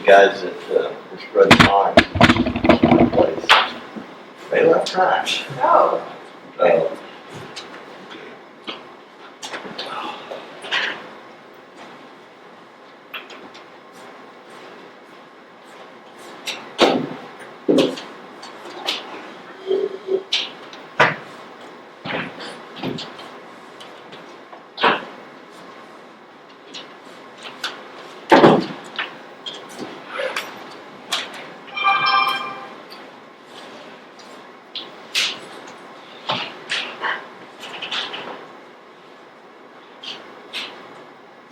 guys that were spreading signs in my place. They left trash. Oh.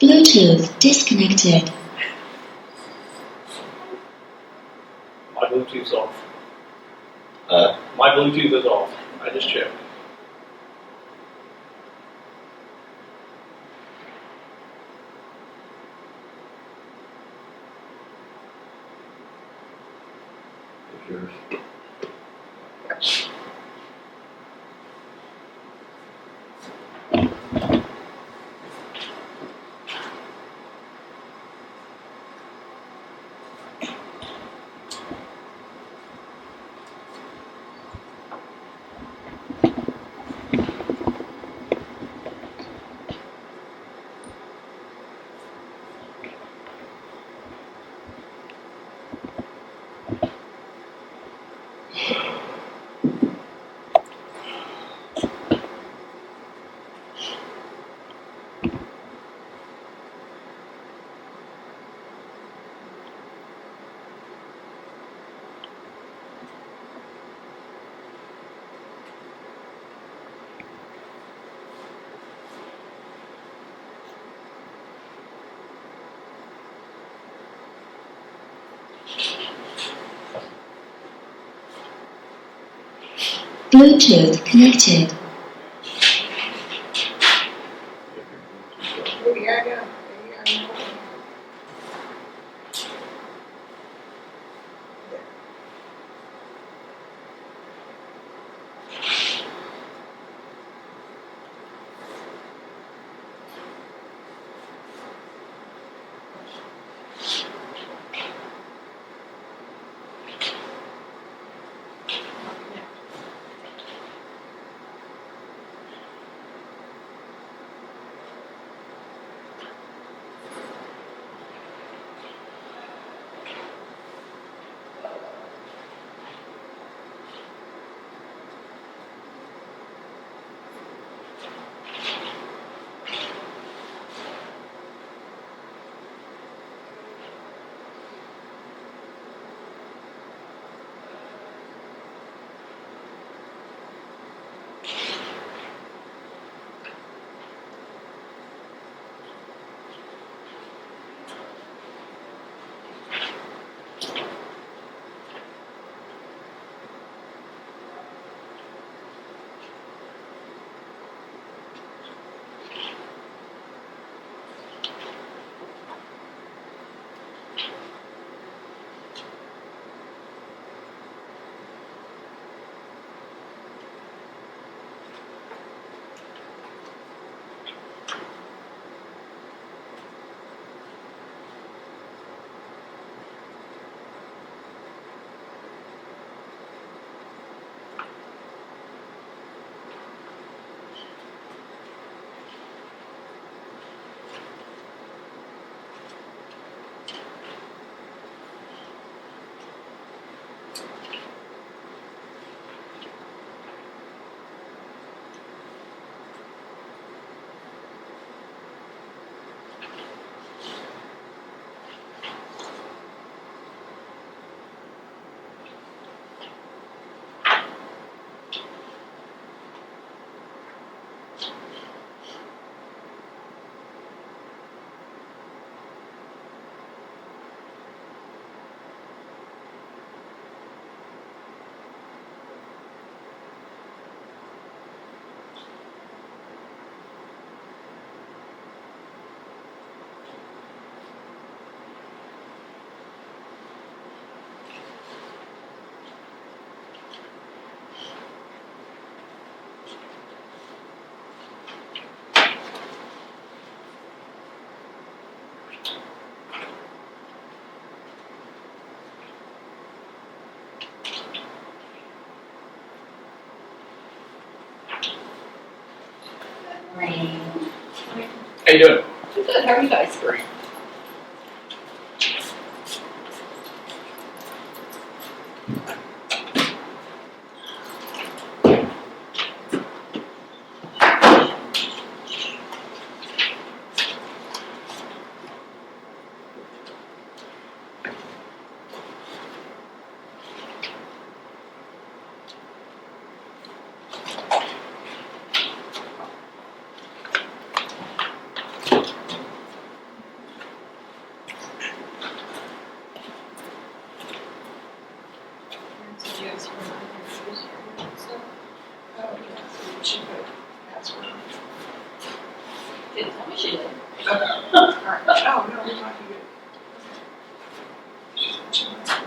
Bluetooth disconnected. My Bluetooth's off. Uh, My Bluetooth is off. I just checked. yours. Bluetooth connected. Maybe I know. Maybe I know. How you doing? Good, how are you guys? Great. Yes, we're not here, so, oh, yeah, so we should put password. Didn't tell me she did. Okay, all right, oh, no, we might be good. She's mentioned that.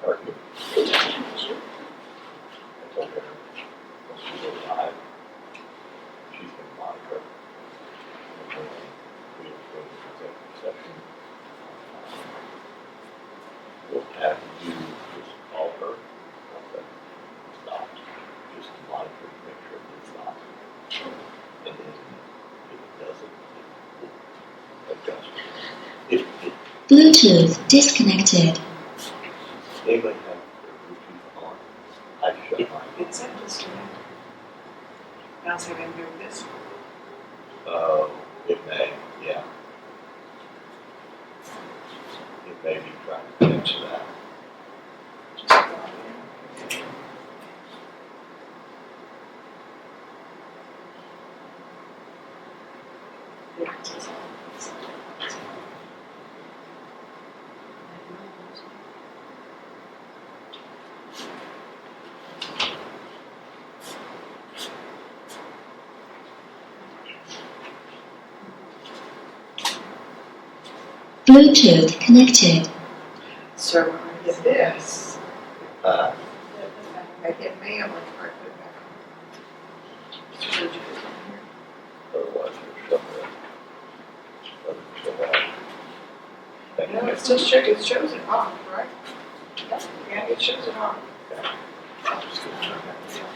How are you? I told her, once we go live, she's gonna monitor. And then we'll go to the executive session. We'll have you just call her, once that stops, just to monitor, to make sure it stops. And then if it doesn't, we'll adjust. If Bluetooth disconnected. anybody have their Bluetooth on, I shut mine. It said disconnect. Now say I'm doing this. It may, yeah. It may be trying to catch that. Just go in. Yeah, it's just all- Bluetooth connected. So when I get this, Uh, I get mail and I put it back on. So where'd you put it in here? otherwise you're shut there. Let it show that. No, it still shows, it shows it off, right? Yeah, it shows it off. I'll just go turn that down.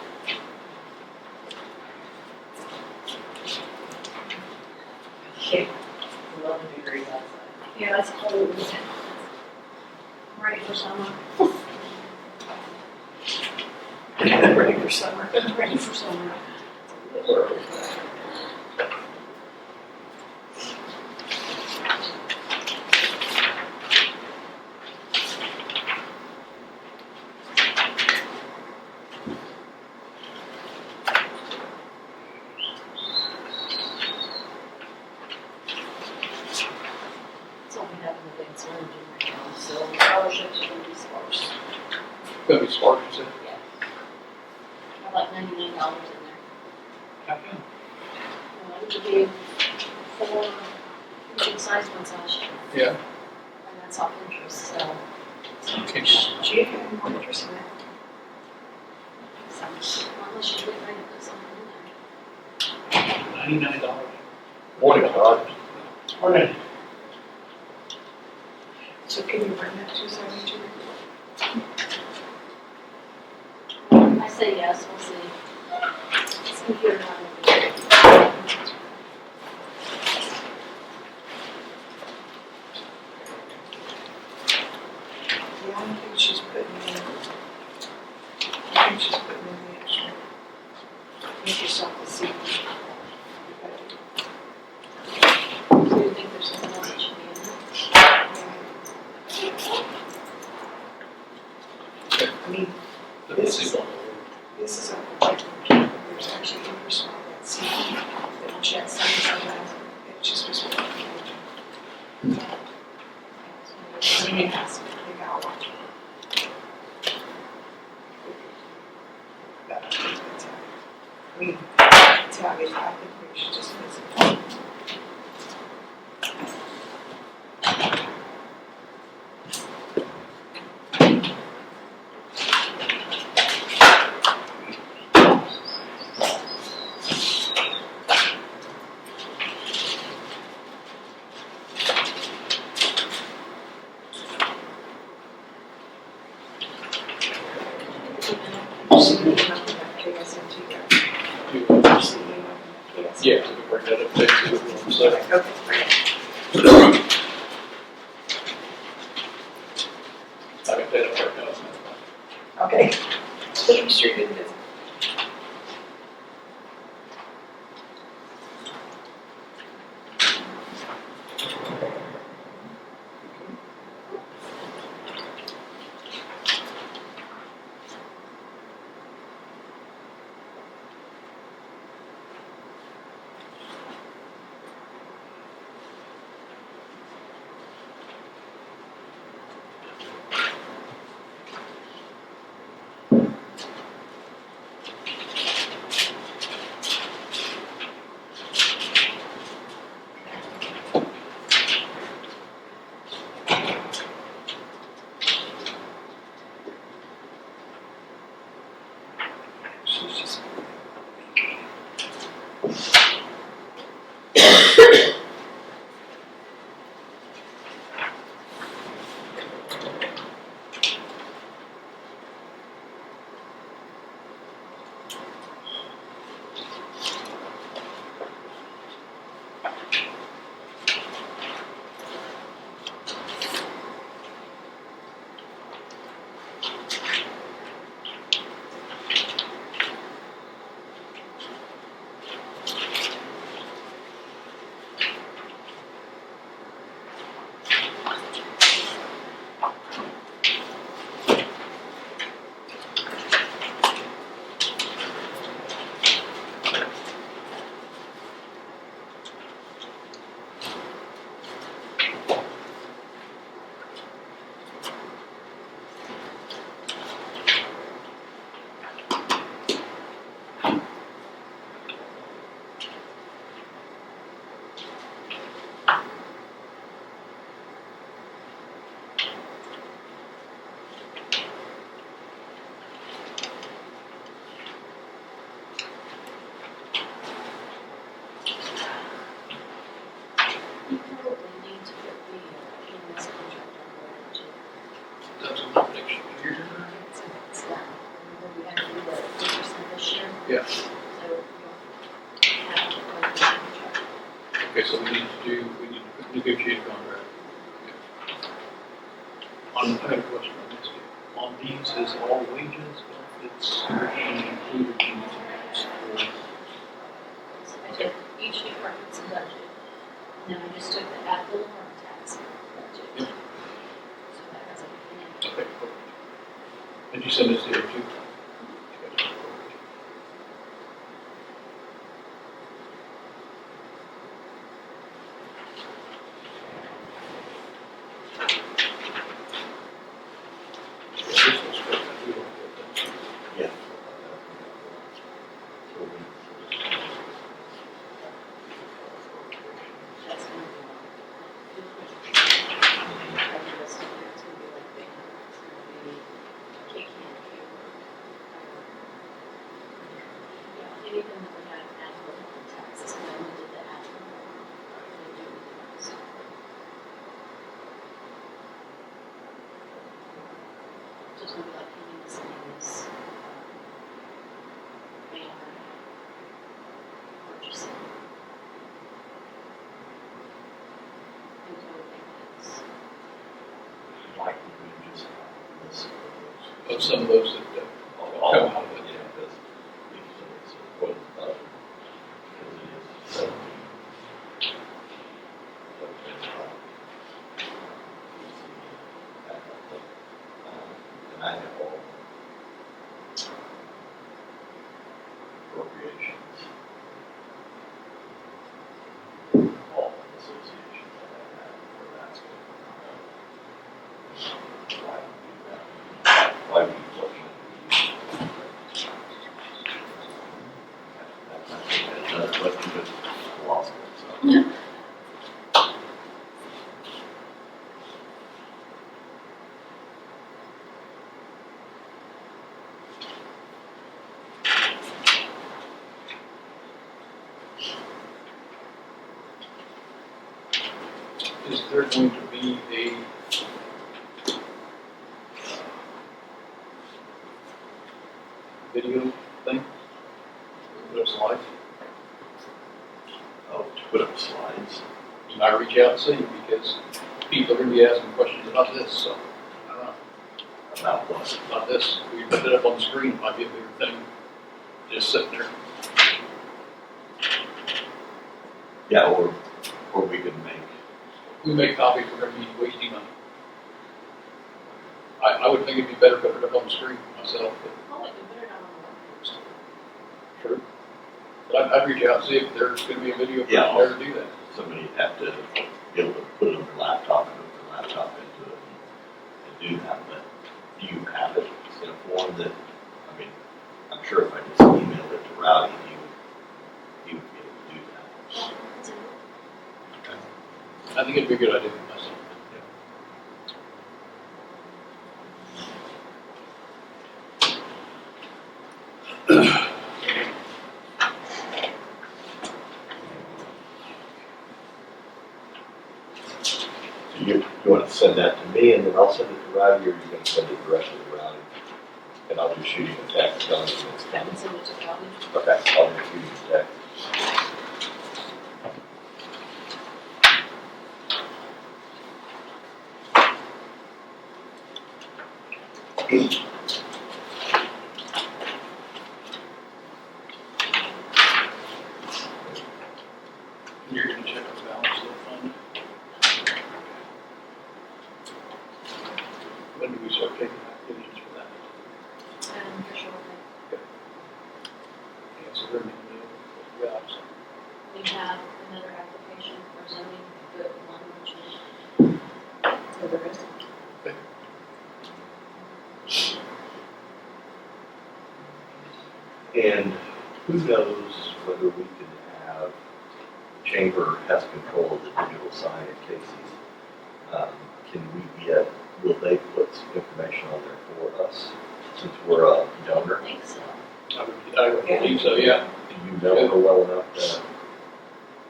Okay. 11 degrees outside. Yeah, that's cold. I'm ready for summer. Ready for summer. I'm ready for summer. It's only having a big surge in right now, so scholarships are going to be sparse. Gonna be smart, you said? Yeah. I have like $99 in there. How come? Well, we gave 4 big size ones last year, Yeah. and that's off interest, so. Okay. She had any more interest in that. Unless you get ready to put something in there. $99. Morning, Todd. Morning. So can you bring that 272? I say yes, we'll see. It's computer time. Yeah, I don't think she's putting in, I think she's putting in the actual, make yourself a seat. Do you think there's something else that should be in there? I mean, Let's see. this is a projected computer, there's actually interest on that seat, that checks sometimes, it just was. I mean, it has to be big hour. That's I mean, tell you, I think we should just miss it. Yeah, so we bring that up next week, so. Okay, great. I can tell that work out. Okay. Just making sure you're busy. She's just. You probably need to put the EMS contract on board too. That's enough next year. It's done. Remember, we have to do the 2% this year. Yeah. So you'll have to go with the contract. Okay, so we need to negotiate a contract. I had a question on this. On these, is all wages, benefits, everything included in these amounts? So I took each department's budget, and then I just took the ad valorem tax budget. Yep. So that has everything in it. Okay, perfect. Did you send this here too? This was great. We don't get that. Yeah. That's gonna be one. I did this stuff, it's gonna be like big, it's gonna be cake and Kieffaber. Yeah, anything that we had ad valorem taxes, and then we did the ad valorem. We do the rest. Just gonna be like any miscellaneous, banner, purchasing. And total payments. Like we just have this. Of some of those that All come of out of it, it. yeah, because it's a quote, because it is 17. So it's, and I have all appropriations, all associations that I have for that. So, why do we do that? Why do we look at that's because it's lost it, so. Is there going to be a video thing? Looks like. and I reach out and see, because people are gonna be asking questions about this, so, I don't know, About what? about this. We put it up on the screen, it might be a bigger thing, just sitting there. Yeah, or we could make, We make copies, we're gonna be wasting money. I would think it'd be better putting it up on the screen myself, but Well, we can put it on the website. true. But I'd reach out and see if there's gonna be a video for Yeah. there to do that. somebody would have to be able to put it on their laptop and hook their laptop into it and do that, but do you have it in a form that, I mean, I'm sure if I just emailed it to Rowdy, he would be able to do that. Yeah, that's it. I think it'd be a good idea myself. So you want to send that to me and then I'll send it to Rowdy, or you're going to send it directly to Rowdy? And I'll just shoot you a text telling you it's I coming. can send it to Todd. Okay, I'll just shoot you a text. You're gonna check out the balance of the fund. When do we start taking applications for that? For sure, Yeah, so we're in the middle of the jobs. we have another application for zoning, but one which So there is. And who knows whether we can have, the chamber has control of the digital sign at Casey's. Can we get, will they put some information on there for us, since we're a donor? I think so. I would believe so, yeah. Do you know her well enough to,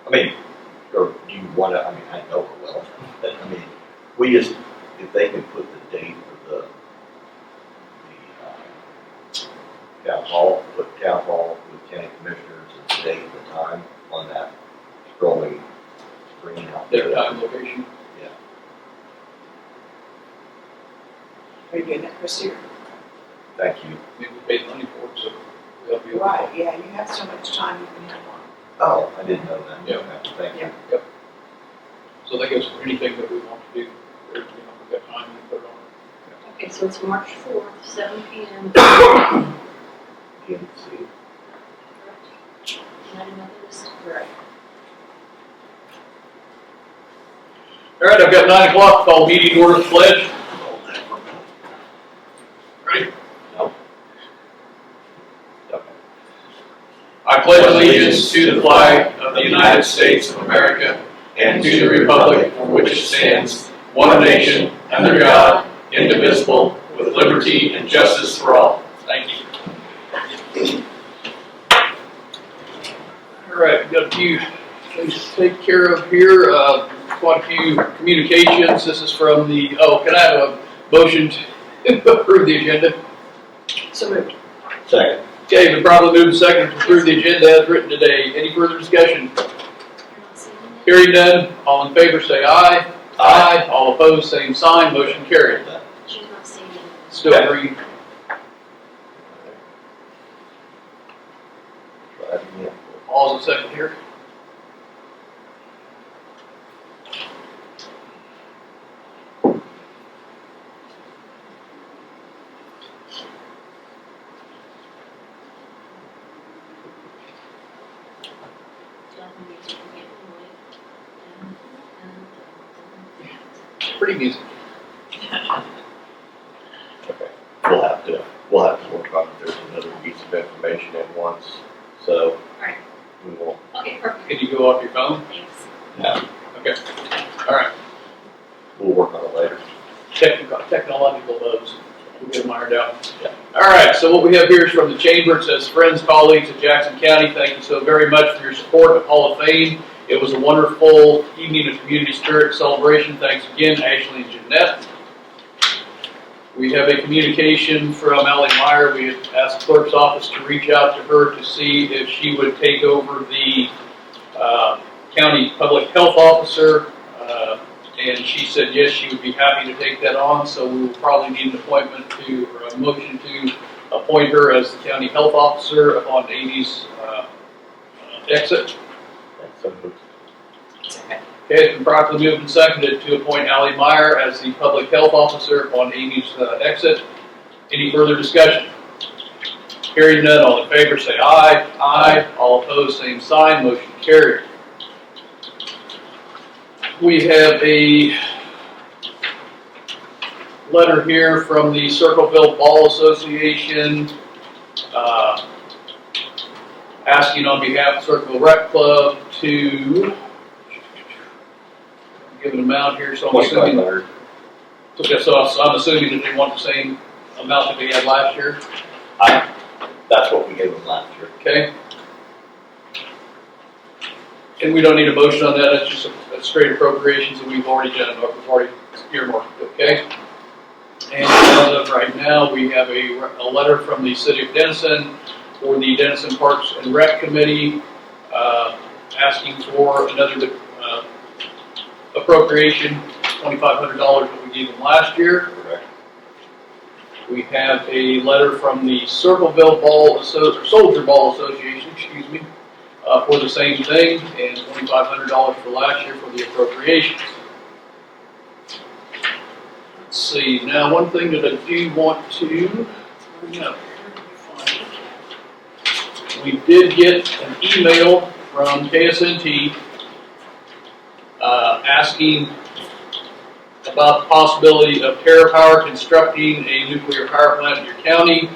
I mean, or do you want to, I mean, I know her well, but I mean, we just, if they can put the date of the town hall, put town hall with county commissioners and the date and the time on that scrolling screen out there. Their time, location. Yeah. Are you doing that, Christie? Thank you. I mean, we paid money for it, so we'll be able to. Right, yeah, you have so much time you can have one. Oh, I didn't know that. Yeah. Okay, thank you. Yeah. So that goes for anything that we want to do, or, you know, we've got time to put it on. Okay, so it's March 4th, 7 p.m. PNC. Correct. United Methodist, correct. All right, I've got 9 o'clock, call meeting order pledge. Ready? No. Okay. I pledge allegiance to the flag of the United States of America and to the republic for which it stands, one nation, under God, indivisible, with liberty and justice for all. Thank you. All right, we've got a few things to take care of here. Quite a few communications. This is from the, can I have a motion to approve the agenda? So moved. Second. Okay, been probably moved second to approve the agenda as written today. Any further discussion? You're not seeing it? Hearing none, all in favor say aye. Aye. All opposed, same sign, motion carried. She's not seeing it. Still agree. Try it again. All's in second here. Jonathan needs to get away. Pretty music. Okay. We'll have to work on if there's another piece of information at once, so. Alright. We won't. Okay, perfect. Can you go off your phone? Thanks. Yeah, Okay. All right. we'll work on it later. Technological modes. We'll get them ironed out. Yeah. All right, so what we have here is from the chamber. It says, friends, colleagues of Jackson County, thank you so very much for your support of Hall of Fame. It was a wonderful evening of community spirit celebration. Thanks again, Ashley and Jeanette. We have a communication from Ally Meyer. We had asked the clerk's office to reach out to her to see if she would take over the county public health officer, and she said yes, she would be happy to take that on, so we will probably need an appointment to, or a motion to appoint her as the county health officer upon Amy's exit. So moved. Second. Okay, it's been properly moved and seconded to appoint Ally Meyer as the public health officer upon Amy's exit. Any further discussion? Hearing none, all in favor say aye. Aye. All opposed, same sign. Motion carried. We have a letter here from the Circleville Ball Association asking on behalf of Circleville Rec Club to give an amount here, so I'm assuming, $2,500. okay, so I'm assuming that they want the same amount that we had last year, That's what we gave them last year. okay? And we don't need a motion on that, it's just a straight appropriations that we've already done, or we've already earmarked, okay? And as of right now, we have a letter from the City of Denison for the Denison Parks and Rec Committee asking for another appropriation, $2,500 that we gave them last year. Correct. We have a letter from the Circleville Soldier Ball Association, for the same thing, and $2,500 for last year for the appropriations. Let's see, now one thing that I do want to bring up. We did get an email from KSNT asking about the possibility of TerraPower constructing a nuclear power plant in your county.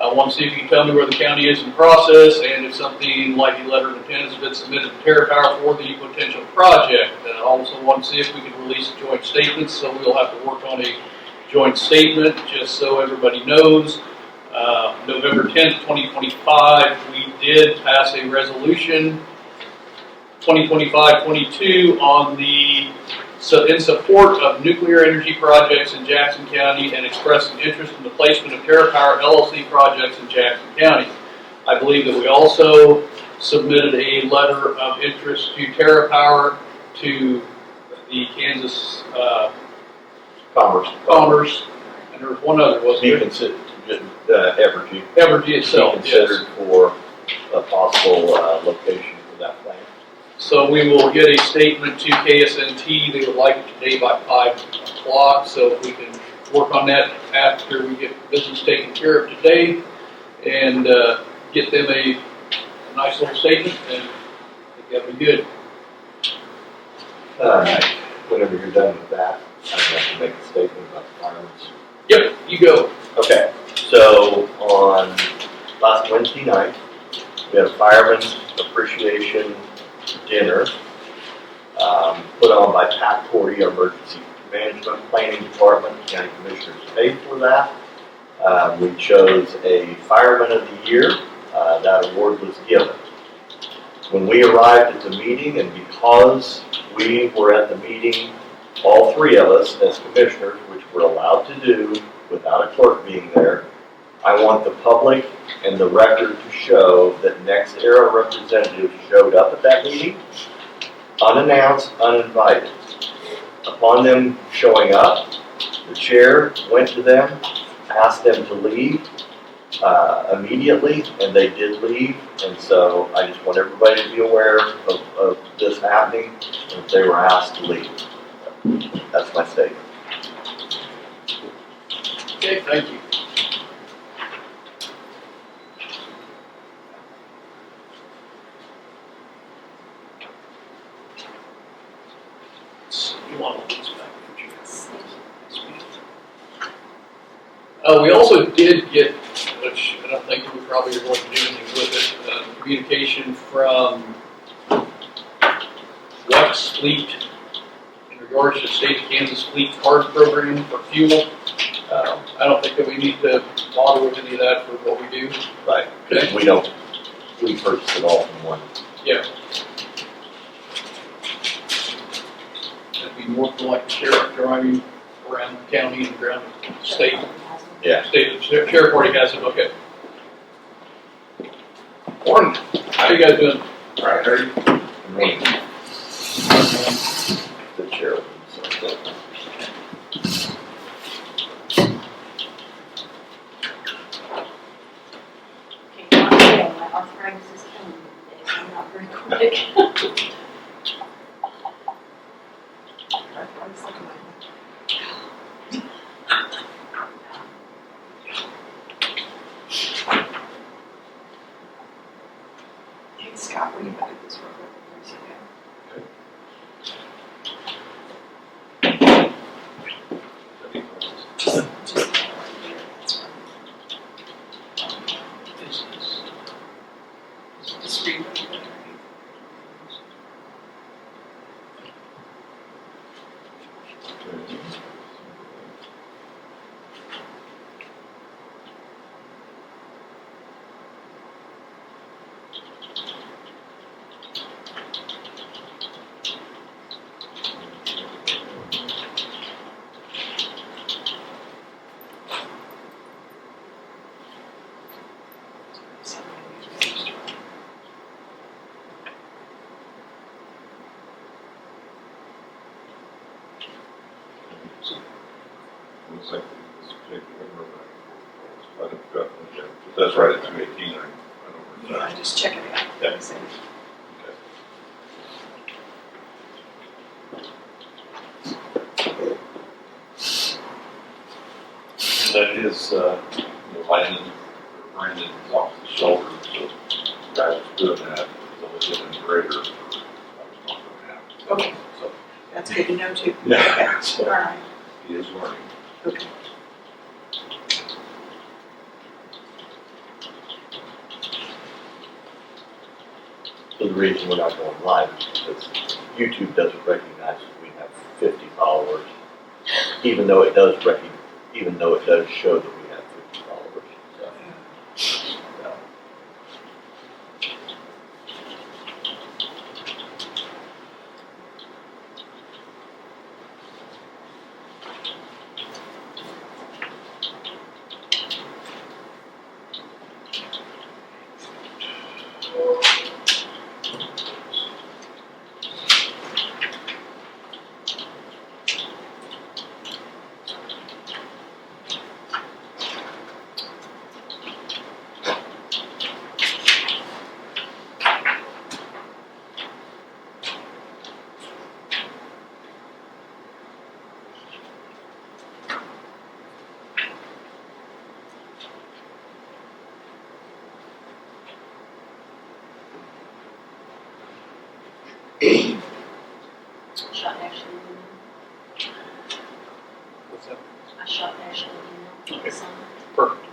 I want to see if you can tell me where the county is in the process and if something like a letter of intent has been submitted to TerraPower for the potential project. I also want to see if we can release joint statements, so we'll have to work on a joint statement just so everybody knows. November 10th, 2025, we did pass a resolution 2025-22 on in support of nuclear energy projects in Jackson County and expressing interest in the placement of TerraPower LLC projects in Jackson County. I believe that we also submitted a letter of interest to TerraPower to the Kansas Commerce, and there was one other, wasn't there? Evergy. Evergy itself, Be considered for a possible location for that plant. So we will get a statement to KSNT. They would like it today by 5 o'clock. So if we can work on that after we get business taken care of today and get them a nice little statement, then I think that'll be good. Whenever you're done with that, I'd like to make a statement about the firemen's. Yep, you go. Okay, so on last Wednesday night, we had a fireman's appreciation dinner put on by Pat Cordy, our emergency management planning department. The county commissioners paid for that. We chose a fireman of the year. That award was given. When we arrived at the meeting, and because we were at the meeting, all three of us as commissioners, which we're allowed to do without a clerk being there, I want the public and the record to show that NextEra representatives showed up at that meeting, unannounced, uninvited. Upon them showing up, the chair went to them, asked them to leave immediately, and they did leave. And so I just want everybody to be aware of this happening, and if they were asked to leave. That's my statement. Okay, thank you. You want all these back, don't you? We also did get, which I don't think we probably are going to do anything with it, communication from Lux Fleet in regards to state of Kansas Fleet Card Program for fuel. I don't think that we need to bother with any of that for what we do. Right, because we purchase it all from one. Yeah. That'd be more for like the sheriff driving around the county and around the state. Yeah. State, the sheriff already has it, okay. Morning. How you guys doing? Right. The sheriff and stuff. Okay, my arthritis is killing me today, so I'm not very quick. I was looking like that. Hey Scott, will you look at this real quick before you sit down? Just that right there, that's right. Just read what you got underneath. Looks like this particular number, I don't got, okay, but that's right, it's 218, I don't know. Yeah, just check it out. Yeah. See. And that is, Landon, Brandon is off the shoulder, so guys are doing that, he's only getting greater. Okay, So, that's good to know too. yeah, All so right, he is learning. okay. So the reason we're not going live is because YouTube doesn't recognize that we have 50 followers, even though it does show that we have 50 followers. So, Shot Ashley an email. What's that? I shot Ashley an email. Okay. Perfect.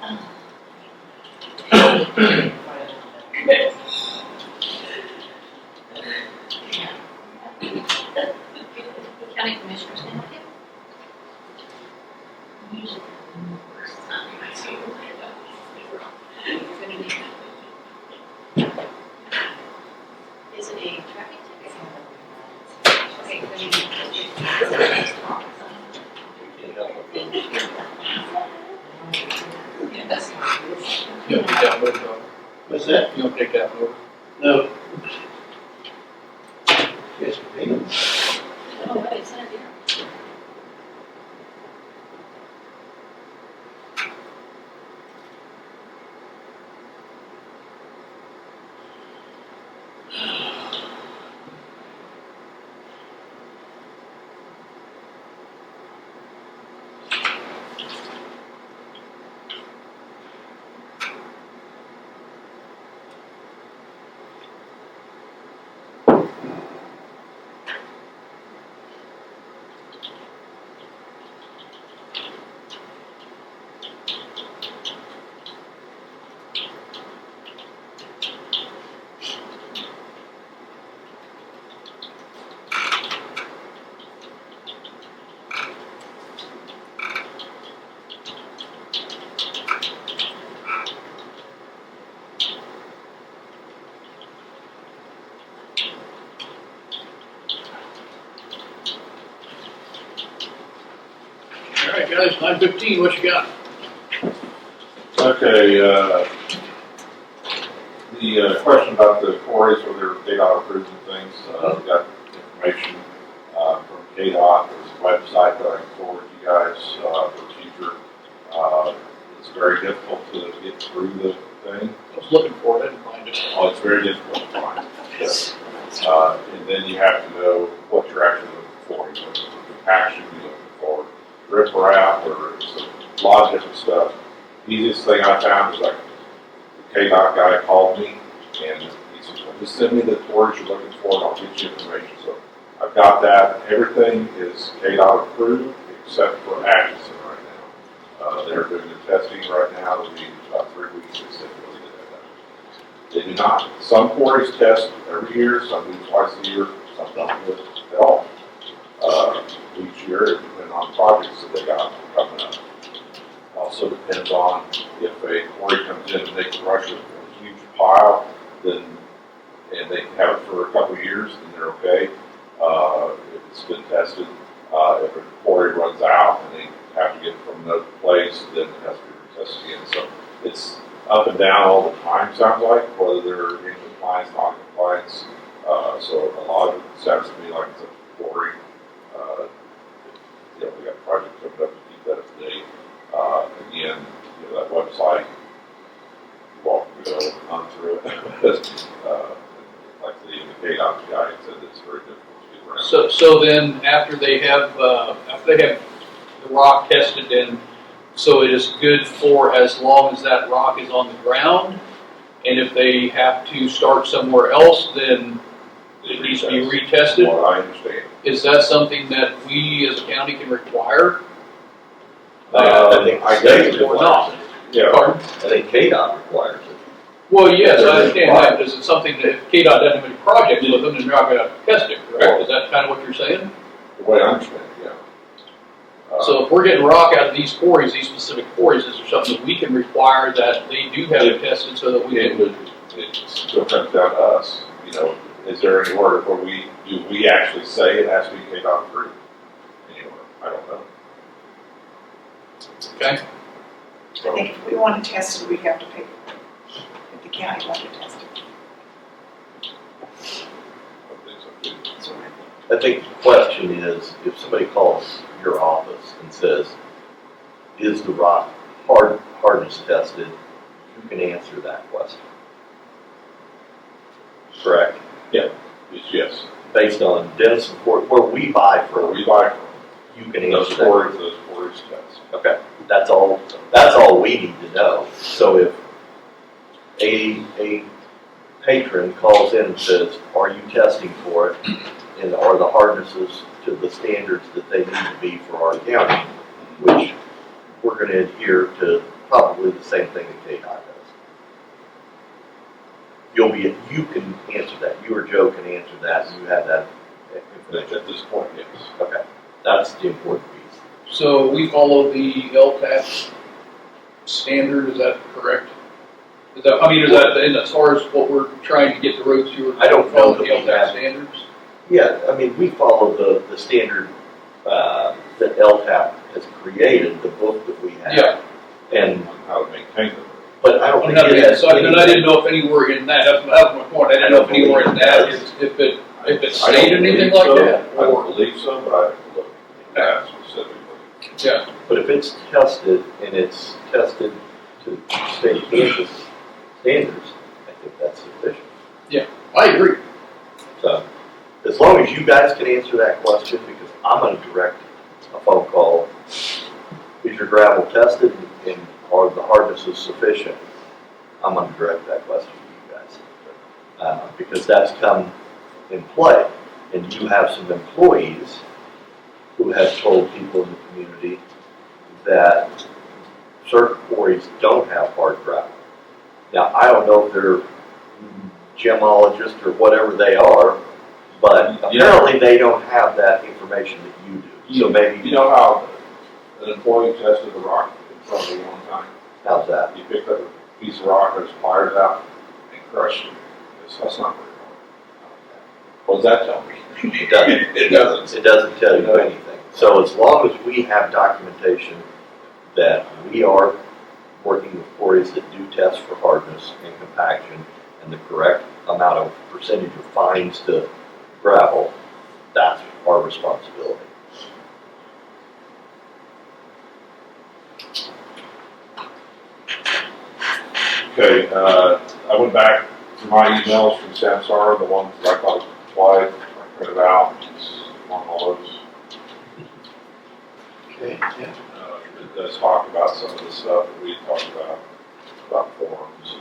County commissioners can help you. Usually. You're gonna need. Is it a traffic ticket? Okay, you're gonna need. You don't take that note, though. What's that? You don't take that note. No. Yes, ma'am. Oh, what is that here? All right, guys, 9:15, what you got? Okay, the question about the quarries where they're KDOT approved and things, we got information from KDOT. There's a website that I can forward you guys for future. It's very difficult to get through the thing. I was looking for it, I didn't find it. Oh, it's very difficult to find. Yes. And then you have to know what you're actually looking for. You're looking for compaction, you're looking for riprap, or it's a lot of different stuff. Easiest thing I found is like the KDOT guy called me and he said, well, just send me the quarries you're looking for and I'll get you information. So I've got that. Everything is KDOT approved except for Atchison right now. They're doing the testing right now. It'll be about 3 weeks to see if they get that done. They do not. Some quarries test every year, some do twice a year, some don't do it at all. Each year, it depends on projects that they got coming up. Also depends on if a quarry comes in and they crush it in a huge pile, then, and they have it for a couple of years, then they're okay. If it's been tested, if a quarry runs out and they have to get it from another place, then it has to be retested again. So it's up and down all the time, sounds like, whether they're in compliance, non-compliance. So a lot of it sounds to me like it's a quarry. We got a project coming up to keep that up to date. Again, that website, you walk through it, on through it. Like the KDOT guy said, it's very difficult to get around. So then after they have the rock tested, and so it is good for as long as that rock is on the ground, and if they have to start somewhere else, then it needs to be retested. From what I understand. Is that something that we as a county can require? I think I the state Or not? Yeah. Pardon? I think KDOT requires it. Well, yes, I understand that. Is it something that if KDOT doesn't have any projects with them, then they're not gonna test it, correct? Is that kind of what you're saying? The way I understand it, yeah. So if we're getting rock out of these quarries, these specific quarries, is there something that we can require that they do have it tested so that we It still comes down to us, is there any word where do we actually say it has to be KDOT approved? Anywhere, I don't know. Okay. I think if we want to test it, we have to pay for it. If the county wants to test it. So I think the question is, if somebody calls your office and says, is the rock hardness tested, you can answer that question. Correct? Yes. Based on Denison Court, where we buy Where from, we buy from, you can those answer that. quarries test. Okay, that's all we need to know. So if a patron calls in and says, are you testing for it? And are the hardnesses to the standards that they need to be for our county? Which we're gonna adhere to probably the same thing that KDOT does. You can answer that. You or Joe can answer that, and you have that information. At this point, yes. Okay, that's the important piece. So we follow the LTAP standard, is that correct? Is that, is that, and as far as what we're trying to get the roads to, I don't know follow that the we LTAP have- standards? Yeah, we follow the standard that LTAP has created, the book that we have. Yeah. And, On how to maintain them. but I don't think it has. So I didn't know if anywhere in that, that was my point, I didn't know if anywhere in that, if it stated anything like that, I or, don't believe so, but I have to look at that specifically. yeah. But if it's tested and it's tested to state Kansas standards, I think that's sufficient. I agree. So, as long as you guys can answer that question, because I'm gonna direct a phone call, is your gravel tested and are the hardnesses sufficient? I'm gonna direct that question to you guys. Because that's come in play, and you have some employees who have told people in the community that certain quarries don't have hard gravel. Now, I don't know if they're gemologists or whatever they are, but apparently they don't have that information that you do. So maybe, You know how an employee tested a rock in front of me one time? how's that? He picked up a piece of rock with his pliers out and crushed it. That's not very hard. What does that tell me? It doesn't. It doesn't. It doesn't tell you anything. So as long as we have documentation that we are working with quarries that do test for hardness and compaction and the correct amount of percentage of fines to gravel, that's our responsibility. Okay, I went back to my emails from Samsara, the ones that I thought applied, I printed out, it's on all those. Okay, yeah. It does talk about some of the stuff that we talked about forms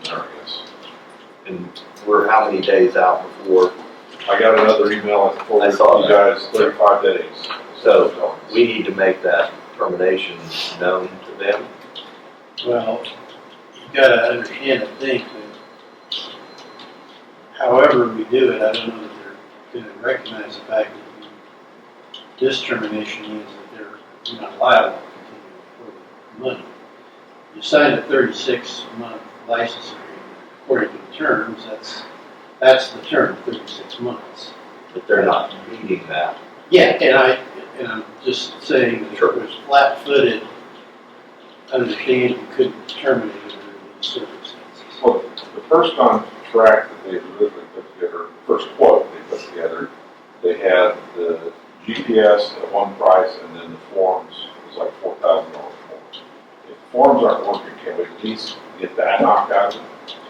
and areas. And we're how many days out before? I got another email I forwarded I saw to you guys, 35 days. So we need to make that termination known to them. Well, you gotta understand, I think, that however we do it, I don't know that they're gonna recognize the fact that this termination means that they're not liable to continue for the money. You signed a 36-month license agreement, according to the terms, that's the term, 36 months. But they're not meeting that. Yeah, and I'm just saying that if it was flat-footed, understand you couldn't terminate it under these circumstances. Well, the first contract that they originally put together, first quote they put together, they had the GPS at one price and then the forms was like $4,000 more. If the forms aren't working, can we at least get that knocked out?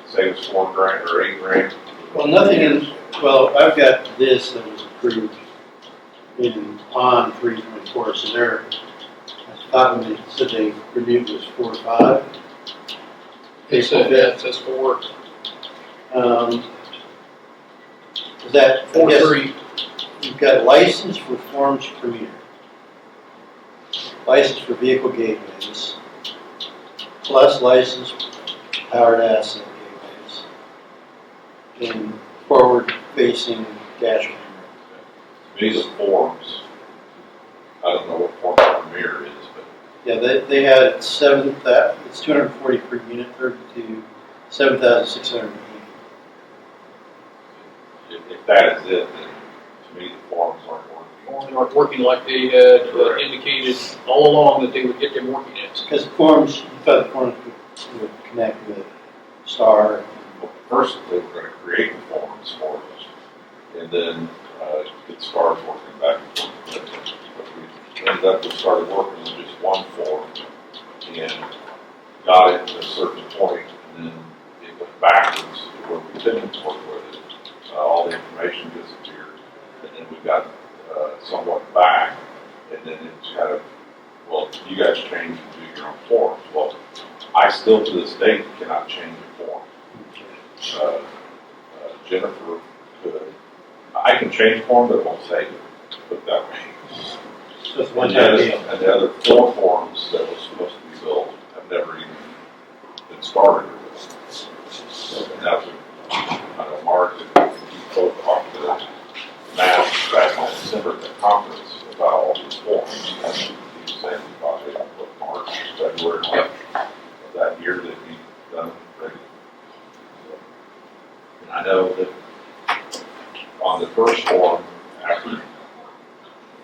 Save us $4,000 or $8,000? Well, nothing in, well, I've got this that was approved in on 324, so there, I thought when they said they renewed was 4 or 5. They said that says 4, Is that, 4, 3. you've got license for forms per meter, license for vehicle gateways, plus license for powered asset gateways, and forward-facing dash camera. These are forms. I don't know what form the mirror is, but Yeah, they had it's 240 per unit, 32, 7,680. if that is it, then to me the forms aren't working. They weren't working like they had indicated all along that they would get them working at. Because forms, you thought the forms would connect with STAR. Well, first they were going to create the forms for us, and then it started working back and forth. But we ended up, we started working on just one form, and got it to a certain point, and then it went backwards to where we didn't work with it. All the information disappeared, and then we got somewhat back, and then it's kind of, well, you guys change and do your own forms. Well, I still to this date cannot change a form. Jennifer could. I can change a form, but it won't save it. Put it that way. Just one And time the deal. other- and the other 4 forms that was supposed to be built have never even been started. And that's what, I know Mark and he both talked to Matt back in December at the conference about all these forms. And he was saying probably what, March, February, March of that year they'd be done, ready. And I know that on the first form, after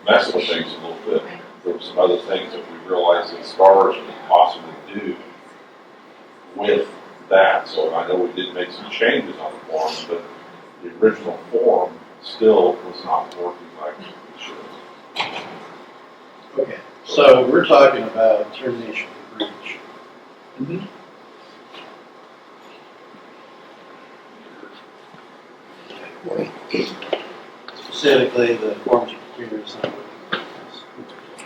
messing with things a little bit, there were some other things that we realized that SCARS could possibly do with that. So I know we did make some changes on the form, but the original form still was not working like it should. Okay, so we're talking about termination for breach. Mm-hmm. Specifically, the forms of procurement.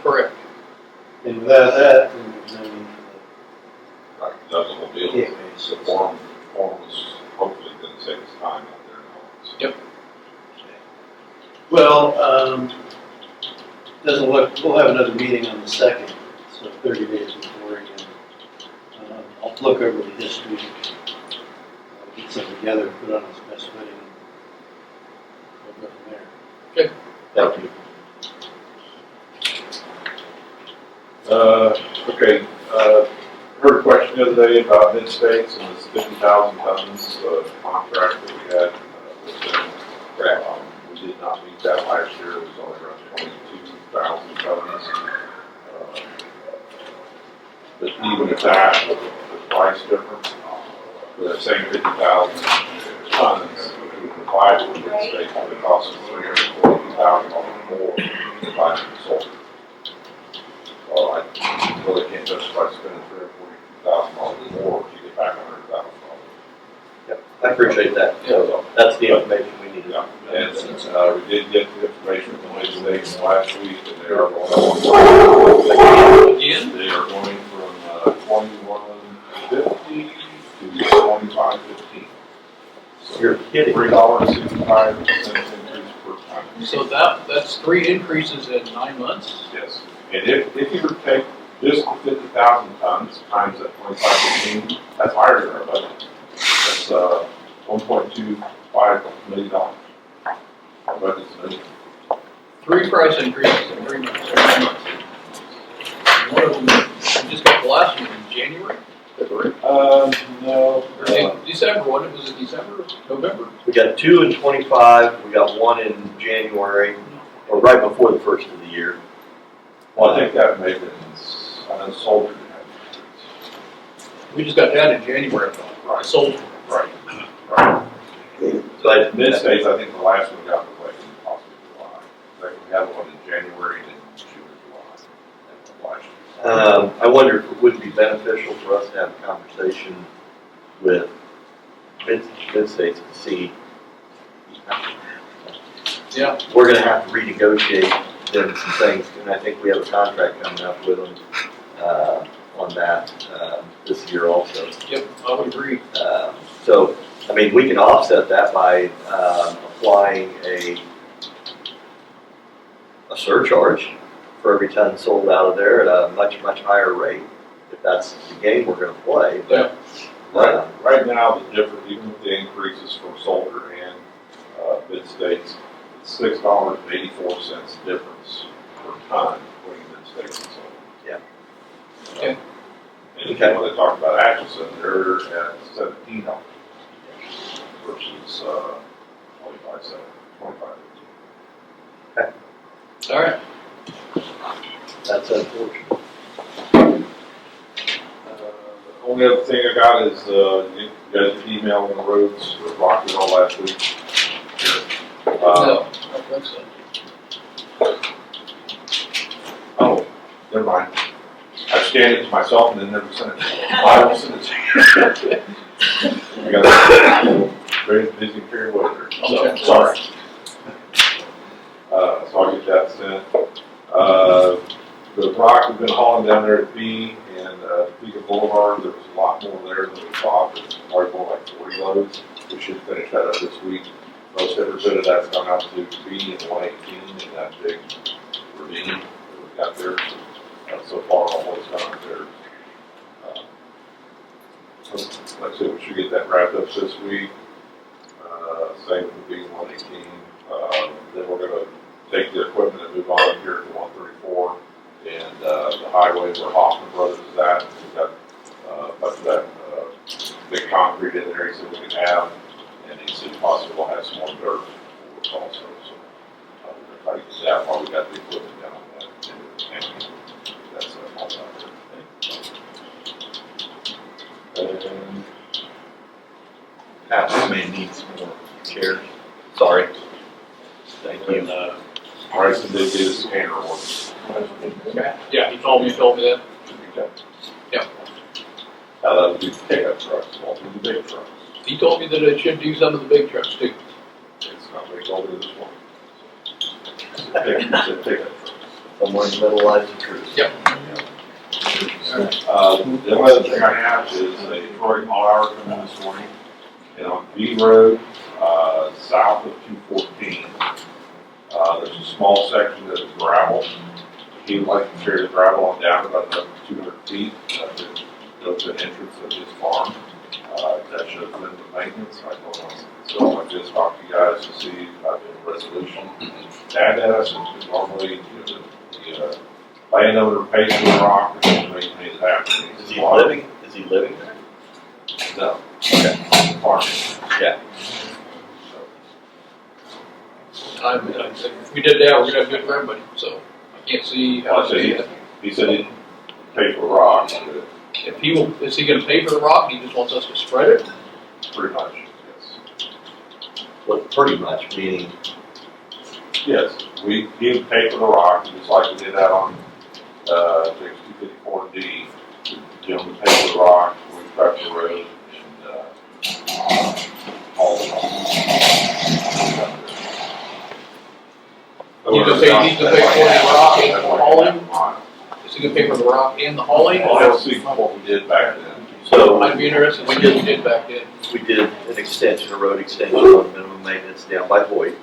Correct. And without that, then there's no need for Right, that's the whole the deal. database. The form was hopefully going to save us time out there now. Yep. Well, doesn't look, we'll have another meeting on the 2nd, so 30 days before again. I'll look over the history, get something together, put on its best footing, and we'll go from there. Okay. Thank you. Okay, heard a question the other day about mid-states and this 50,000 tons contract that we had with them. We did not meet that last year, it was only around 22,000 tons. But even at that, the price difference, for that same 50,000 tons, if we provide with mid-states, it would cost us $340,000 more to buy from solar. Well, I really can't justify spending $342,000 more if you get back $100,000. Yep, I appreciate that. So that's the information we need. Yeah, and we did get the information from Wednesday last week, and they are going. Again? They are going from 21.50 to 25.15. So You're kidding. $3.65 increase per ton. So that's 3 increases in 9 months? Yes, and if you were to take just the 50,000 tons times that 25.15, that's higher than our budget. That's $1.25 million. Our budget's $1 million. 3 price increases in 3 months, or 9 months. One of them, we just got the last one in January, February, No. or December, wasn't it? Was it December or November? We got 2 in 25, we got 1 in January, or right before the first of the year. Well, I think that made it, I know Soldier had. We just got that in January, I thought. Right. Sold. Right. Right. So I, Mid-States, I think the last one got the way in possibly July. I think we had one in January and then June or July. Last year. I wonder if it would be beneficial for us to have a conversation with mid-states to see. Yeah. We're gonna have to renegotiate them some things, and I think we have a contract coming up with them, on that, this year also. Yep, I would agree. So, I mean, we can offset that by, applying a surcharge for every ton sold out of there at a much, much higher rate, if that's the game we're gonna play, but. Right now, the difference, even with the increases from Soldier and Mid-States, it's $6.84 difference per ton between Mid-States and Soldier. Yeah. Okay. And if you want to talk about Atchison, they're at $17 versus 25. All right. That's unfortunate. The only other thing I got is, you guys emailed on the roads for Rocky all last week. No, I don't think so. Oh, never mind. I scanned it to myself and then never sent it to you. I will send it to you. We got a very busy period with her, so, Okay. sorry. So I'll get that sent. The rock we've been hauling down there at B and Topeka Boulevard, there was a lot more there than we thought. There's probably more like 40 loads. We should finish that up this week. Most every bit of that's gone out to B and 118 in that big ravine that was got theirs, so far almost done with theirs. Like I said, we should get that wrapped up this week. Same with the B-118. Then we're gonna take the equipment and move on here to 134 and the highway where Hoffman Brothers is at. We've got a bunch of that big concrete in there, he said we can have, and he said possible has some more dirt for us also. So we're gonna try to get that while we got the equipment down on that end of the county. That's all out there. And Perhaps we may need some more chairs. Sorry. Thank you. Bryson did get his scanner order. Yeah, he told me that. Yeah. Now that'll do the pickup trucks, won't do the big trucks. He told me that it should do some of the big trucks too. It's not what he told me this morning. It's a pickup truck. Somewhere in the middle lies the truth. Yep. The only other thing I have is a Troy haul hour coming this morning. And on B Road, south of 214, there's a small section that is gravel. He would like to carry the gravel on down about another 200 feet, to go to an entrance of his farm. That should come into maintenance. I don't know. So I just talked to you guys to see about the resolution. Add that us, and normally, the landowner pays for the rock, and then maintain it after. Is he living there? No. Okay. Farm. Yeah. If we did that, we're gonna have good for everybody, so I can't see how to do that. He said he'd pay for the rock, If he will, is he gonna pay for the rock, he just wants us to spread it? pretty much, yes. Well, pretty much, meaning, Yes, he would pay for the rock, just like we did that on, I think it's 254D. The gentleman paid for the rock, we prepped the road, and, all the rock. He's gonna pay for the rock and the hauling? Is he gonna pay for the rock and the hauling? Let's see what we did back then. So I'd be interested, we did back then. we did an extension, a road extension on minimum maintenance down by Hoyt.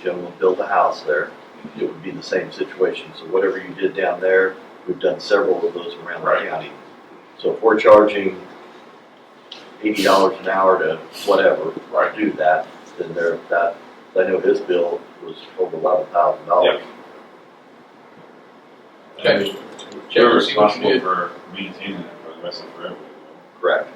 Gentleman built a house there. It would be the same situation. So whatever you did down there, we've done several of those around the Right. county. So if we're charging $80 an hour to whatever, Right. do that, then I know his bill was over $11,000. Okay. We're Check, see what you responsible did. for maintaining it for the rest of forever. Correct.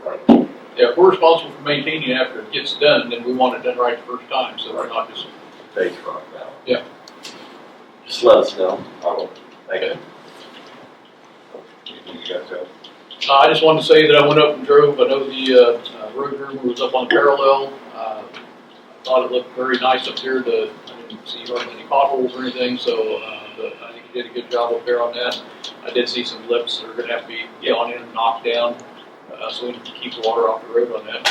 Yeah, if we're responsible for maintaining it after it gets done, then we want it done right the first time, so we're not just, Base rock now. Yeah. Just let us know. I will, Thank you. you guys have. I just wanted to say that I went up and drove, I know the, road rumor was up on parallel. I thought it looked very nice up there, I didn't see hardly any potholes or anything, so, but I think you did a good job up there on that. I did see some lips that are gonna have to be gone in and knocked down, so we can keep the water off the road on that.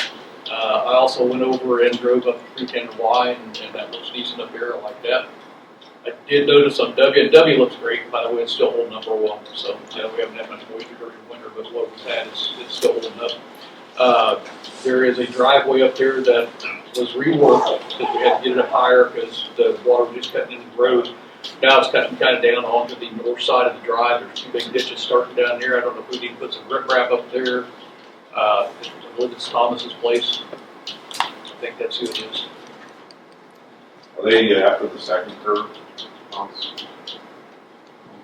I also went over and drove up 310Y, and that looks decent up there, I like that. I did notice on W, and W looks great, by the way, it's still holding up real well, so, we haven't had much moisture during the winter, but what we've had, it's still holding up. There is a driveway up there that was reworked, because we had to get it up higher, because the water was just cutting into the road. Now it's cutting kind of down onto the north side of the drive, there's two big ditches starting down there, I don't know if we need to put some riprap up there. I believe it's Thomas's place. I think that's who it is. Are they after the second curve? Thomas?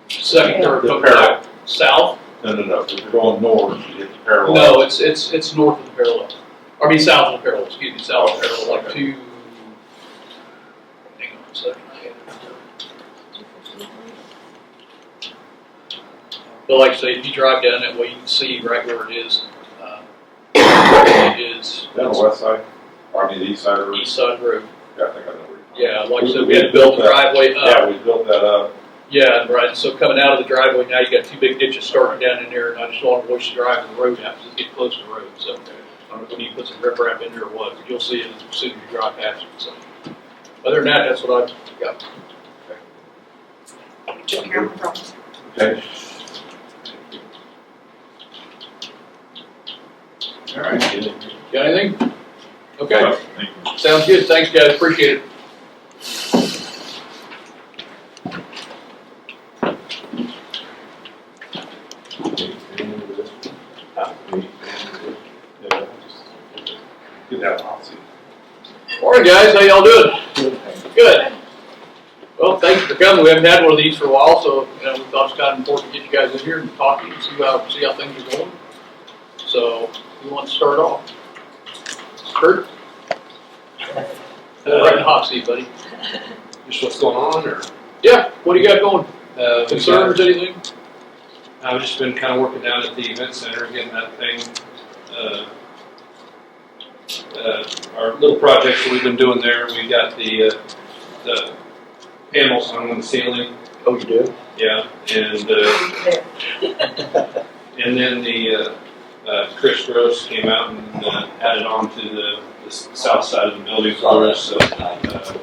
Second or The coming parallel. back south? No, if you're going north, you get the parallel. No, it's north of the parallel. I mean, south of the parallel, excuse me, south of the parallel, like Okay. two. Hang on a second. But like I say, if you drive down that way, you can see right where it is. It is. Down the west side, or I mean the east side of the road? East side road. Yeah, I think I know where you're. Yeah, like I said, we had to build the driveway up. Yeah, we built that up. Yeah, right, so coming out of the driveway, now you got two big ditches starting down in there, and I just don't want to waste the drive to the road out, because it's getting close to the road, so. I don't know if we need to put some riprap in there or what, but you'll see it as soon as you drive past it, so. Other than that, that's what I've got. Took care of the problems. Okay. All right. Got anything? Okay, Thank you. sounds good, thanks guys, appreciate it. Good to have a hot seat. Morning, guys. How y'all doing? Good. Well, thanks for coming. We haven't had one of these for a while, so we thought it's kind of important to get you guys in here and talk to you and see how things are going. So, who wants to start off? Kurt? Right in the hot seat, buddy. Just what's going on, or? Yeah. What do you got going? We Concerns? Anything? I've just been kind of working down at the event center, getting that thing, our little projects that we've been doing there. We got the panels hung on the ceiling. Oh, you do? Yeah, and then the Chris Gross came out and added on to the south side of the building for us,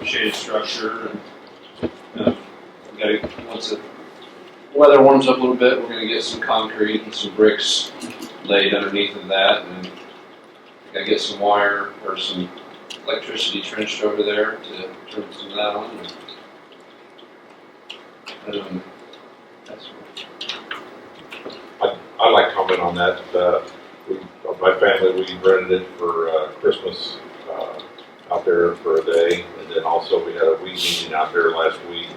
shaded structure, and once the weather warms up a little bit, we're going to get some concrete and some bricks laid underneath of that, and I get some wire or some electricity trenched over there to turn some of that on. That's I'd like to comment on that. My family, we rented it for Christmas out there for a day, and then also we had a weed meeting out there last week.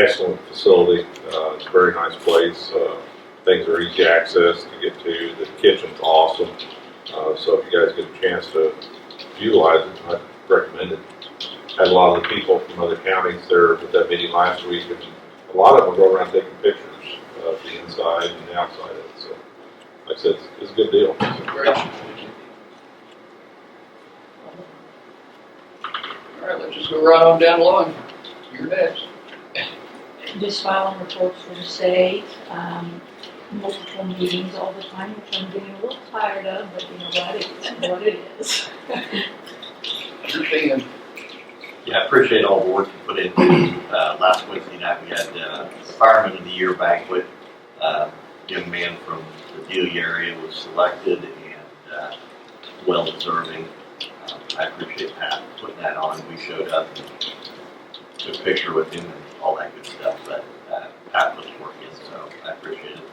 Excellent facility. It's a very nice place. Things are easy access to get to. The kitchen's awesome. So if you guys get a chance to utilize it, I'd recommend it. Had a lot of the people from other counties there at that meeting last week, and a lot of them go around taking pictures of the inside and the outside of it. So, like I said, it's a good deal. Great. All right, let's just go right on down the line. You're next. Just filing reports for the state, multiple meetings all the time, which I'm getting a little tired of, but you know what, it's what it is. Understand. Yeah, I appreciate all the work you put into last Wednesday night. We had the Fireman of the Year banquet. Young man from the Delia area was selected and well deserving. I appreciate Pat putting that on. We showed up and took a picture with him and all that good stuff. But Pat put the work in, so I appreciate it.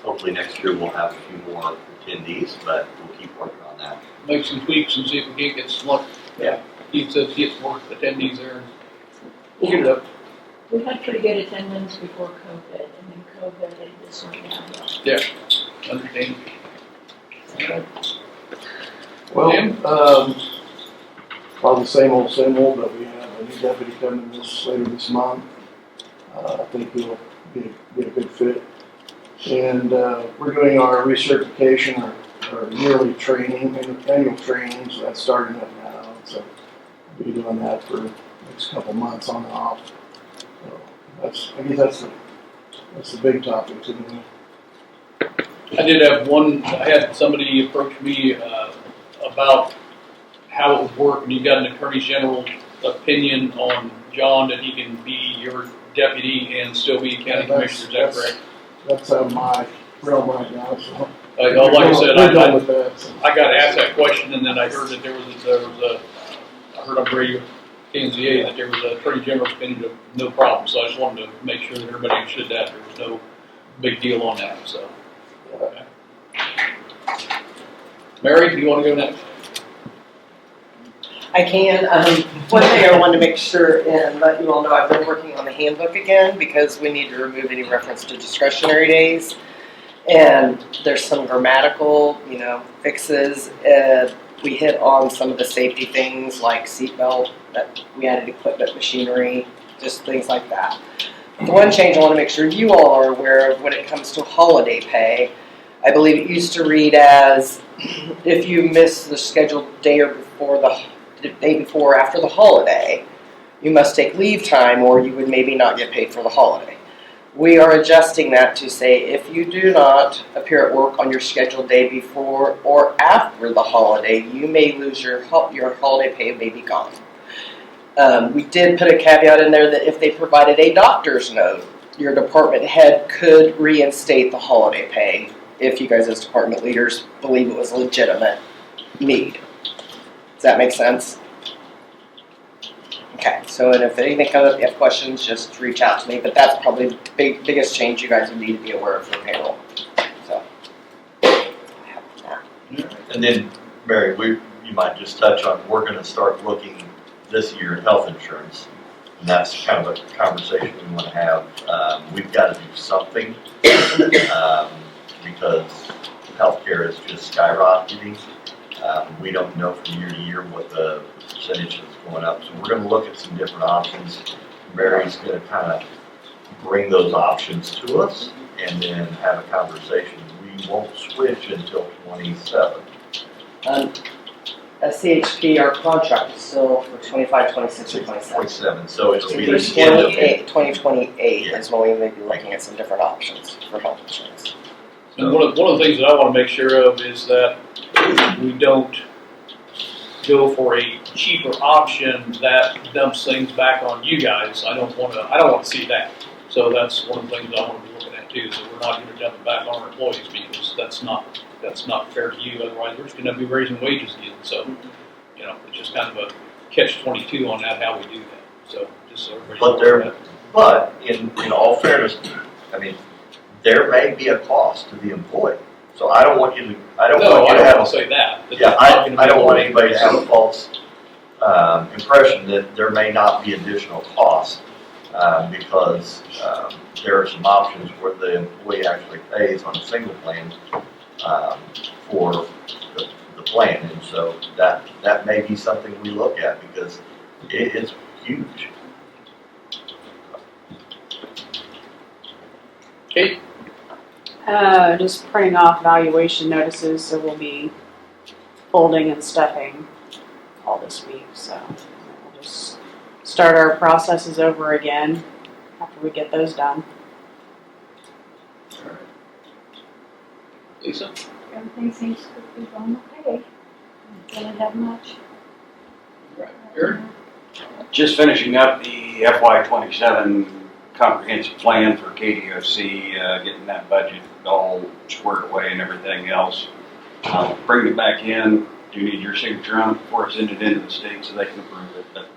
Hopefully next year we'll have a few more attendees, but we'll keep working on that. Make some tweaks and see if we can't get some luck. Yeah. Keep some more attendees there. We'll get it up. We had pretty good attendance before COVID, and then COVID, it just went down. Understand. Well, probably same old, but we have a new deputy coming later this month. I think he'll be a good fit. And we're doing our recertification, our yearly training, annual training, so that's starting up now. So we'll be doing that for the next couple months on and off. So I guess that's the big topic to me. I did have I had somebody approach me about how it would work, and you got an Attorney General opinion on John that he can be your deputy and still be county commissioner. Is that correct? That's out of my realm right now. So like I said, we're done with that. So. I got asked that question, and then I heard that I heard on the radio, KNZA, that there was an Attorney General's opinion of no problem. So I just wanted to make sure that everybody understood that there was no big deal on that. So, okay. Mary, do you want to go next? I can. One thing I wanted to make sure and let you all know, I've been working on the handbook again because we need to remove any reference to discretionary days. And there's some grammatical, fixes. We hit on some of the safety things like seatbelt, that we added equipment, machinery, just things like that. The one change I want to make sure you all are aware of when it comes to holiday pay, I believe it used to read as if you miss the scheduled day or the day before or after the holiday, you must take leave time or you would maybe not get paid for the holiday. We are adjusting that to say if you do not appear at work on your scheduled day before or after the holiday, you may lose your holiday pay may be gone. We did put a caveat in there that if they provided a doctor's note, your department head could reinstate the holiday pay if you guys as department leaders believe it was a legitimate need. Does that make sense? Okay, so and if anything comes up, you have questions, just reach out to me, but that's probably the biggest change you guys would need to be aware of for payroll, so. And then, Mary, you might just touch on, we're gonna start looking this year at health insurance. And that's kind of a conversation we wanna have. We've gotta do something, because healthcare is just skyrocketing. We don't know from year to year what the percentage is going up, so we're gonna look at some different options. Mary's gonna kind of bring those options to us and then have a conversation. We won't switch until 27. At CHP, our contract is still for 25, 26, or 27. 27, so it'll be Through the end of 2028 Yeah. is when we may be looking at some different options for health insurance. And one of the things that I want to make sure of is that we don't go for a cheaper option that dumps things back on you guys. I don't want to see that. So that's one of the things I want to be looking at too, so we're not going to dump it back on our employees, because that's not fair to you. Otherwise, we're just going to be raising wages again. So, it's just kind of a catch-22 on that, how we do that. So just so everybody's aware of that. But in all fairness, I mean, there may be a cost to the employee. So I don't want you to, I don't want to say that. Yeah, I don't want anybody to have a false impression that there may not be additional costs, because there are some options where the employee actually pays on a single plan for the plan, and so that may be something we look at, because it's huge. Kate? Just printing off valuation notices, so we'll be folding and stuffing all this week, so we'll just start our processes over again after we get those done. Lisa? Everything seems to be going okay. Don't really have much. Right. Eric? Just finishing up the FY27 comprehensive plan for KDOC, getting that budget all squared away and everything else. Bring it back in. Do need your signature on it before I send it into the state so they can approve it. But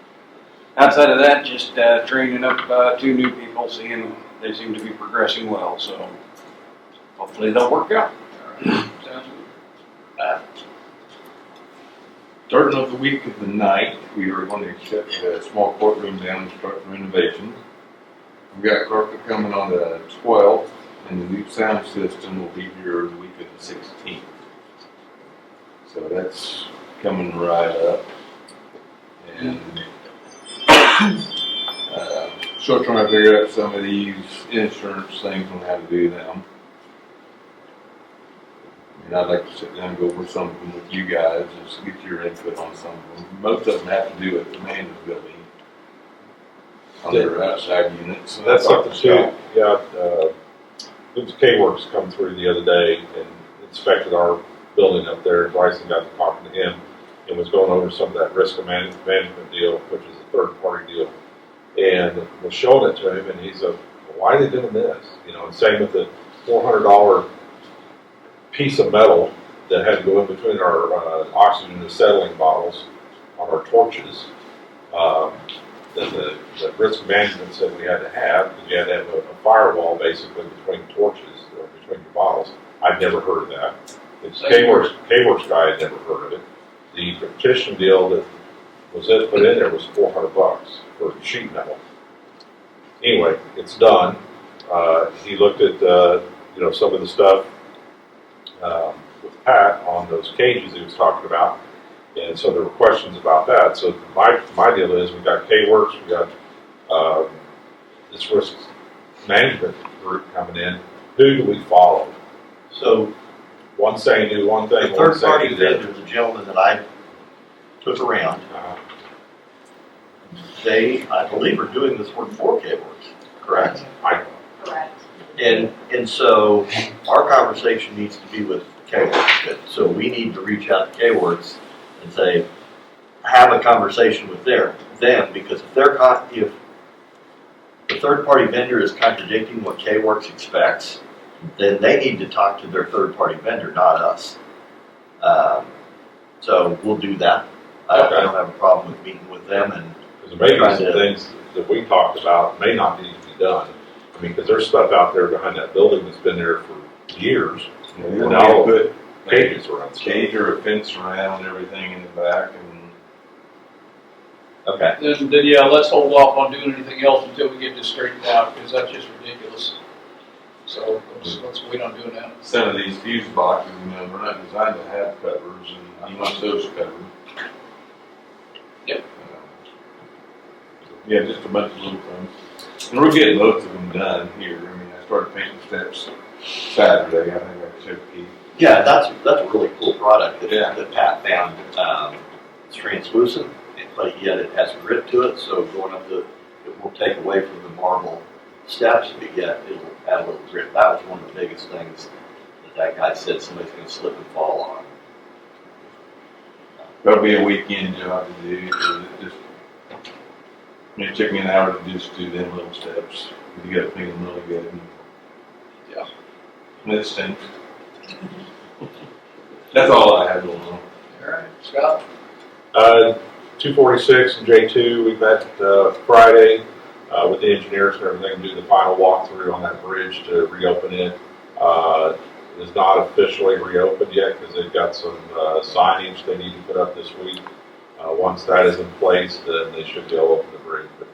outside of that, just training up 2 new people, seeing they seem to be progressing well. So hopefully they'll work out. Sounds good. Starting off the week of the 9th, we are going to accept a small courtroom down and start the renovations. We've got carpet coming on the 12th, and the new sound system will be here the week of the 16th. So that's coming right up. And still trying to figure out some of these insurance things on how to do them. And I'd like to sit down and go over some of them with you guys and just get your input on some of them. Most of them have to do with Amanda's building on their outside units. So that's something too. Yeah, K-Works come through the other day and inspected our building up there. Bryson got to talking to him and was going over some of that risk management deal, which is a third-party deal, and was showing it to him, and he's like, "Why are they doing this?" And same with the $400 piece of metal that had to go in between our oxygen acetylene bottles on our torches. The risk management said we had to have, because you had to have a firewall basically between torches or between your bottles. I'd never heard of that. It's K-Works guy had never heard of it. The partition deal that was put in there was $400 for sheet metal. Anyway, it's done. He looked at some of the stuff with Pat on those cages he was talking about. And so there were questions about that. So my deal is we got K-Works, we got this risk management group coming in. Who do we follow? So one saying do one thing, the one third party saying do the vendor, the gentleman that I took around, they, I believe, are doing this work for K-Works, correct? Correct. And so our conversation needs to be with K-Works. So we need to reach out to K-Works and say, have a conversation with them, because if the third party vendor is contradicting what K-Works expects, then they need to talk to their third party vendor, not us. So we'll do that. I don't have a problem with meeting with them, and Because maybe some things that we talked about may not need to be done. I mean, because there's stuff out there behind that building that's been there for years. You And know, now put cages around stuff. cage or a fence around everything in the back and. Okay. Then yeah, let's hold off on doing anything else until we get this straightened out, because that's just ridiculous. So let's wait on doing that. Some of these fuse boxes, you know, they're not designed to have covers, and you want those covered. Yep. Yeah, just a bunch of little things. And we're getting most of them done here. I mean, I started painting steps Saturday, I think I showed Keith. Yeah, that's a really cool product that, Yeah. that Pat found. It's translucent, but yet it has grip to it, so going up it will take away from the marble steps, but yet it'll add a little grip. That was one of the biggest things that guy said somebody's going to slip and fall on. That'll be a weekend job to do, because it just, it took me an hour to just do them little steps. You gotta clean them really good. Yeah. And it stinks. That's all I have going on. All right, Scott? 246 and J2, we met Friday with the engineers and everything, do the final walkthrough on that bridge to reopen it. It is not officially reopened yet because they've got some signage they need to put up this week. Once that is in place, then they should be able to open the bridge. But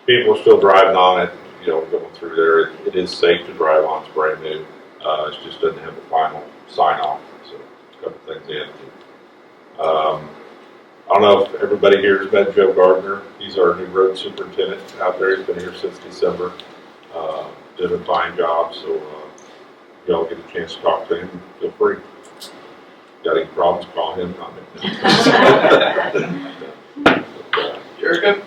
people are still driving on it, you know, going through there. It is safe to drive on, it's brand new. It just doesn't have the final sign off, so a couple things they have to do. I don't know if everybody here has met Joe Gardner. He's our new road superintendent out there. He's been here since December. Did a fine job, so if y'all get a chance to talk to him, feel free. Got any problems, call him, not me. Jericho?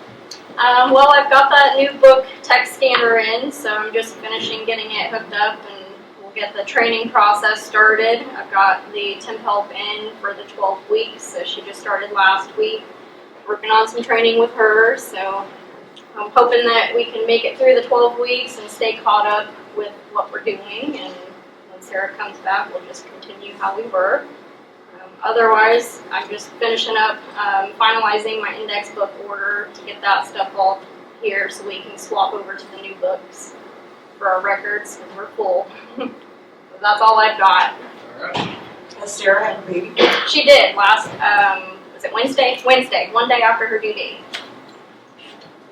Well, I've got that new book text scanner in, so I'm just finishing getting it hooked up, and we'll get the training process started. I've got the temp help in for the 12 weeks, so she just started last week. Working on some training with her, so I'm hoping that we can make it through the 12 weeks and stay caught up with what we're doing, and when Sarah comes back, we'll just continue how we were. Otherwise, I'm just finishing up, finalizing my index book order to get that stuff all here so we can swap over to the new books for our records, because we're full. So that's all I've got. All right. Has Sarah had a baby? She did last, was it Wednesday? Wednesday, one day after her due date.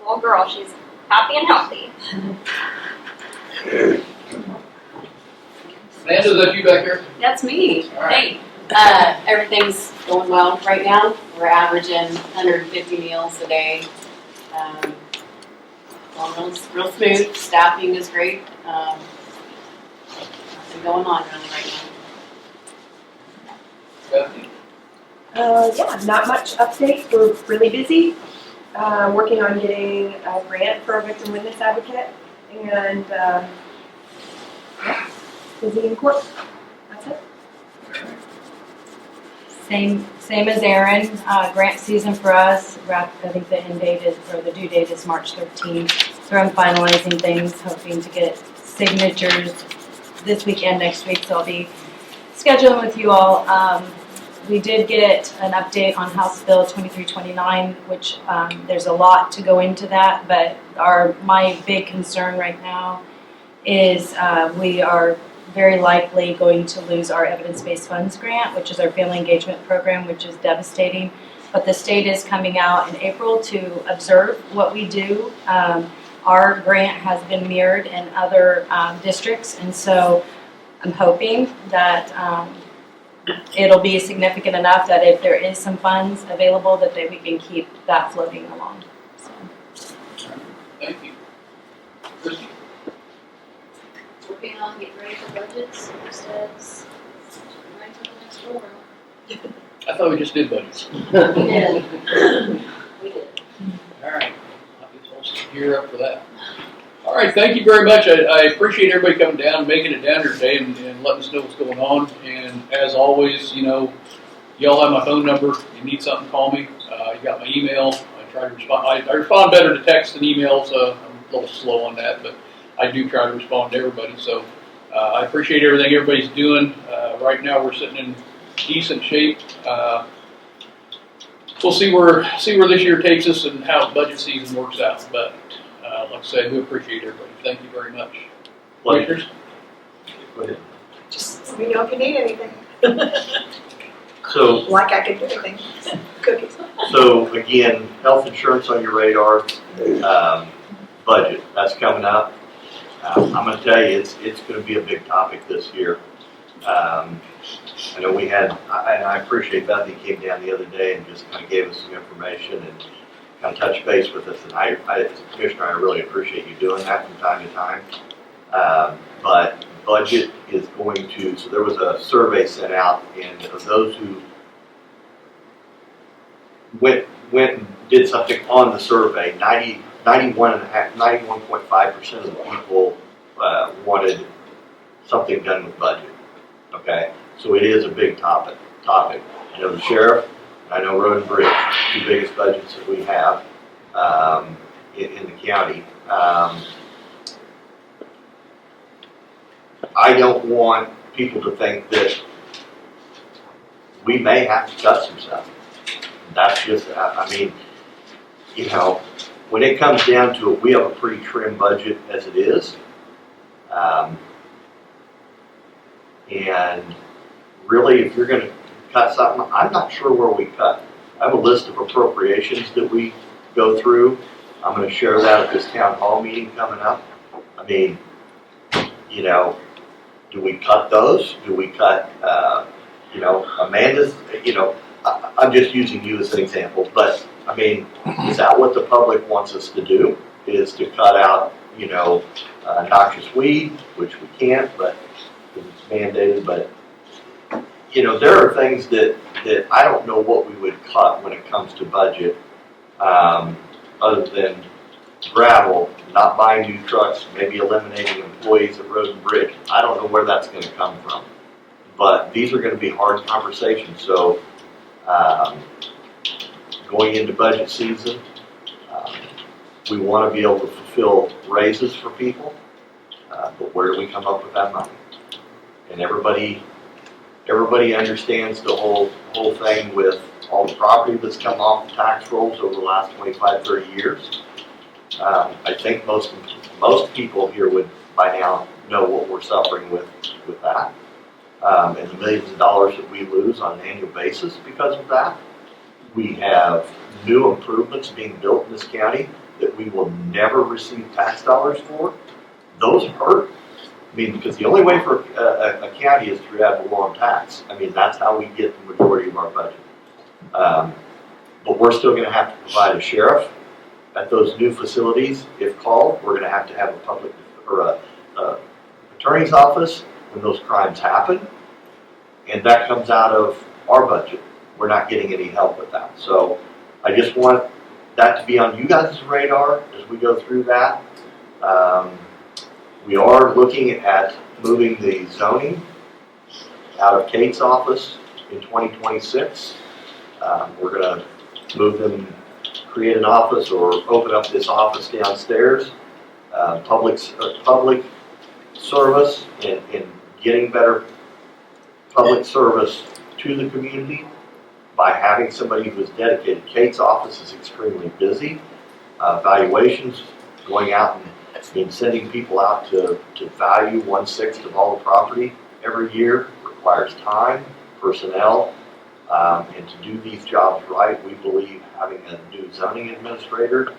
Little girl, she's happy and healthy. Amanda, is that you back there? That's me. All right. Hey, everything's going well right now. We're averaging 150 meals a day. Real smooth. Staffing is great. Nothing going on really right now. Yeah, not much update. We're really busy. Working on getting a grant for a victim witness advocate, and yeah, busy in court. That's it. Same as Aaron. Grant season for us. I think the end date is, or the due date is March 13th. So I'm finalizing things, hoping to get signatures this week and next week. So I'll be scheduling with you all. We did get an update on House Bill 2329, which there's a lot to go into that. But my big concern right now is we are very likely going to lose our evidence-based funds grant, which is our family engagement program, which is devastating. But the state is coming out in April to observe what we do. Our grant has been mirrored in other districts, and so I'm hoping that it'll be significant enough that if there is some funds available, that we can keep that floating along. So. Thank you. Christy? Working on getting ready for budgets, instead right to the next program. I thought we just did budgets. We did. We did. All right. I'll get all gear up for that. All right, thank you very much. I appreciate everybody coming down, making it down here today, and letting us know what's going on. And as always, you know, y'all have my phone number. If you need something, call me. You got my email. I try to respond. I respond better to text than emails. I'm a little slow on that, but I do try to respond to everybody. So I appreciate everything everybody's doing. Right now, we're sitting in decent shape. we'll see where this year takes us and how budget season works out. But like I said, we appreciate everybody. Thank you very much. Commissioners? Go ahead. Just let me know if you need anything. So, Like I could do anything. Cookies. so again, health insurance on your radar, budget, that's coming up. I'm gonna tell you, it's gonna be a big topic this year. I know we had, and I appreciate Bethany came down the other day and just kind of gave us some information and kind of touched base with us. And I as a commissioner, I really appreciate you doing that from time to time. But budget is going to, so there was a survey sent out, and of those who went and did something on the survey, 91.5% of the people wanted something done with budget. Okay, so it is a big topic. I know the sheriff, and I know Road and Bridge, two biggest budgets that we have in the county. I don't want people to think that we may have to cut some stuff. That's just, I mean, you know, when it comes down to it, we have a pretty trim budget as it is. And really, if you're going to cut something, I'm not sure where we cut. I have a list of appropriations that we go through. I'm going to share that at this town hall meeting coming up. I mean, you know, do we cut those? Do we cut, you know, Amanda's, you know, I'm just using you as an example, but I mean, is that what the public wants us to do? Is to cut out, you know, noxious weed, which we can't, but because it's mandated, but you know, there are things that I don't know what we would cut when it comes to budget, other than gravel, not buying new trucks, maybe eliminating employees at Road and Bridge. I don't know where that's going to come from, but these are going to be hard conversations. So going into budget season, we want to be able to fulfill raises for people, but where do we come up with that money? And everybody understands the whole thing with all the property that's come off the tax rolls over the last 25, 30 years. I think most people here would by now know what we're suffering with that. And the millions of dollars that we lose on an annual basis because of that. We have new improvements being built in this county that we will never receive tax dollars for. Those hurt. I mean, because the only way for a county is through ad valorem tax. I mean, that's how we get the majority of our budget. But we're still going to have to provide a sheriff at those new facilities. If called, we're going to have a public or a attorney's office when those crimes happen, and that comes out of our budget. We're not getting any help with that. So I just want that to be on you guys' radar as we go through that. We are looking at moving the zoning out of Kate's office in 2026. We're going to move them, create an office or open up this office downstairs. Public service and getting better public service to the community by having somebody who is dedicated. Kate's office is extremely busy. Valuations, going out and sending people out to value 1/6 of all the property every year requires time, personnel, and to do these jobs right, we believe having a new zoning administrator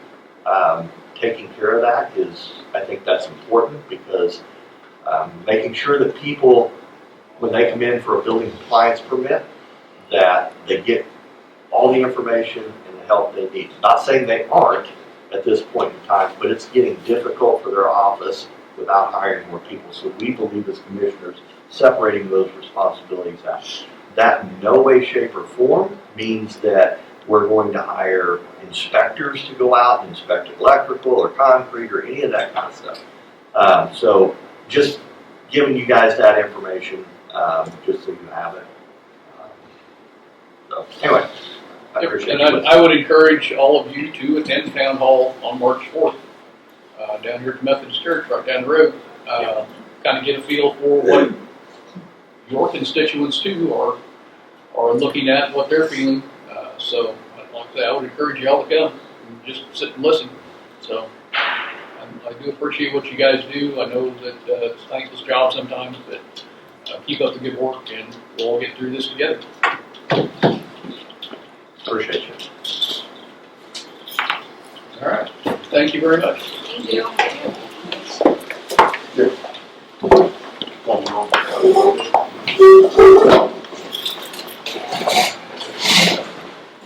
taking care of that is, I think that's important because making sure that people, when they come in for a building compliance permit, that they get all the information and the help they need. Not saying they aren't at this point in time, but it's getting difficult for their office without hiring more people. So we believe as commissioners, separating those responsibilities out. That in no way, shape, or form means that we're going to hire inspectors to go out and inspect electrical or concrete or any of that kind of stuff. So just giving you guys that information, just so you have it. So anyway, I appreciate it. I would encourage all of you to attend Town Hall on March 4th, down here at the Methodist Church, right down the road. Kind of get a feel for what your constituents too are looking at, what they're feeling. So I would encourage you all to come and just sit and listen. So I do appreciate what you guys do. I know that it's a thankless job sometimes, but keep up the good work and we'll all get through this together. Appreciate you. All right. Thank you very much. Thank you.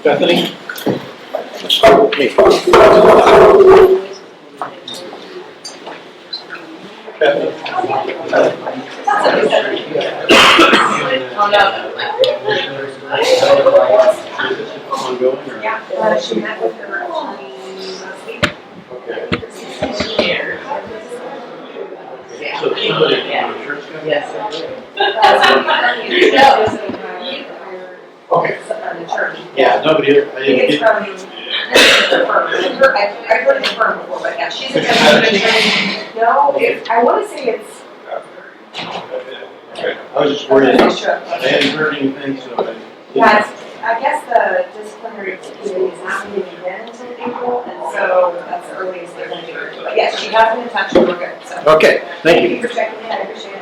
Bethany? She met with her attorney last week. So somebody from the church company? Yes. Okay. The church. Yeah, nobody, I I think didn't it's get. from, I've heard the firm before, but yeah, she's a attorney. No, I want to say it's. I was just worried, I'm not sure. I hadn't heard anything, so I. Yeah, I guess the disciplinary proceeding is not meeting again until April, and so that's the earliest they're going to do it. But yes, she has been in touch and we're good, so. Okay, thank you. Thank you for checking in, I appreciate it.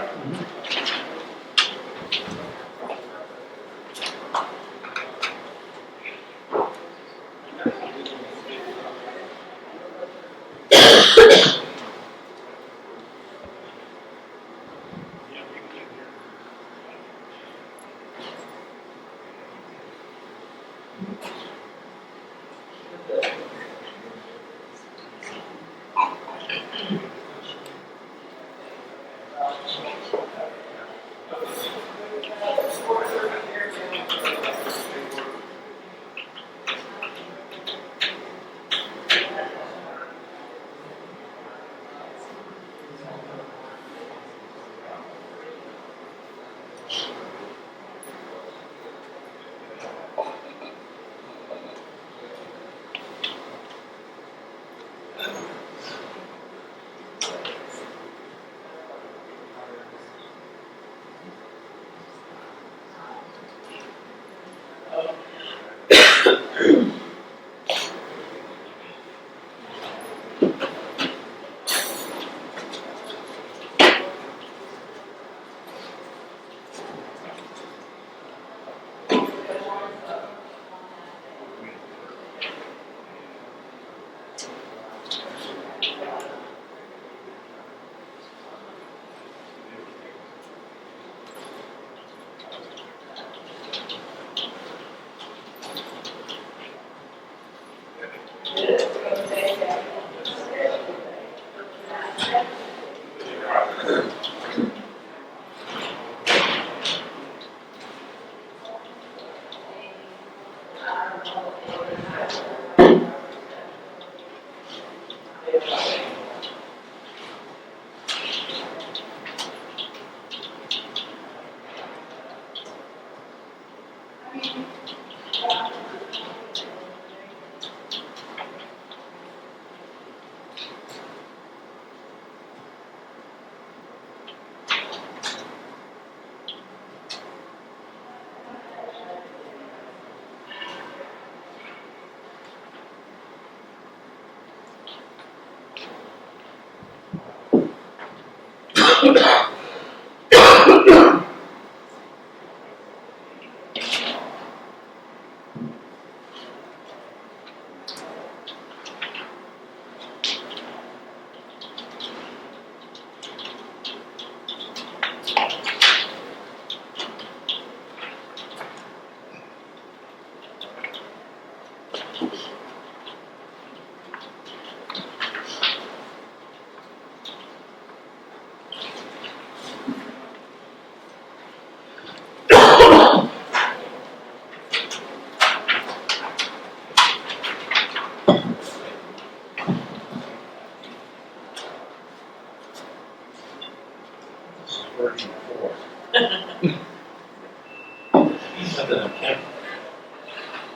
Version 4.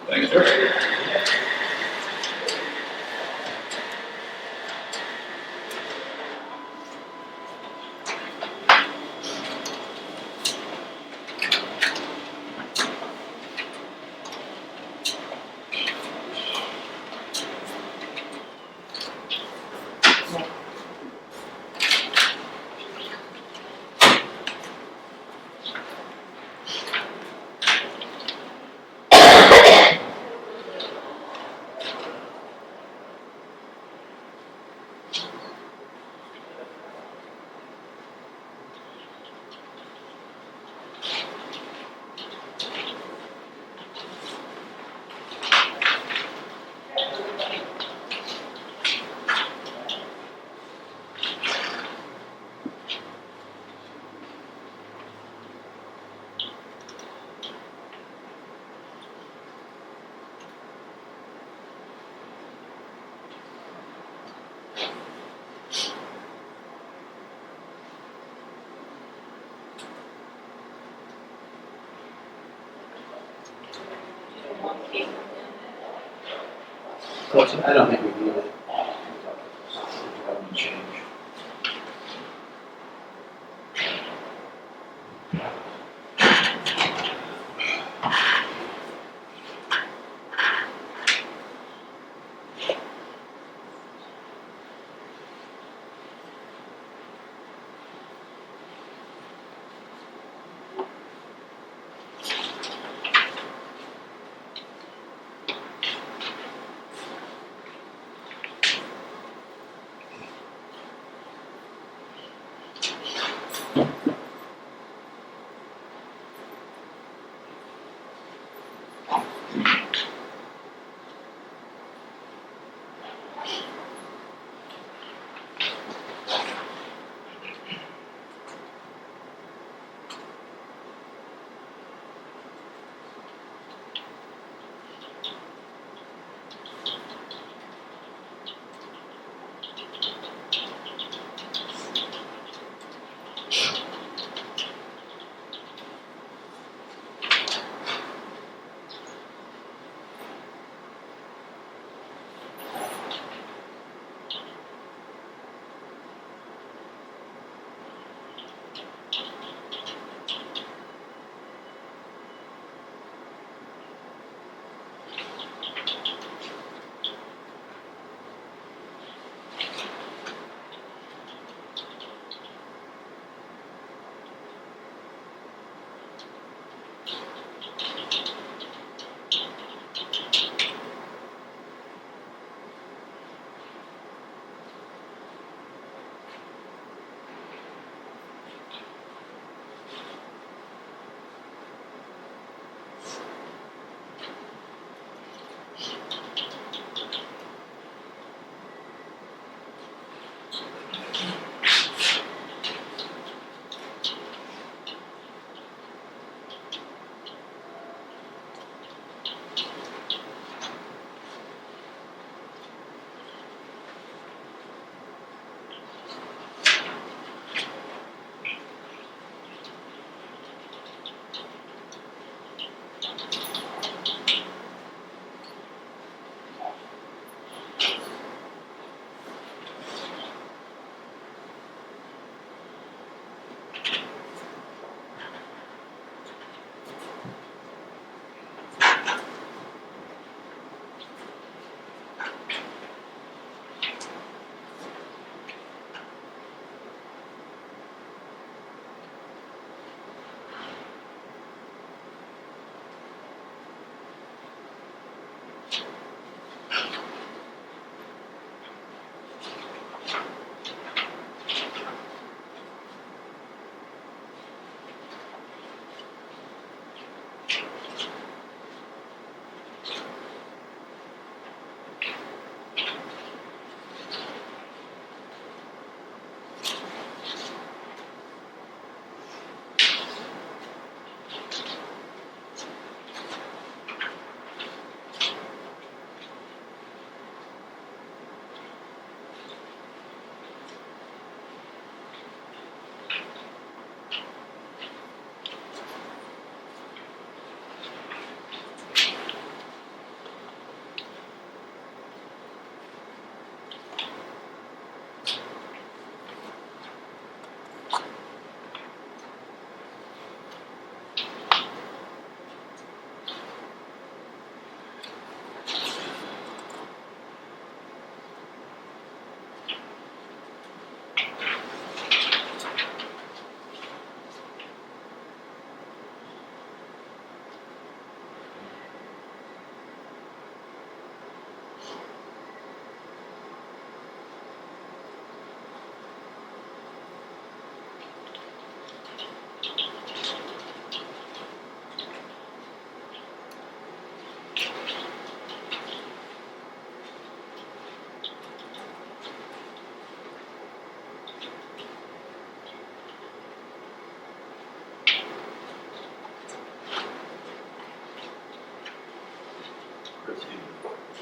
Thanks, sir. complicated. I don't think we need it. That would change.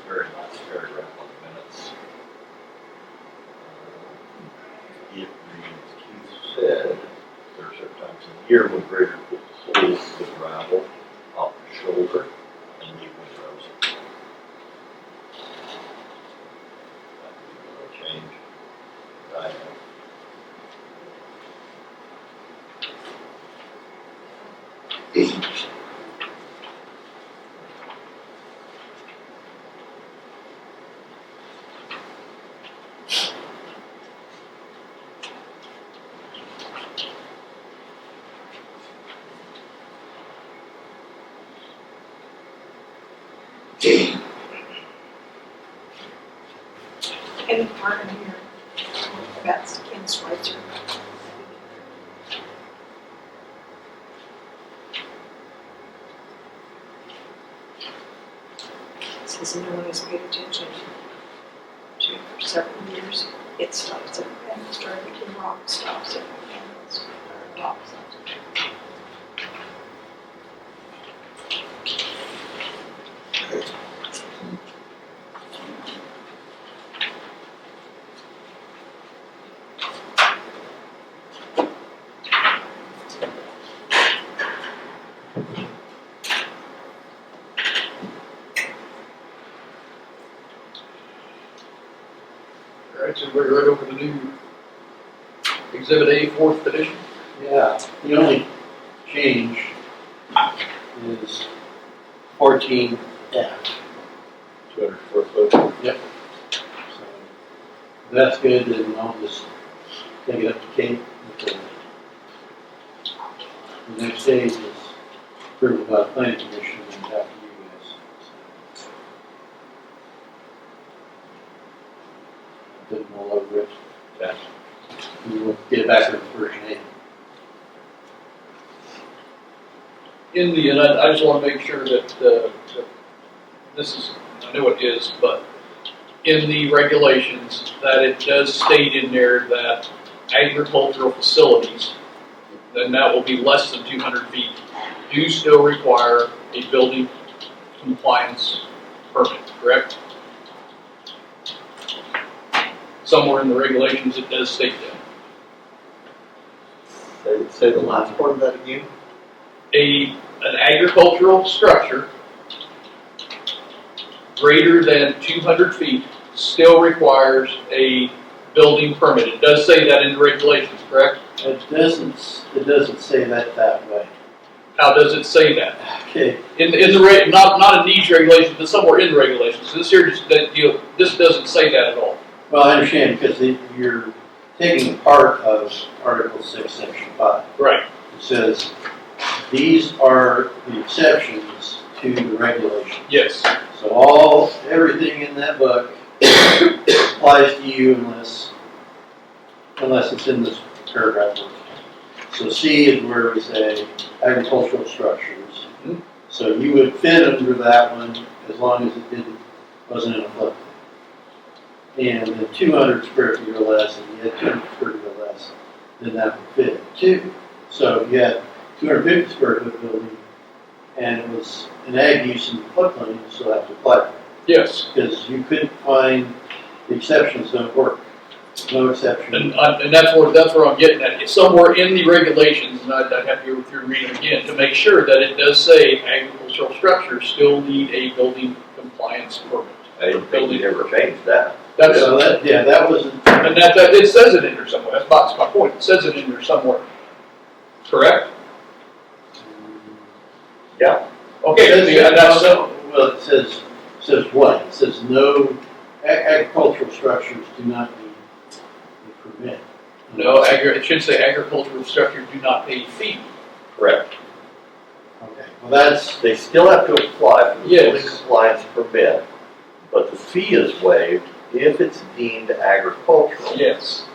very last paragraph on the minutes. It reads, Keith said, there are certain times in the year when graders will pull the gravel off the shoulder and leave winter Any part of here, that's Ken Schweitzer. Since no one has paid attention to for several years, it stops at Randall's Driving to Rock, stops at Randall's, or Dock stops at All right, so we're right over the new Exhibit A, 4th edition. Yeah, the only change is 14F. 200 square foot. Yep. So that's good, then I'll just take it up to Kate. The next stage is approval by the planning commission and back to you guys. Put them all over it. Yeah. We'll get it back to the first name. In the, and I just want to make sure that this is, I know it is, but in the regulations, that it does state in there that agricultural facilities, then that will be less than 200 feet, do still require a building compliance permit, correct? Somewhere in the regulations, it does state that. Say the last part of that again. An agricultural structure greater than 200 feet still requires a building permit. It does say that in the regulations, correct? It doesn't say that way. How does it say that? Okay. In the not in these regulations, but somewhere in the regulations. So this here this doesn't say that at all. Well, I understand because you're taking part of Article 6, Section 5. Right. It says these are the exceptions to the regulation. Yes. So everything in that book applies to you unless it's in this paragraph. So C is where we say agricultural structures. Mm-hmm. So you would fit under that one as long as it wasn't in a flood. And then 200 square feet or less, and you had 200 square feet or less, then that would fit too. So if you had 250 square foot building and it was an ag use in the floodplain, you still have to apply. Yes. Because you couldn't find the exceptions don't work. No exception. And that's where I'm getting at. It's somewhere in the regulations, and I'd have to go through and read them again to make sure that it does say agricultural structures still need a building compliance permit. I didn't think you ever changed that. That wasn't. And that it says it in there somewhere. That's my point. It says it in there somewhere. Correct? Yeah. Okay. Well, it says what? It says no agricultural structures do not need a permit. No, it should say agricultural structures do not pay fee. Correct. Okay. Well, they still have to apply for the Yes. building compliance permit, but the fee is waived if it's deemed agricultural. Yes.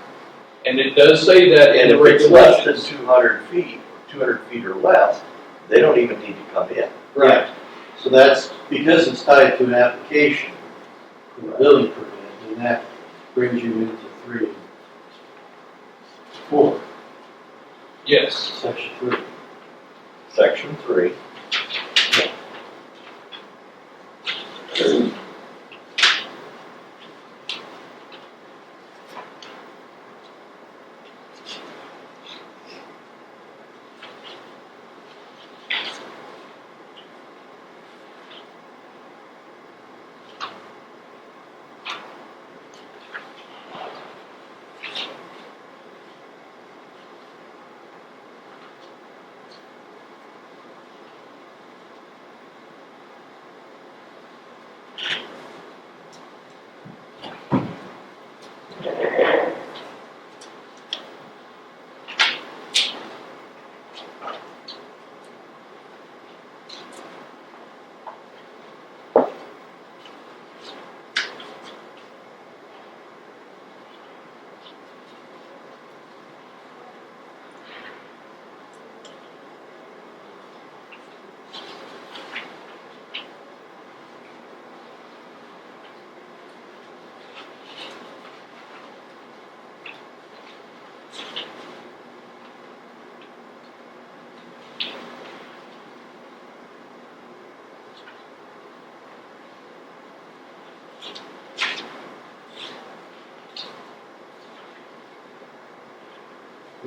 And it does say that in And the if it's less regulations. than 200 feet or less, they don't even need to come in. Right. So that's because it's tied to an application for a building permit, and that brings you into 3 and 4. Yes. Section 3. Section 3.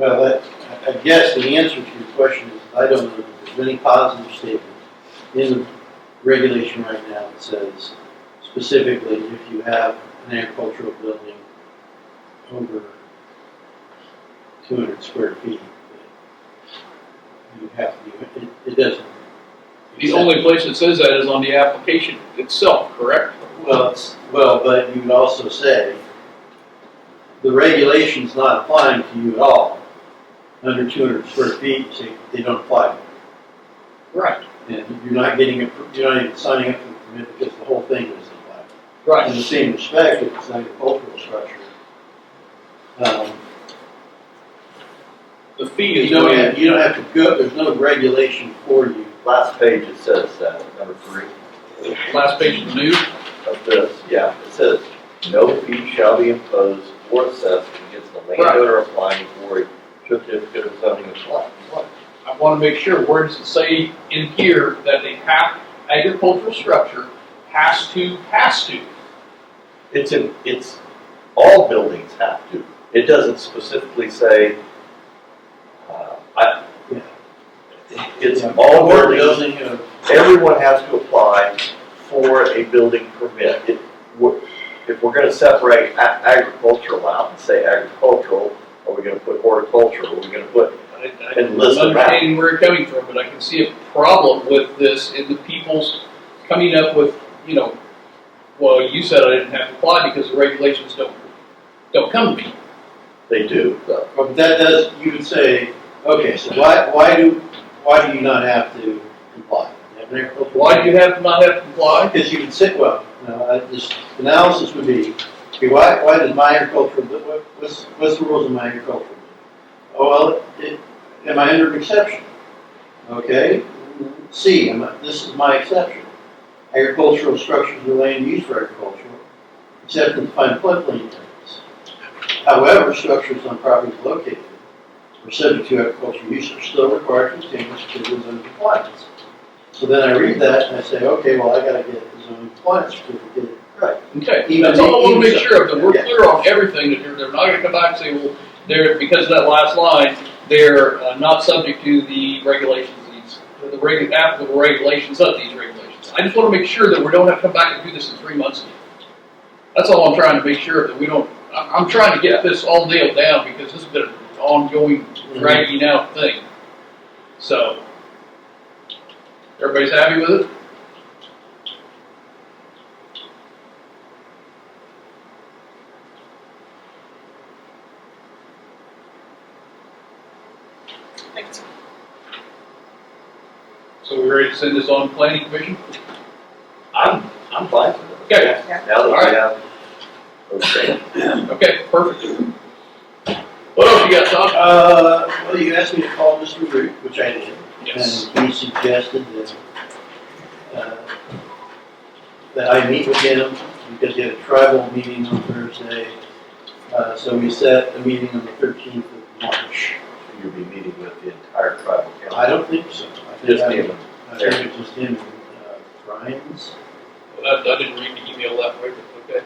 Well, I guess the answer to your question is, I don't know if there's any positive statement in the regulation right now that says specifically if you have an agricultural building over 200 square feet, you have to do it. It doesn't. The only place that says that is on the application itself, correct? Well, but you would also say the regulation's not applying to you at all. Under 200 square feet, you say they don't apply. Right. And you're not getting you're not even signing up for the permit because the whole thing doesn't apply. Right. In the same respect, if it's an agricultural structure, the fee is you don't have to go. There's no regulation for you. Last page it says number 3. Last page of the news. Of this, yeah, it says, no fee shall be imposed or assessed against the landowner applying for a certificate of zoning apply. I want to make sure, where does it say in here that they have, agricultural structure has to? It's, all buildings have to. It doesn't specifically say, it's all buildings, everyone has to apply for a building permit. If we're gonna separate agricultural out and say agricultural, are we gonna put horticultural, are we gonna put, and list I'm them out? understanding where you're coming from, but I can see a problem with this in the people's coming up with, well, you said I didn't have to apply because the regulations don't come to me. They do. But that does, you would say, okay, so why do you not have to comply? You have an agricultural Why do you have to not have to comply? Because you can say, well, this analysis would be, okay, why does my agricultural, what's the rules of my agricultural? Oh, well, am I under an exception? Okay. C, this is my exception. Agricultural structures are land used for agriculture, except in defined floodplain areas. However, structures on properties located or subject to agricultural use are still required to obtain certificates of compliance. So then I read that and I say, okay, well, I got to get the zoning compliance certificate. Right. Okay, that's all I want to make sure of, that we're clear on everything, that they're not going to come back and say, well, because of that last line, they're not subject to the regulations, the applicable regulations of these regulations. I just want to make sure that we don't have to come back and do this in 3 months again. That's all I'm trying to make sure that we don't, I'm trying to get this all nailed down because this has been an ongoing, dragging out thing. So, everybody's happy with it? So we ready to send this on to planning commission? I'm fine with it. Okay. Now that All we right. have, okay. Okay, perfect. What else you got, Todd? Well, you asked me to call Mr. Root, which I did. Yes. And he suggested that I meet with him because he had a tribal meeting on Thursday. So we set a meeting on the 13th of March. You'll be meeting with the entire tribal council. I don't think so. I think Just him. I think it's just him and Brian's. Well, I didn't read the email that way, but okay.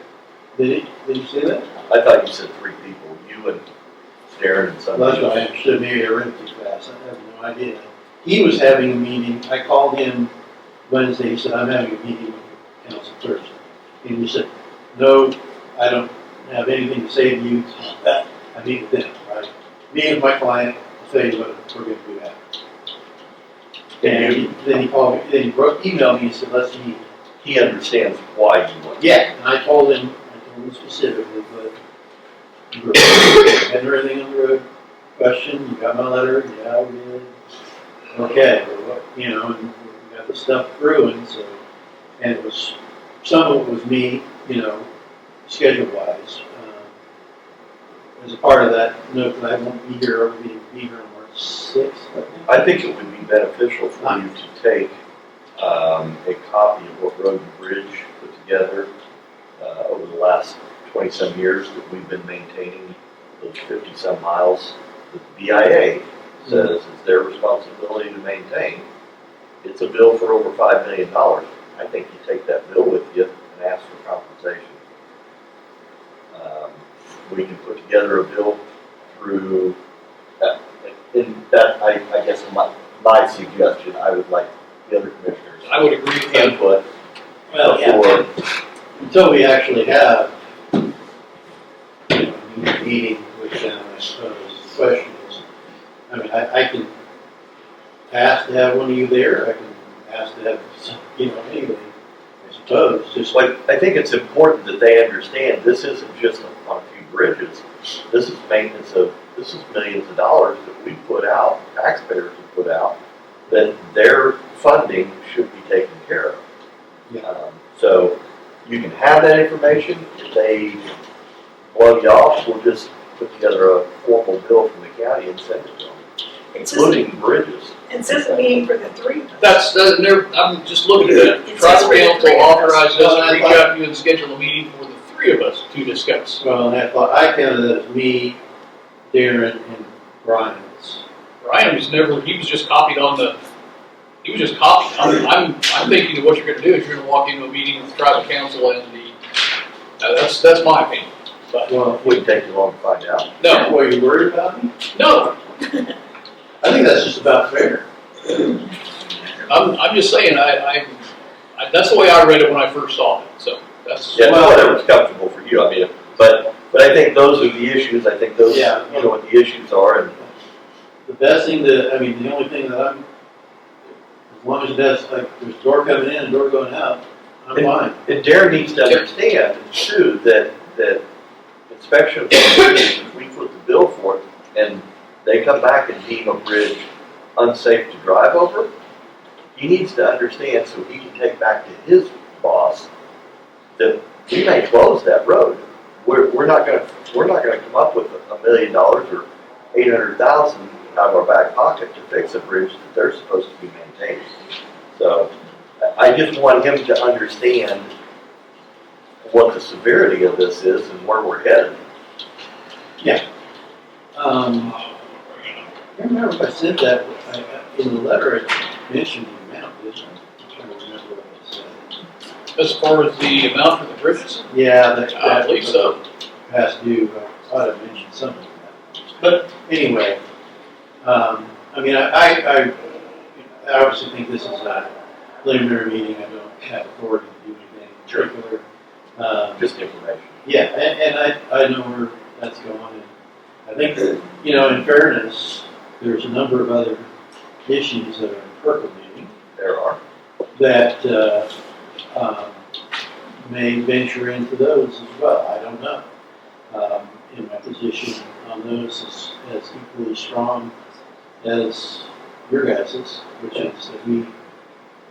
Did you say that? I thought you said 3 people, you and Darren and Well, somebody. that's what I understood. Maybe I read it too fast. I have no idea. He was having a meeting. I called him Wednesday. He said, I'm having a meeting with the council Thursday. And he said, no, I don't have anything to say to you. I meet with them, right? Me and my client will tell you what we're going to do after. And then he called me, then he emailed me and said, let's meet. He understands why you want. Yeah, and I told him specifically, but you had everything on the road. Question, you got my letter? Yeah, we did. Okay, well, and we got the stuff through, and so, and it was, some of it was me, schedule-wise. As a part of that, note that I won't be here, I'll be here on March 6th, I think. I think it would be beneficial for you to take a copy of what Road and Bridge put together over the last 20-some years that we've been maintaining those 50-some miles that the BIA says is their responsibility to maintain. It's a bill for over $5 million. I think you take that bill with you and ask for compensation. We can put together a bill through And that, I guess my suggestion, I would like the other commissioners. I would agree with him. Input Well, yeah, before, until we actually have, a meeting with them, I suppose, the question is, I mean, I can ask to have one of you there, I can ask to have, anyway, I suppose, just like, like, I think it's important that they understand this isn't just on a few bridges. This is maintenance this is millions of dollars that we put out, taxpayers have put out, that their funding should be taken care of. So you can have that information. If they blow you off, we'll just put together a formal bill from the county and send it to them, including bridges. And says a meeting for the three of us. I'm just looking at it. It Tribal says for the council three of us. authorized us to reach out to you and schedule a meeting for the three of us to discuss. well, and I counted it as me, Darren, and Brian. Ryan was never, he was just copied on the, he was just copied. I'm thinking that what you're gonna do is you're gonna walk into a meeting with the tribal council and that's my opinion. But, Well, It wouldn't take you long to find out. no, were you worried about me? no, I think that's just about fair. I'm just saying, that's the way I read it when I first saw it, so that's. Yeah, whatever's comfortable for you, I mean, but I think those are the issues, I think those, Yeah. you know what the issues are, and The best thing the only thing that as long as that's, like, there's a door coming in and a door going out, I'm fine. And Darren needs to understand too, that inspection of the bridges, if we put the bill for it, and they come back and deem a bridge unsafe to drive over, he needs to understand so he can take back to his boss that we may close that road. We're not gonna come up with $1 million or 800,000 out of our back pocket to fix a bridge that they're supposed to be maintaining. So I just want him to understand what the severity of this is and where we're headed. I can't remember if I said that, in the letter it mentioned the amount, didn't I? I'm trying to remember what it said. As far as the amount for the bridges, Yeah, I believe so. Past due, I thought I mentioned something like that. But anyway, I mean, I obviously think this is a preliminary meeting, I don't have authority to do anything in particular. Just information. Yeah, and I know where that's going, and I think that, in fairness, there's a number of other issues that are percolating There are. that may venture into those as well, I don't know. And my position on those is as equally strong as your guys's, which is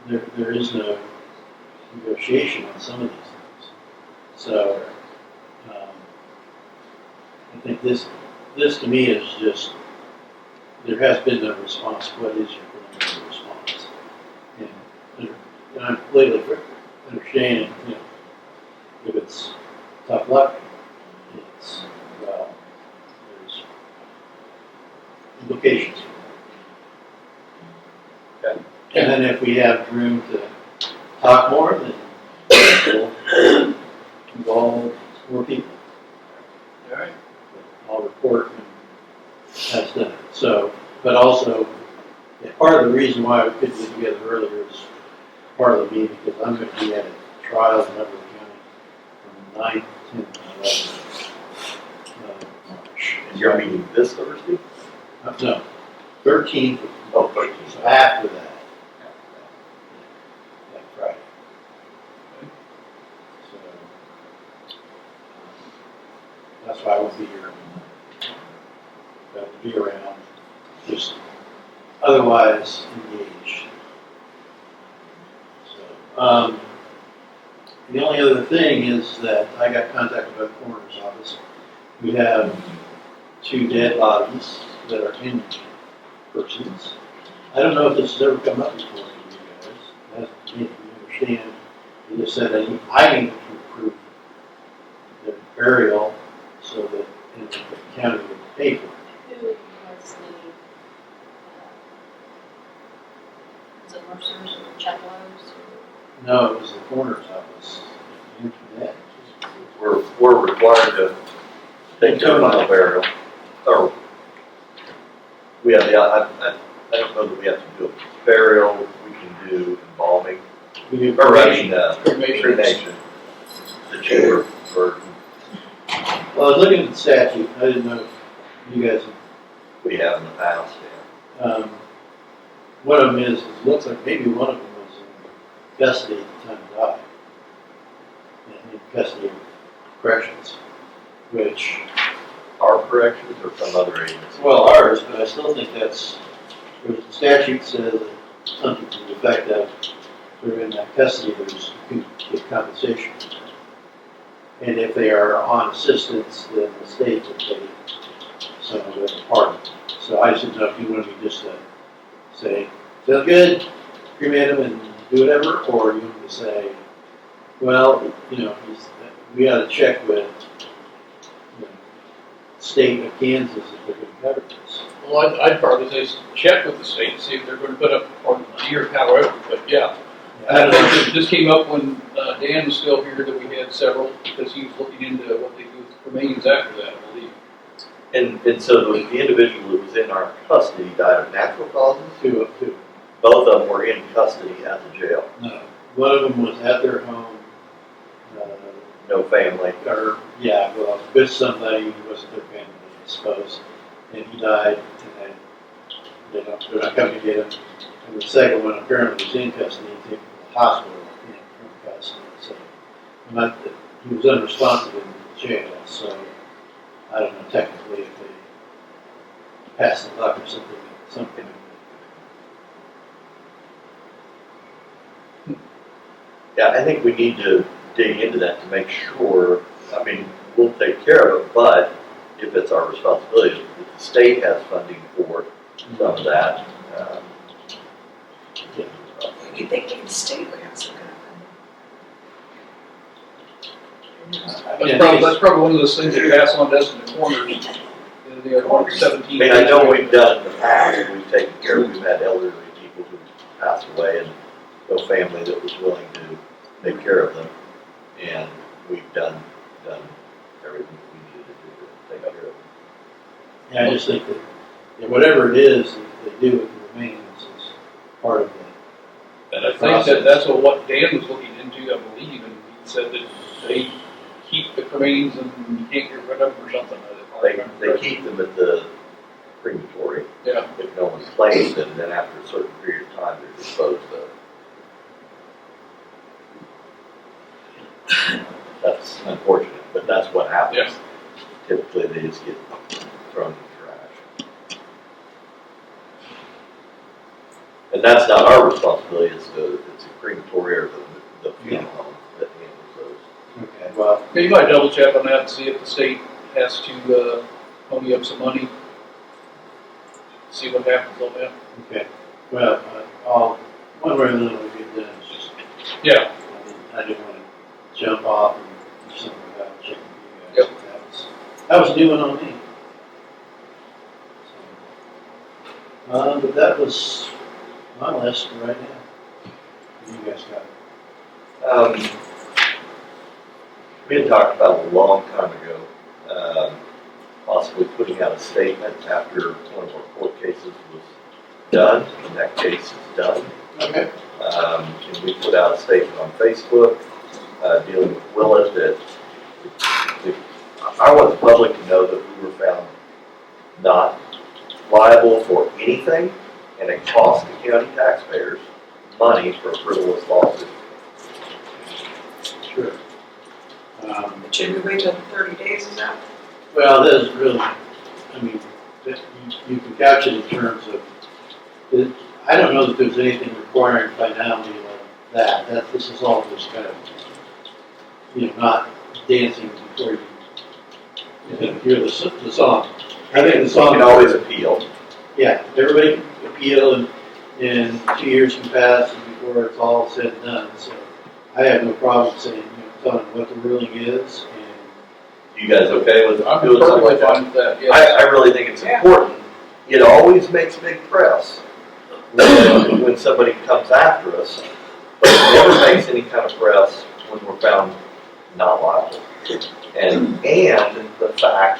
that there is no negotiation on some of these things. So, I think this to me is just, there has been no response. What is your preliminary response? And I'm completely understanding, if it's tough luck, it's, well, there's implications. Okay. And then if we have room to talk more, then we'll involve more people. All right. I'll report when that's done. So, but also, part of the reason why we couldn't get together earlier is partly me, because I'm going to be at a trial in Upper County from the 9th, 10th, and 11th March. And you're meeting this Thursday? No, 13th. Oh, 13th. So after that. That Friday. So, that's why I won't be here. But to be around, just otherwise engaged. So, the only other thing is that I got contacted by the coroner's office. We have 2 dead bodies that are injured persons. I don't know if this has ever come up before for you guys. That's me, you understand. They just said I need to approve their burial so that the county would pay for it. Who was was it Mercer's or Chapel's? No, it was the coroner's office. We're required to take their final burial, or We have the, I don't know that we have to do a burial, we can do embalming, We do or I mean, Cremation. cremation. The chamber for, Well, I was looking at the statute, I didn't know if you guys, we have in the past, one of them is, it looks like maybe one of them was in custody at the time he died. In custody of corrections, which, our corrections or some other agency. well, ours, but I still think that's, the statute says that something to the effect of, they're in that custody, there's, you can get compensation. And if they are on assistance, then the state would pay some of it part of it. So I just didn't know if you wanted me just to say, sounds good, cremate him and do whatever, or you want me to say, well, we gotta check with the state of Kansas if they're gonna cover this. Well, I'd probably say check with the state and see if they're gonna put up or deer, however, but yeah. And this came up when Dan was still here, that we had several, because he was looking into what they do with the remains after that, I believe. And so the individual that was in our custody died of natural causes? Two. Both of them were in custody at the jail. No, one of them was at their home, No family. or, yeah, well, with somebody who wasn't their family, I suppose, and he died, and they're not coming to get him. And the second one apparently was in custody and taken to the hospital from custody, so, he was unresponsive in the jail, so, I don't know technically if they passed the buck or something. Yeah, I think we need to dig into that to make sure, I mean, we'll take care of it, but if it's our responsibility, if the state has funding for some of that, You think the state would have some kind That's probably one of those things that you pass on to us in the corners. The other one, 17. I mean, I know we've done it in the past, we've taken care of, we've had elderly people who passed away and no family that was willing to take care of them. And we've done everything we needed to do to take care of them. Yeah, I just think that whatever it is that they do with the remains is part of the And I think that's what Dan was looking into, I believe, and he said that they keep the remains and you can't get rid of them or something. They keep them at the crematory. Yeah. If no one claims them, and then after a certain period of time, they're disposed of. That's unfortunate, but that's what happens. Yeah. Typically, they just get thrown in the trash. And that's not our responsibility, it's the crematory or the funeral home that handles those. Okay, well. Yeah, you might double check on that and see if the state has to pony up some money. See what happens on that. Okay, well, one way or another we'll get done, it's just, Yeah. I didn't want to jump off and do something without checking with you guys. Yep. That was a new one on me. So, but that was my list for right now. You guys got it. We had talked about a long time ago, possibly putting out a statement after one of our court cases was done, and that case is done. Okay. And we put out a statement on Facebook, dealing with Willett that I want the public to know that we were found not liable for anything, and it cost the county taxpayers money for a frivolous lawsuit. Sure. but should we wait till 30 days, is that? Well, that is really, I mean, you can couch it in terms of, I don't know that there's anything requiring finality like that. This is all just kind of, not dancing before you hear the song. I think the song can always appeal. Yeah, everybody can appeal, and 2 years can pass before it's all said and done. So I have no problem saying, telling what the ruling is. You guys okay with I'm doing something like perfectly fine with that, yes. I really think it's important. It always makes big press when somebody comes after us, but it never makes any kind of press when we're found not liable. And the fact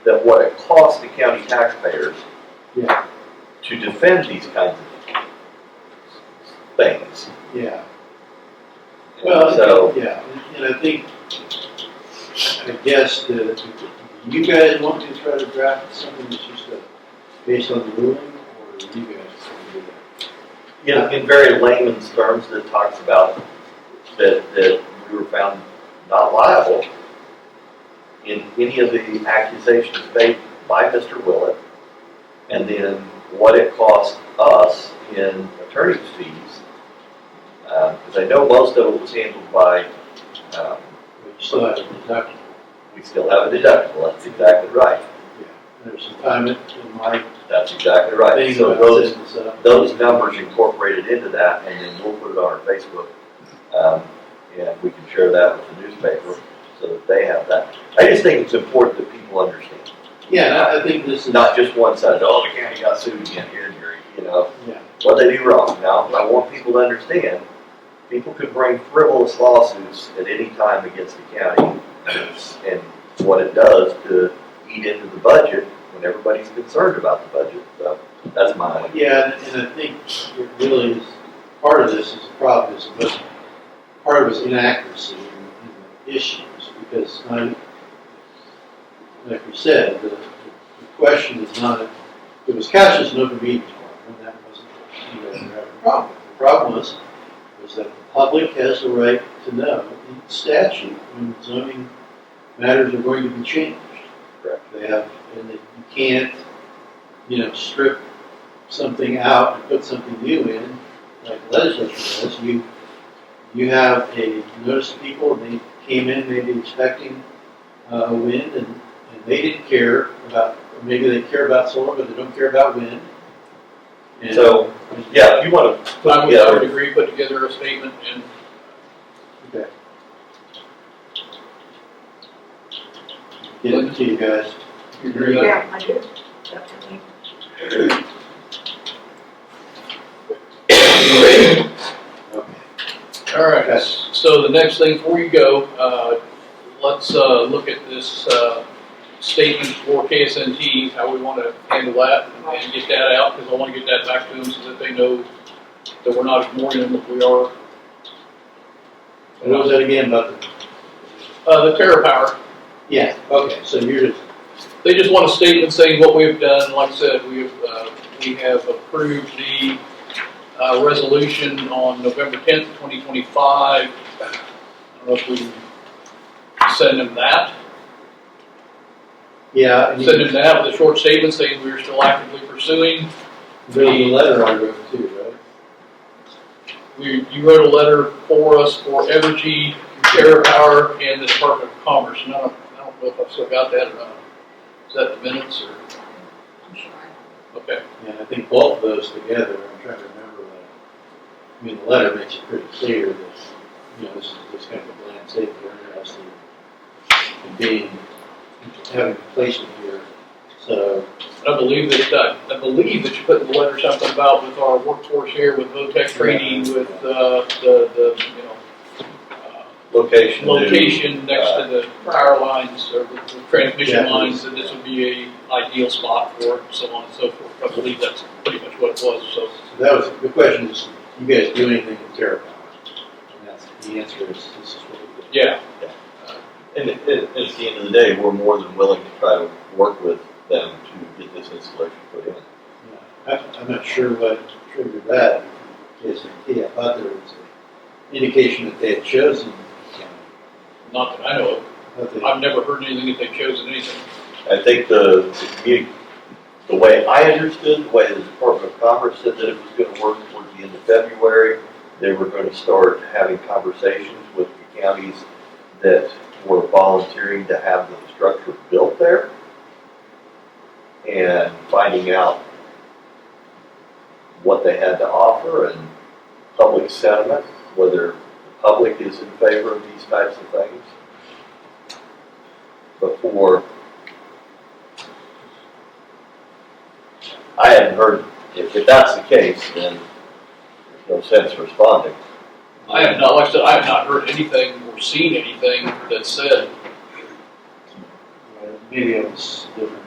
that what it costs the county taxpayers to defend these kinds of things. Yeah. Well, So, yeah, and I think, I guess, do you guys want me to try to draft something that's just based on the ruling, or do you guys want to do that? you know, in very layman's terms, that talks about that we were found not liable in any of the accusations made by Mr. Willett, and then what it cost us in attorney's fees, because I know most of it was handled by, We still have a deductible. we still have a deductible, that's exactly right. There's some time in my That's exactly right. thing So about setting this up. those numbers incorporated into that, and then we'll put it on our Facebook, and we can share that with the newspaper so that they have that. I just think it's important that people understand. Yeah, I think this is. Not just one side, oh, the county got sued again here, you know, Yeah. what they do wrong. Now, I want people to understand, people could bring frivolous lawsuits at any time against the county, and what it does to eat into the budget when everybody's concerned about the budget. So that's my idea. Yeah, and I think it really is, part of this is a problem, part of it is inaccuracy in the issues, because like we said, the question is not, it was couched as an open meetings problem, and that wasn't what you guys were having a problem. The problem was that the public has the right to know in statute when zoning matters are going to be changed. Correct. They have, and that you can't, strip something out and put something new in, like the legislature does. You have a notice of people, and they came in maybe expecting wind, and they didn't care about, or maybe they care about solar, but they don't care about wind. And So, yeah, if you want to put I would together, agree, put together a statement and Okay. Get it to you guys. you agree with that? Yeah, I do, definitely. Okay. All right, so the next thing before you go, let's look at this statement for KSNT, how we want to handle that and get that out, because I want to get that back to them so that they know that we're not ignoring them if we are. And what was that again about The TerraPower, yeah, okay, so you're just, they just want a statement saying what we've done. Like I said, we have approved the resolution on November 10th, 2025. I don't know if we send them that. yeah, and Send them that with a short statement saying we're still actively pursuing. there's a letter I wrote too, right? You wrote a letter for us for Evergy, TerraPower, and the Department of Commerce. And I don't know if I've still got that or not. Is that the minutes or? I'm sure. Yeah, Okay. and I think both of those together, I'm trying to remember the letter makes it pretty clear that, this kind of a land safety are interested in having a placement here. So, I believe that you put in the letter something about with our workforce here, with VOTEC training, with location next to the power lines or the transmission lines, that this would be a ideal spot for it, and so on and so forth. I believe that's pretty much what it was. So that was, the question is, you guys do anything with TerraPower? And that's, the answer is, this is what we do. yeah. and at the end of the day, we're more than willing to try to work with them to get this installation put in. I'm not sure what triggered that. KSNT, I thought there was an indication that they had chosen. Not that I know of. I've never heard anything that they've chosen anything. I think the way I understood, the way the Department of Commerce said that it was going to work towards the end of February, they were going to start having conversations with the counties that were volunteering to have the structure built there, and finding out what they had to offer and public sentiment, whether the public is in favor of these types of things before. I hadn't heard, if that's the case, then there's no sense responding. I have not, like I said, I have not heard anything or seen anything that said. Maybe it was different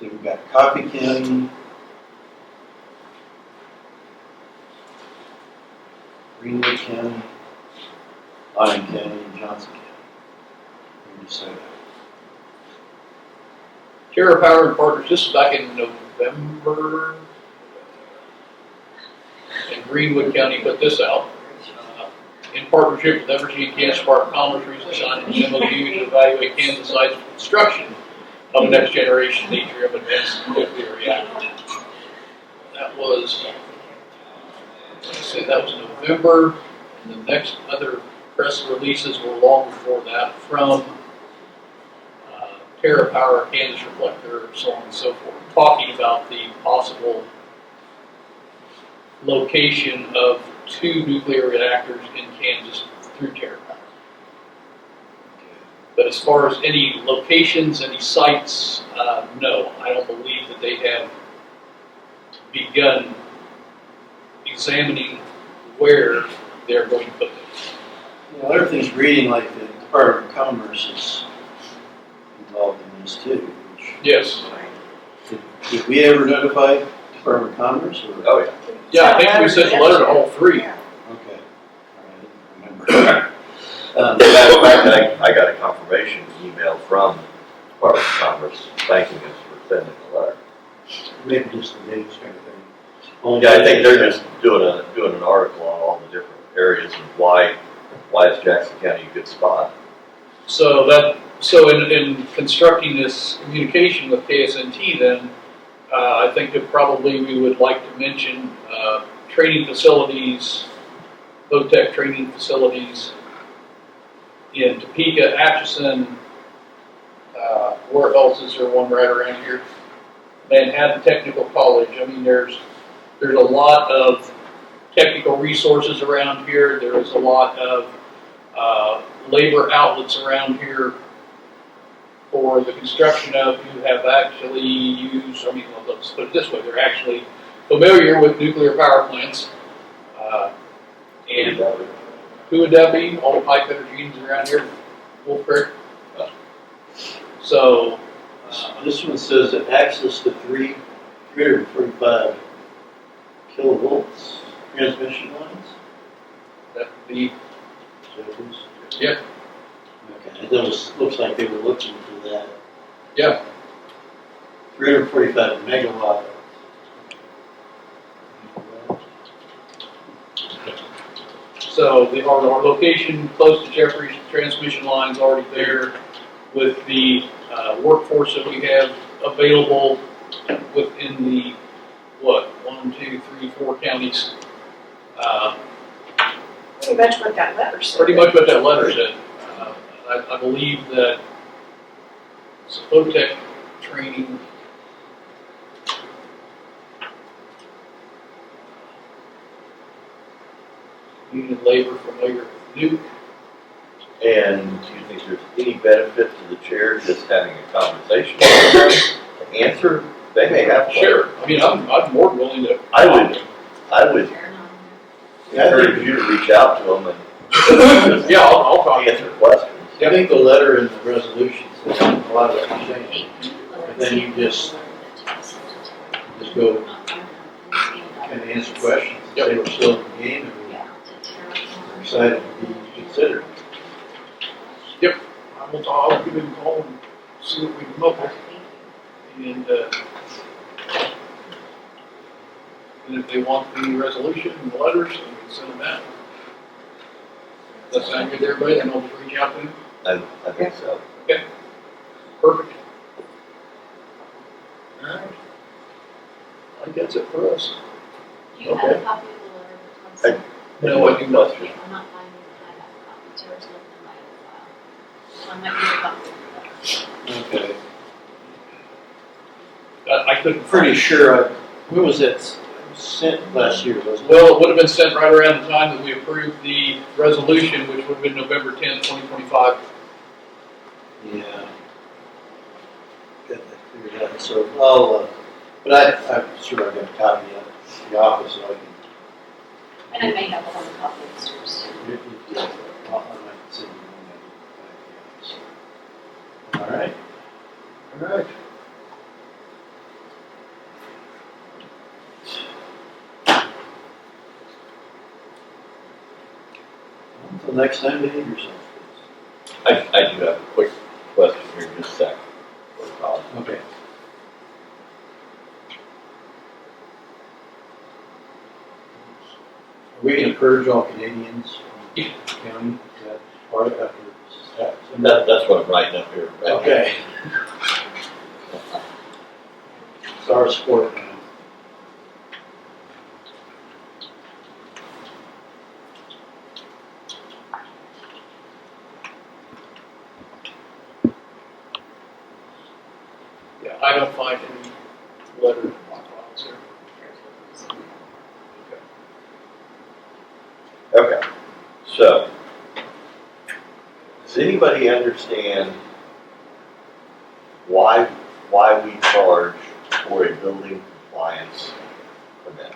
So we've got Coffee County, Greenwood County, Lyon County, and Johnson County. Where do you say that? Terra Power and Partners, this was back in November. And Greenwood County put this out. In partnership with Evergy and Kansas Department of Commerce, recently signed an MOU to evaluate Kansas sites for construction of a next generation Nuclear advanced nuclear reactor. That was, let's see, that was November, and the next other press releases were long before that from Terra Power, Kansas Reflector, so on and so forth, talking about the possible location of 2 nuclear reactors in Kansas through Terra Power. But as far as any locations, any sites, no, I don't believe that they have begun examining where they're going to put them. You know, everything's reading like the Department of Commerce is involved in this too. Which, yes. Did we ever notify Department of Commerce? Or? Oh, yeah. Yeah, I think we sent a letter to all 3. Okay. All right. I didn't remember. Matter of fact, I got a confirmation email from Department of Commerce thanking us for sending the letter. Maybe just the dates kind of thing. Yeah, I think they're just doing an article on all the different areas and why is Jackson County a good spot. So in constructing this communication with KSNT, then I think that probably we would like to mention training facilities, VOTEC training facilities in Topeka, Atchison. Where else is there one right around here? Manhattan Technical College. I mean, there's a lot of technical resources around here. There is a lot of labor outlets around here for the construction of who have actually used, I mean, well, let's put it this way, they're actually familiar with nuclear power plants. And who would that be? All the pipe energy around here, Wolf Creek. So, this one says that access to 345 kilovolts transmission lines. that would be, So it is. yeah, Okay, those looks like they were looking for that. yeah. 345 megawatt. So our location close to Jeffrey's, transmission lines already there with the workforce that we have available within the, 1, 2, 3, 4 counties. Pretty much what that letter said. Pretty much what that letter said. I believe that VOTEC training union labor familiar with nuke. And do you think there's any benefit to the chair just having a conversation with them to answer? They may have one. Sure. I mean, I'm more than willing to. I would encourage you to reach out to them and Yeah, I'll talk. answer questions. I think the letter and the resolution says a lot of what you're saying. And then you just go and answer questions. Yep. Say we're still in the game and we're excited to be considered. Yep. I'll give him a call and see what we can come up with. And if they want the resolution and the letters, then we can send them out. Does that sound good to everybody? Then I'll just reach out to them. I think so. Okay. Perfect. All right. I think that's it for us. Do you have a copy of the letter? No, I do not. Okay, I'm not finding that I have a copy. Tara's looking in my other file. So I might need a copy of the letter. Okay. I couldn't. Pretty sure, when was that sent last year, wasn't it? Well, it would have been sent right around the time that we approved the resolution, which would have been November 10th, 2025. Yeah. Got that figured out, so I'll, but I'm sure I've got a copy of it in the office, so I can. And I may have a hard copy upstairs. Yeah, I might send you one. All right. All right. Until next time, behave yourself. I do have a quick question here, just a second. Okay. Are we gonna purge all Canadians from the county? Is that part of after that? That's what I'm writing up here. Right? Okay. It's our sport now. Yeah, I don't find any letters in my files here. Okay, so, does anybody understand why we charge for a building compliance permit?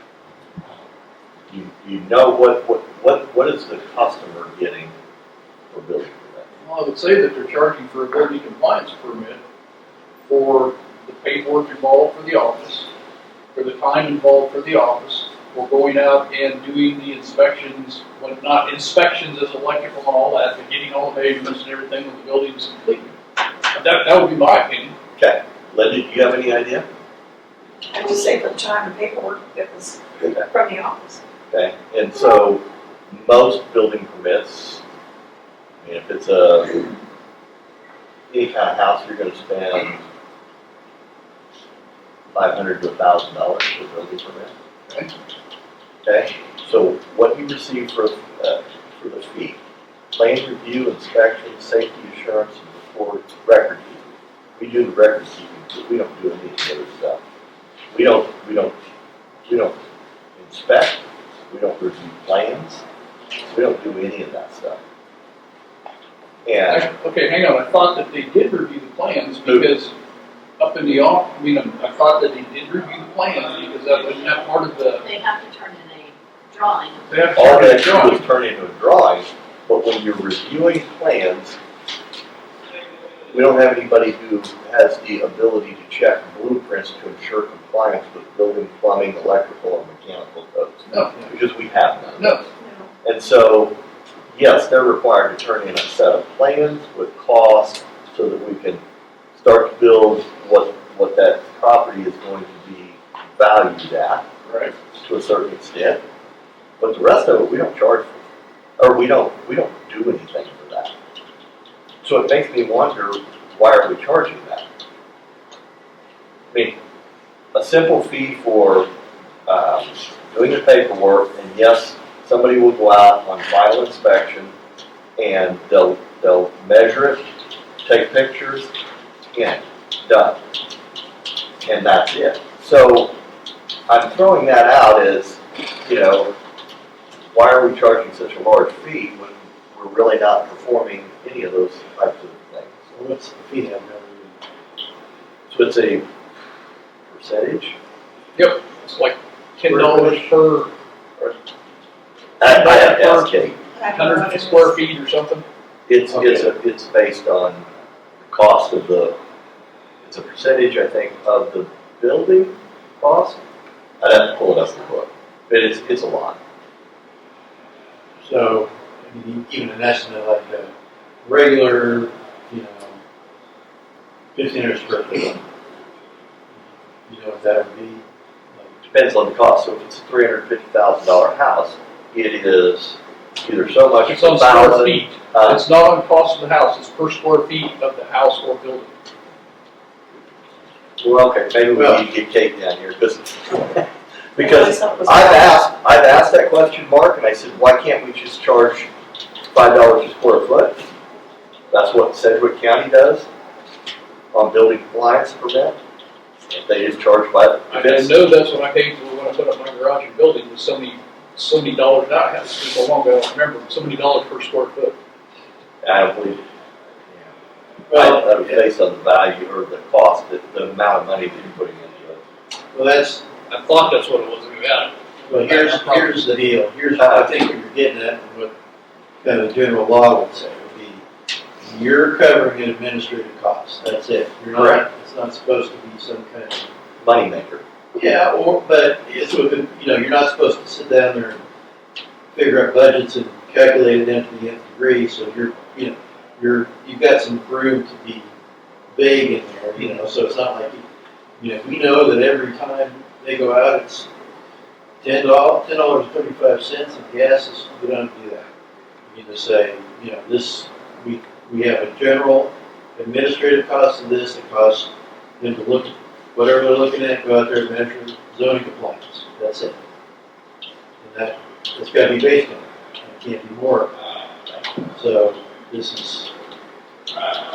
You know what is the customer getting for building permit? Well, I would say that they're charging for a building compliance permit for the paperwork involved for the office, for the time involved for the office, for going out and doing the inspections, well, not inspections as electrical and all that, but getting all the measurements and everything when the building is complete. That would be my opinion. Okay, Linda, do you have any idea? I would just say for the time and paperwork that was from the office. Okay, and so most building permits, I mean, if it's any kind of house, you're gonna spend $500 to $1,000 for a building permit. Okay. Okay, so what you receive for the fee, plan review, inspection, safety assurance, and report, record keeping. We do the record keeping, but we don't do any of the other stuff. We don't inspect, we don't review plans, we don't do any of that stuff. And Okay, hang on, I thought that they did review the plans because up in the office, I thought that they did review the plans because that wasn't that part of the. They have to turn in a drawing. They have to all turn in a that do drawing. is turn into a drawing, but when you're reviewing plans, we don't have anybody who has the ability to check blueprints to ensure compliance with building, plumbing, electrical, and mechanical codes. No. Because we have none. No. And so, yes, they're required to turn in a set of plans with cost so that we can start to build what that property is going to be valued at. Right. To a certain extent. But the rest of it, we don't charge for, or we don't do anything for that. So it makes me wonder, why are we charging that? I mean, a simple fee for doing the paperwork, and yes, somebody will go out on final inspection and they'll measure it, take pictures, and done. And that's it. So I'm throwing that out as, why are we charging such a large fee when we're really not performing any of those types of things? So what's the fee have? So it's a percentage? Yep, it's like $10 per I have to ask Kate. 100 square feet or something. It's based on the cost of it's a percentage, I think, of the building cost. I'd have to pull it up in the book, but it's a lot. So, I mean, even an estimate like a regular, 1,500 square feet, what that would be? Depends on the cost. So if it's a $350,000 house, it is either so much It's on per square thousand. feet. It's not on cost of the house, it's per square feet of the house or building. Well, okay, maybe we need to get Kate down here because I've asked that question, Mark, and I said, why can't we just charge $5 a square foot? That's what Sedgwick County does on building compliance permit. They just charge by. I know that's what I paid for when I put up my garage and building was so many dollars. Now I have to so long ago, I don't remember, so many dollars per square foot. I don't believe it. Well, that was based on the value or the cost, the amount of money that you're putting into it. Well, I thought that's what it was. Well, here's the deal. Here's what I think what you're getting at, and what kind of the general law would say would be, you're covering an administrative cost. That's it. You're not. Correct. It's not supposed to be some kind of money maker. Yeah, but it's with you're not supposed to sit down there and figure out budgets and calculated down to the nth degree, so you've got some room to be vague in there, so it's not like, we know that every time they go out, it's $10.35 and gas is, we don't do that. You just say, this, we have a general administrative cost of this, it costs them to look, whatever they're looking at, go out there and measure zoning compliance, that's it. And it's gotta be based on that, it can't be more. So, this is.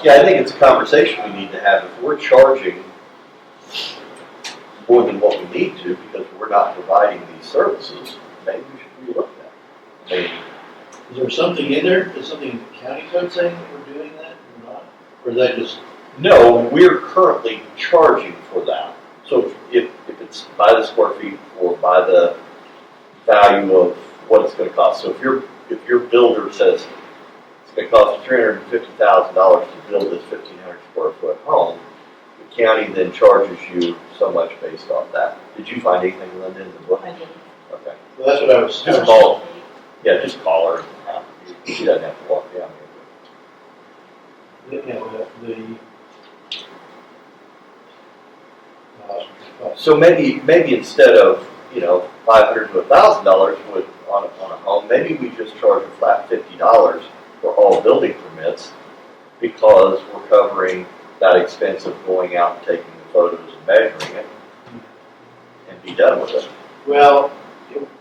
Yeah, I think it's a conversation we need to have. If we're charging more than what we need to because we're not providing these services, maybe we should be looked at. Maybe. Is there something in there? Is something in the county code saying that we're doing that or not? Or is that just? No, we're currently charging for that. So if it's by the square feet or by the value of what it's going to cost. So if your builder says it's going to cost $350,000 to build this 1,500 square foot home, the county then charges you so much based off that. Did you find anything, Linda, in the book? I did. Okay. Well, that's what I was. Just call. Yeah, just call her. She doesn't have to walk down here. So maybe instead of $500 to $1,000 on a home, maybe we just charge a flat $50 for all building permits because we're covering that expense of going out and taking the photos and measuring it and be done with it. Well,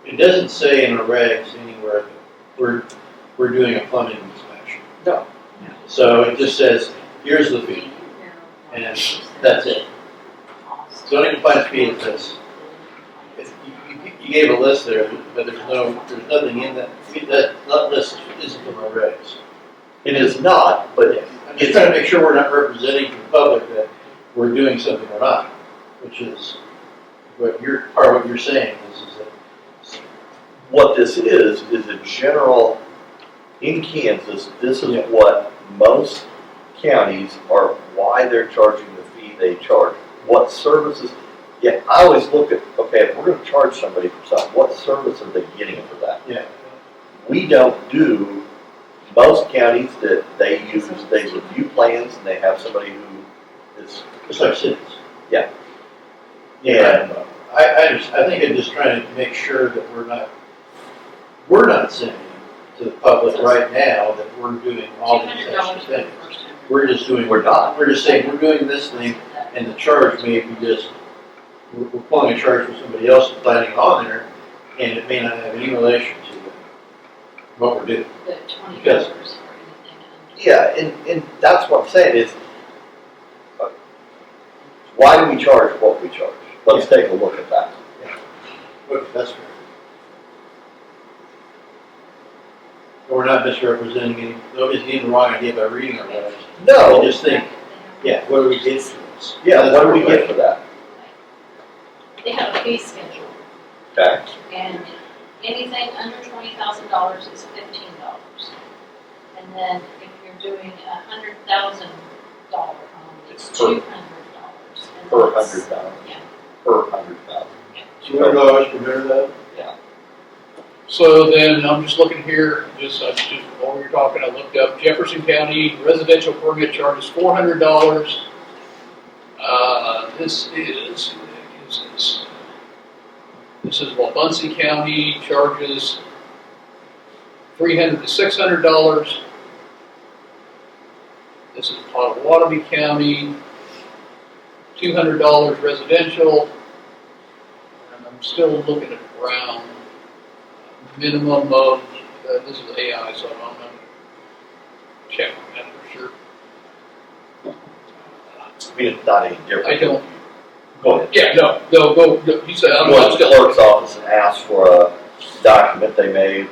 it doesn't say in the regs anywhere that we're doing a plumbing inspection. No. So it just says, here's the fee, and that's it. Zoning compliance fee is this. You gave a list there, but there's nothing in that. That list isn't from our regs. It is not, but I'm just trying to make sure we're not representing to the public that we're doing something or not, which is what you're saying is that what this is a general, in Kansas, this is what most counties are, why they're charging the fee they charge. What services, I always look at, okay, if we're going to charge somebody for something, what service are they getting for that? Yeah. We don't do, most counties that they use, they review plans and they have somebody who is. It's like cities. Yeah. And I think I'm just trying to make sure that we're not saying to the public right now that we're doing all these extra things. We're just saying we're doing this thing, and the charge may be just, we're pulling a charge from somebody else and planning on there, and it may not have any relation to what we're doing. The $20 Because- or anything. Yeah, and that's what I'm saying is, why do we charge what we charge? Let's take a look at that. Okay, that's fair. We're not misrepresenting any, nobody's getting the wrong idea by reading our letters. No. They just think, what do we get for this? Yeah, what do we get for that? They have a fee schedule, Okay. and anything under $20,000 is $15. And then if you're doing $100,000 home, it's $200. And Per that's- 100,000. Yeah. Per 100,000. $200 per hundred thousand? Yeah. So then, I'm just looking here, just while we were talking, I looked up Jefferson County residential permit charges $400. This is Wabunsee County charges $300 to $600. This is Potawatomi County, $200 residential. And I'm still looking at Brown. Minimum of, this is AI, so I'm going to check on that for sure. I mean, it's not any different. I don't. Go ahead. Yeah, no, go, you said, I'm Go to the still. clerk's office and ask for a document they made.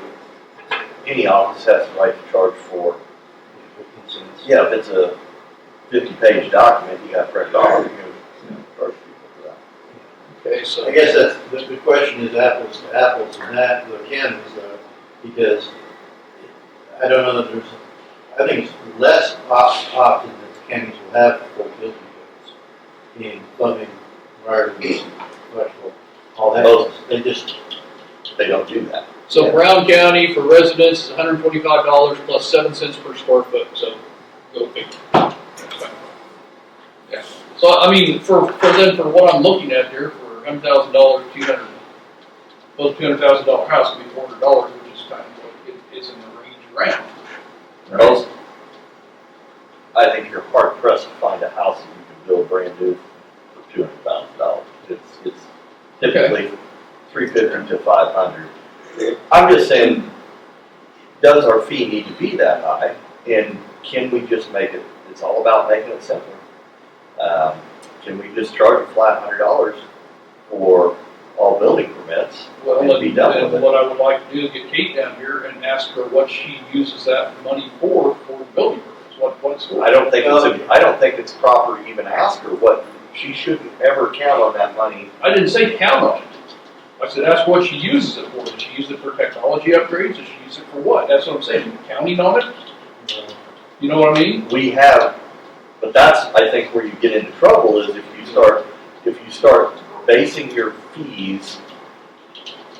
Any office has the right to charge for. Yeah, if it's a 50-page document, you got to print it off. You can charge people for that. Okay, so. I guess that's, the question is apples to apples and that, the counties though, because I don't know that there's, I think it's less often that the counties will have full building codes in plumbing, wiring, electrical, all that. Most. They just, They don't do that. So Brown County for residents is $125 plus 7 cents per square foot, so go figure. Yeah, so I mean, for what I'm looking at here, for $100,000, $200,000 house would be $400, which is kind of what it is in the range around. Well, I think you're hard pressed to find a house that you can build brand new for $200,000. It's typically $350 to $500. I'm just saying, does our fee need to be that high? And can we just make it, it's all about making it simpler. Can we just charge a flat $100 for all building permits and be done with it? What I would like to do is get Kate down here and ask her what she uses that money for building permits. What's for? I don't think it's proper to even ask her what, she shouldn't ever count on that money. I didn't say count on it. I said ask what she uses it for. Does she use it for technology upgrades? Does she use it for what? That's what I'm saying. Are you counting on it? You know what I mean? We have, but that's, I think, where you get into trouble is if you start basing your fees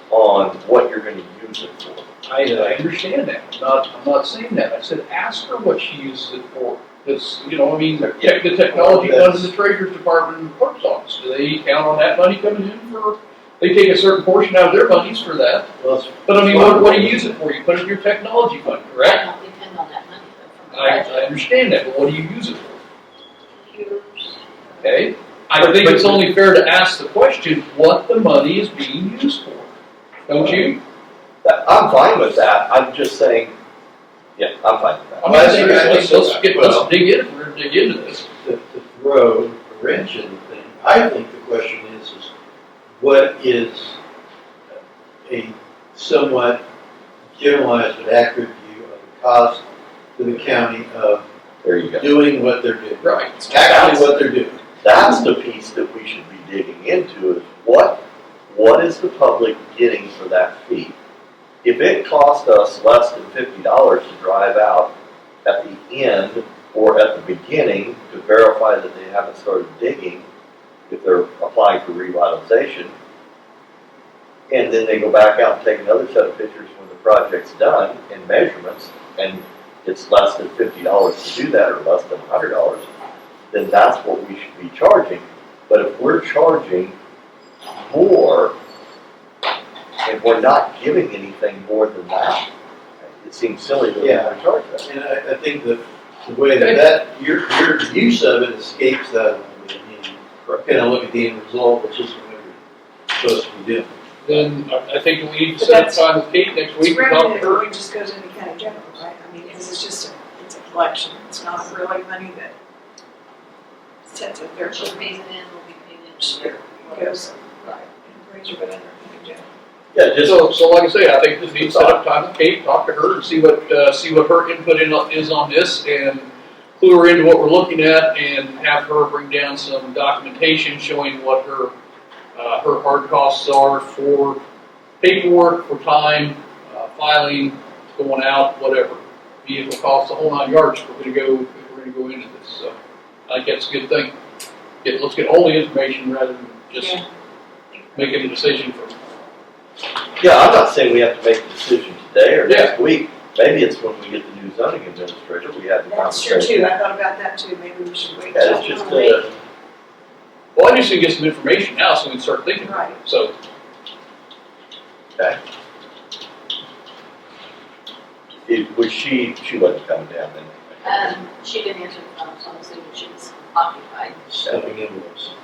on what you're going to use it for. I understand that. I'm not saying that. I said ask her what she uses it for. This, you know, I mean, the technology fund in the Treasurer's Department and Clerk's Office. Do they count on that money coming in for? They take a certain portion out of their monies for that. But I mean, what do you use it for? You put it in your technology fund, correct? I don't depend on that money though. I understand that, but what do you use it for? Computers. Okay? I think it's only fair to ask the question, what the money is being used for. Don't you? I'm fine with that. I'm just saying, yeah, I'm fine with that. I'm not saying let's dig in. We're going to dig into this. To throw a wrench in the thing, I think the question is what is a somewhat generalized but accurate view of the cost to the county of doing what they're doing? Right. Actually what they're doing. That's the piece that we should be digging into is what is the public getting for that fee? If it cost us less than $50 to drive out at the end or at the beginning to verify that they haven't started digging, if they're applying for revitalization, and then they go back out and take another set of pictures when the project's done and measurements, and it's less than $50 to do that or less than $100, then that's what we should be charging. But if we're charging more and we're not giving anything more than that, it seems silly that we want to charge that. And I think the way that your use of it escapes that. Kind of look at the end result, which is what we're supposed to be doing. Then I think we need to set up time with Kate next week and talk to her. It just goes into county general, right? I mean, because it's just it's a collection. It's not really money that sets up there. She pays it in, will be paid in. It goes, right, and brings your under county general. Yeah, just so like I say, I think we need to set up time with Kate, talk to her, and see what her input is on this, and clue her into what we're looking at, and have her bring down some documentation showing what her hard costs are for paperwork, for time, filing, going out, whatever. Vehicle costs, the whole 9 yards. We're going to go into this. So I think that's a good thing. Let's get all the information rather than just making a decision for. Yeah, I'm not saying we have to make a decision today or next week. Maybe it's when we get the new zoning administrator, we have the That's true conversation. too. I thought about that too. Maybe we should wait. Yeah, it's just Well, I just need to get some information now so we can start thinking. Right. So. Okay. She wasn't coming down then. She didn't answer the phone, so I'm assuming she was occupied. Stepping into us.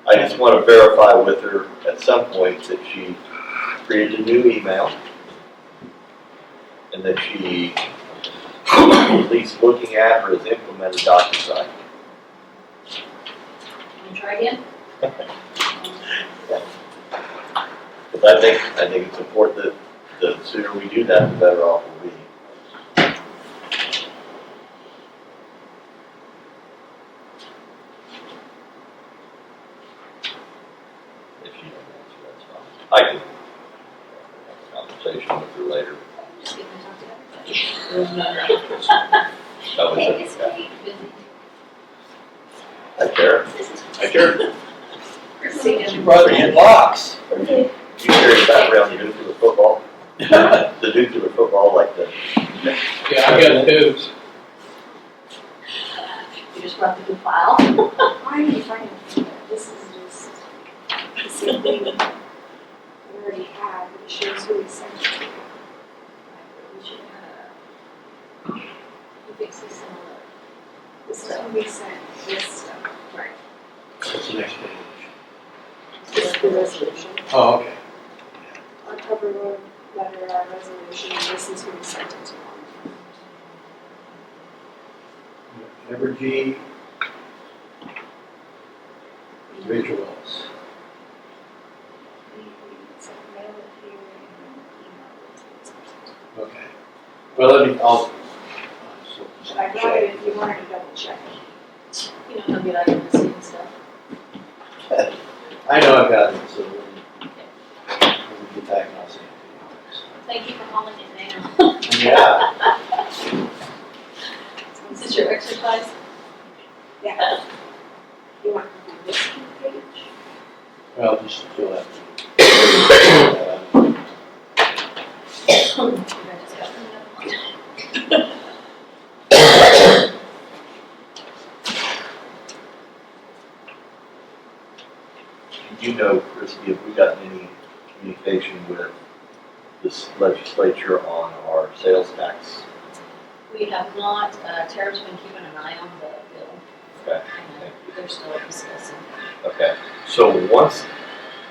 I just want to verify with her at some point that she created a new email and that she, at least looking at her, has implemented DocuSign. Want to try again? But I think it's important that the sooner we do that, the better off we'll be. If she doesn't answer, that's fine. I can have a conversation with her later. Just get to talk to everybody. That was Hey, it. it's pretty busy. Hi, Karen. Hi, Karen. See you. She brought her in box. You carry that around to do for the football? codes. You just brought the new file. Why are you trying to do that? This is just the same thing we already had, but it shows who we sent it to. We should, you fix this in a This is when we sent this stuff. Right. What's the next page? This is the resolution. Oh, okay. Our cover letter, our resolution, and this is who we sent it to. Evergy visuals. We sent mail it here and then email it to this person. Okay. Well, I'll. But I got it if you wanted to double check. You know, he'll be like in the same stuff. I know I've got it, so when we get back, I'll see Thank you for calling it now. it. Yeah. Is this your exercise? Yeah. You want to do this page? Well, just fill that. Do you know, Christie, have we gotten any communication with this legislature on our sales tax? We have not, Tara's been keeping an eye on the bill. Okay. And they're still discussing. Okay, so once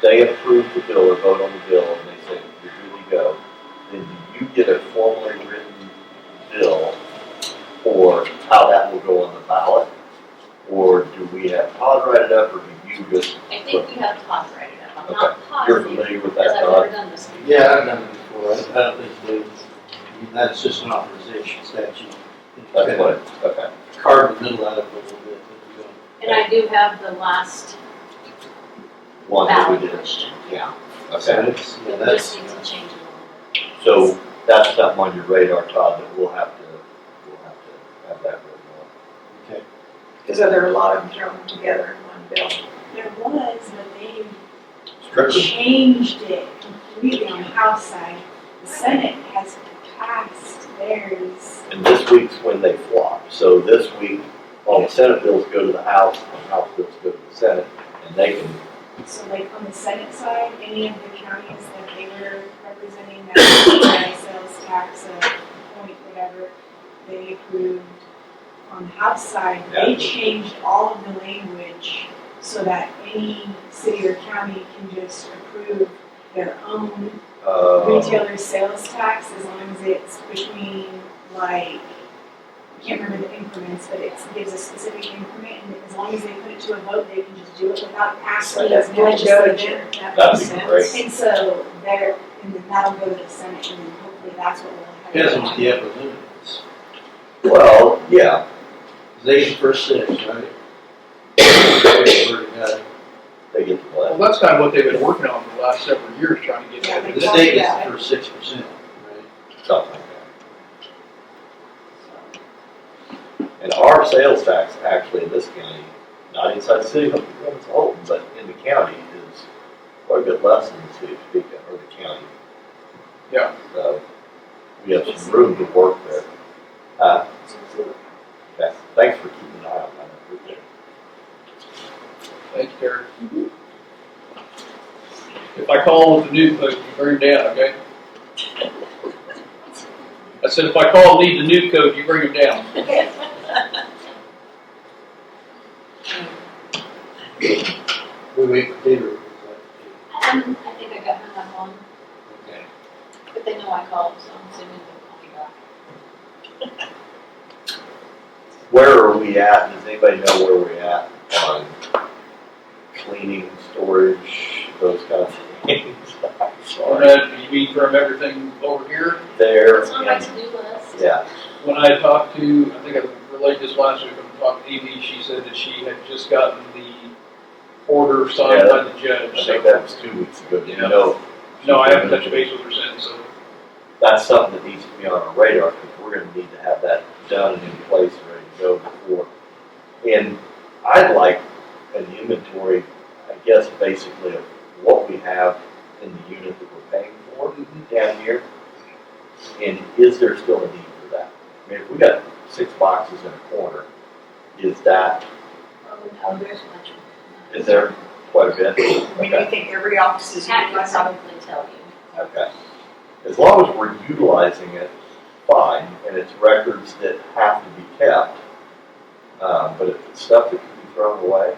they approve the bill or vote on the bill and they say, you're good to go, then do you get a formally written bill for how that will go on the ballot? Or do we have Todd write it up, or do you just? I think we have Todd write it up. I'm Okay. not You're positive, familiar with because that, I've never Todd? done this before. Yeah, I've done it before. I don't think that's just an authorization statute. That's what, okay. Carve the middle out of it a little bit. And I do have the last One that we ballot did. question. Yeah. So Okay, it's, yeah, We that's, just need to change it a little bit. so that's something on your radar, Todd, that we'll have to have that written on. okay. Because there are a lot of them thrown together in one bill. There was, but they Strictly. changed it completely on the House side. The Senate has passed theirs. And this week's when they flop. So this week, all the Senate bills go to the House, and House bills go to the Senate, and they can, So like on the Senate side, any of the counties that they were representing that sales tax of point whatever, they approved. On the House side, they changed all of the language so that any city or county can just approve their own retailer sales tax as long as it's between like, I can't remember the increments, but it gives a specific increment, and as long as they put it to a vote, they can just do it without asking the legislature. that'd be great. And so and then that'll go to the Senate, and then hopefully that's what we'll have. Depends on what the upper limit is. Well, yeah. They get the first six, right? They get the Well, blast. that's kind of what they've been working on for the last several years, trying to get Yeah, that. The state gets the first 6%, right? Something like that. And our sales tax, actually, in this county, not inside the city limits of Holton, but in the county, is quite a bit less than the city of Topeka, or the county. Yeah. So, we have some room to work there. Okay, thanks for keeping an eye on that. I appreciate it. Thank you, Terry. If I call with the new code, you bring them down, okay? I said, if I call and need the new code, you bring them down. Okay. We wait for Peter. I think I got hung up on, Okay. but they know I called, so I'm assuming they'll call me back. Where are we at? Does anybody know where we're at on cleaning, storage, those kind of things? You mean from everything over here? There. It's on my and- to-do list. Yeah. When I talked to, I think I relayed this last week, when I talked to Evie, she said that she had just gotten the order signed by the judge. I So, think that was 2 weeks ago. Do you Yeah. know? no, I haven't touched base with her since, so. That's something that needs to be on our radar, because we're gonna need to have that done and in place, and ready to go before. And I'd like an inventory, I guess, basically of what we have in the unit that we're paying for down here. And is there still a need for that? I mean, if we got 6 boxes in a corner, is that, Oh, no, there's much. is there quite a bit? I mean, do you think every office is Pat could utilizing? probably tell you. Okay. As long as we're utilizing it, fine, and it's records that have to be kept. But if it's stuff that can be thrown away,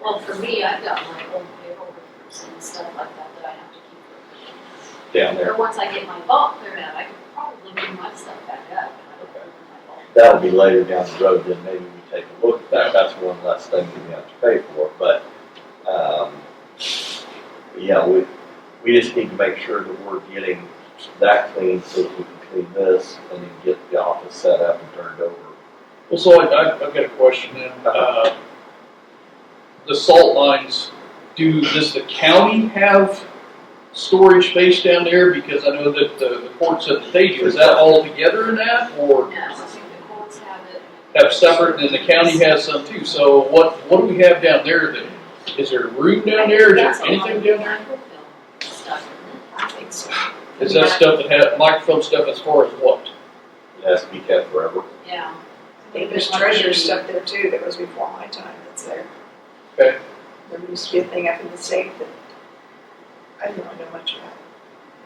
Well, for me, I've got my old payroll records and stuff like that that I have to keep. down there, But once I get my vault cleared out, I could probably bring my stuff back up. And I don't open my vault. that'll be later down the road, then maybe we take a look at that. That's one less thing that we have to pay for. But, yeah, we just need to make sure that we're getting that clean so that we can clean this and then get the office set up and turned over. Well, so I've got a question then. The salt lines, does the county have storage space down there? Because I know that the court said that they do. Is that all together in that, or No, I think the courts have it. have separate, and the county has some too? So what do we have down there then? Is there room down there? Is there anything down there? Stuff. I think so. Is that stuff that has microfilm stuff as far as what? It has to be kept forever. Yeah. I think there's treasure stuff there too that was before my time that's there. Okay. There used to be a thing up in the safe that I don't really know much about.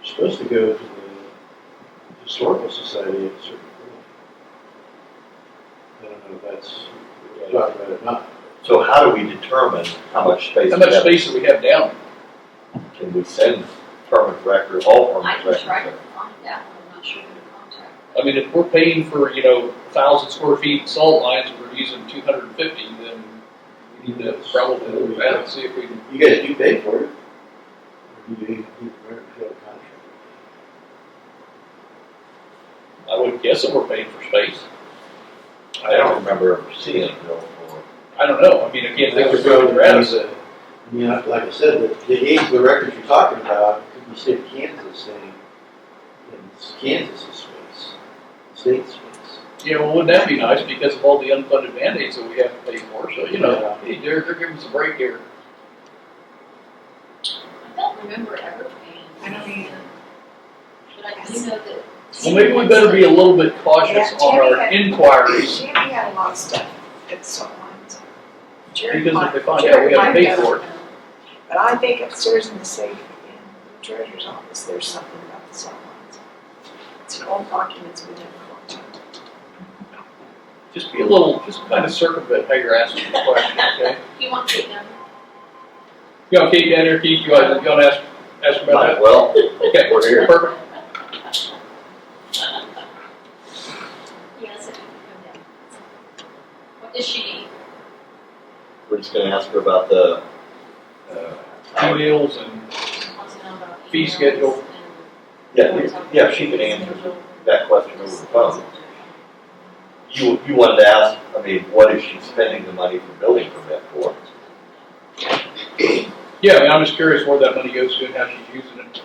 You're supposed to go to the Historical Society at a certain point. I don't know if that's, we're talking about it or not. So how do we determine how much space? How we much have? space do we have down? Can we send permanent records, all I permanent can try to records? find out. I'm not sure who to contact. I mean, if we're paying for, 1,000 square feet of salt lines and we're using 250, then we need to probably look at it and see if we can. You guys do pay for it? Or do you have a contract? I would guess that we're paying for space. I don't remember ever seeing a bill for it. I don't know. I mean, I can't think of So, where they're at. like I said, the age of the records you're talking about could be state of Kansas saying, it's Kansas's space, state space. Yeah, well, wouldn't that be nice because of all the unfunded mandates that we have to pay for? So, hey, they're giving us a break here. I don't remember ever paying. I don't either. But I do know that. Well, maybe we better be a little bit cautious on our inquiries. Jamie had a lot of stuff at the salt lines. Jerry Because might- if they find out, Jerry we gotta might pay know. for it. But I think upstairs in the safe in the treasurer's office, there's something about the salt lines. It's an old document, we never looked at. Just kind of circumvent how you're asking the question, okay? You want Kate down? You want Kate down here, Keith? You want to ask about Might that? as well. Okay, We're here. Perfect. Yes, if you can come down. What does she need? We're just gonna ask her about the, Emails and She wants to know about fee emails schedule. yeah, she can answer that question over the phone. You wanted to ask, I mean, what is she spending the money for building permit for? Yeah, I mean, I'm just curious where that money goes to and how she's using it.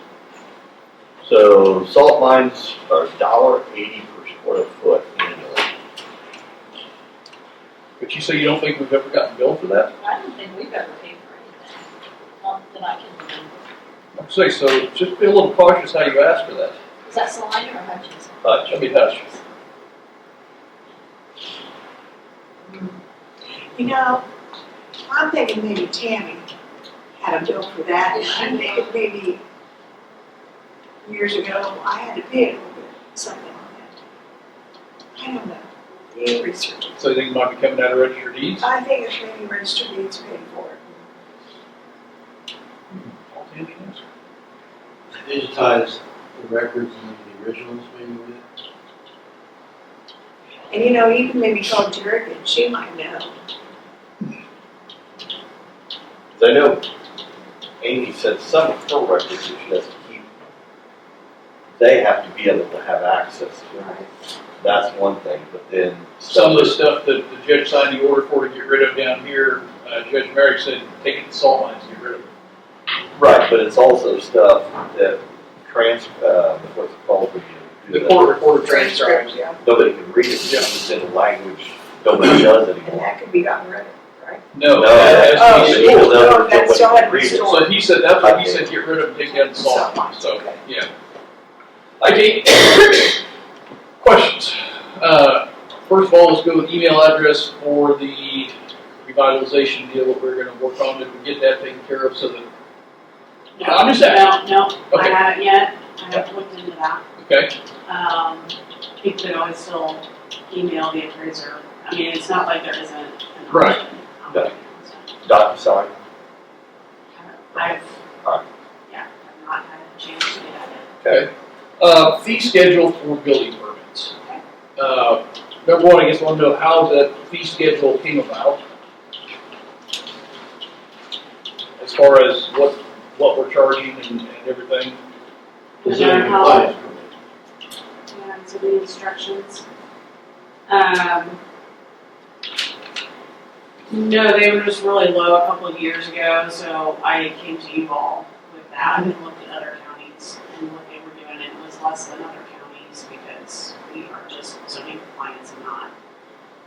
So salt mines are $1.80 per square foot annually. But you say you don't think we've ever gotten billed for that? I don't think we've ever paid for anything. Not that I can remember. I'd say so. Just be a little cautious how you ask for that. Is that Salina or Hutchins? Hutch. I mean, hush. I'm thinking maybe Tammy had a bill for that, and I'm thinking maybe years ago, I had to pay a little bit, something on that. I don't know. You research it. So you think it might be coming out of registered deeds? I think it's maybe registered deeds paid for it. I'll take it. Digitize the records and the originals maybe with it. And you can maybe call Jerry and she might know. I know Amy said some of her records that she has to keep, they have to be able to have access to. Right. That's one thing, but then. Some of the stuff that the judge signed the order for to get rid of down here, Judge Merrick said, take it to salt mines, get rid of it. Right, but it's also stuff that what's it called when you do The court reporter transcribes. Yeah. Nobody can read it, because it's in a language nobody does And anymore. that could be gotten rid of, right? No, No, that Oh, has to be even no, though that's nobody still can had read it. restored. So he said, that's what he said, get rid of and take down the salt mines, so, Okay. yeah. I think, Questions? First of all, let's go with email address for the revitalization deal that we're gonna work on. Did we get that taken care of so that? I'm just asking. No, I Okay. haven't yet. I haven't looked into that. Okay. People could always still email the appraiser. I mean, it's not like there isn't an option. Right. Okay. DocuSign. I've, Alright. yeah, I've not had a chance to do that yet. Okay. Fee schedule for building permits. Number one, I guess I want to know how that fee schedule came about. As far as what we're charging and everything. Is there any compliance? Yeah, so the instructions. No, they were just really low a couple of years ago, so I came to you all with that and looked at other counties and what they were doing, and it was less than other counties because we are just zoning compliance and not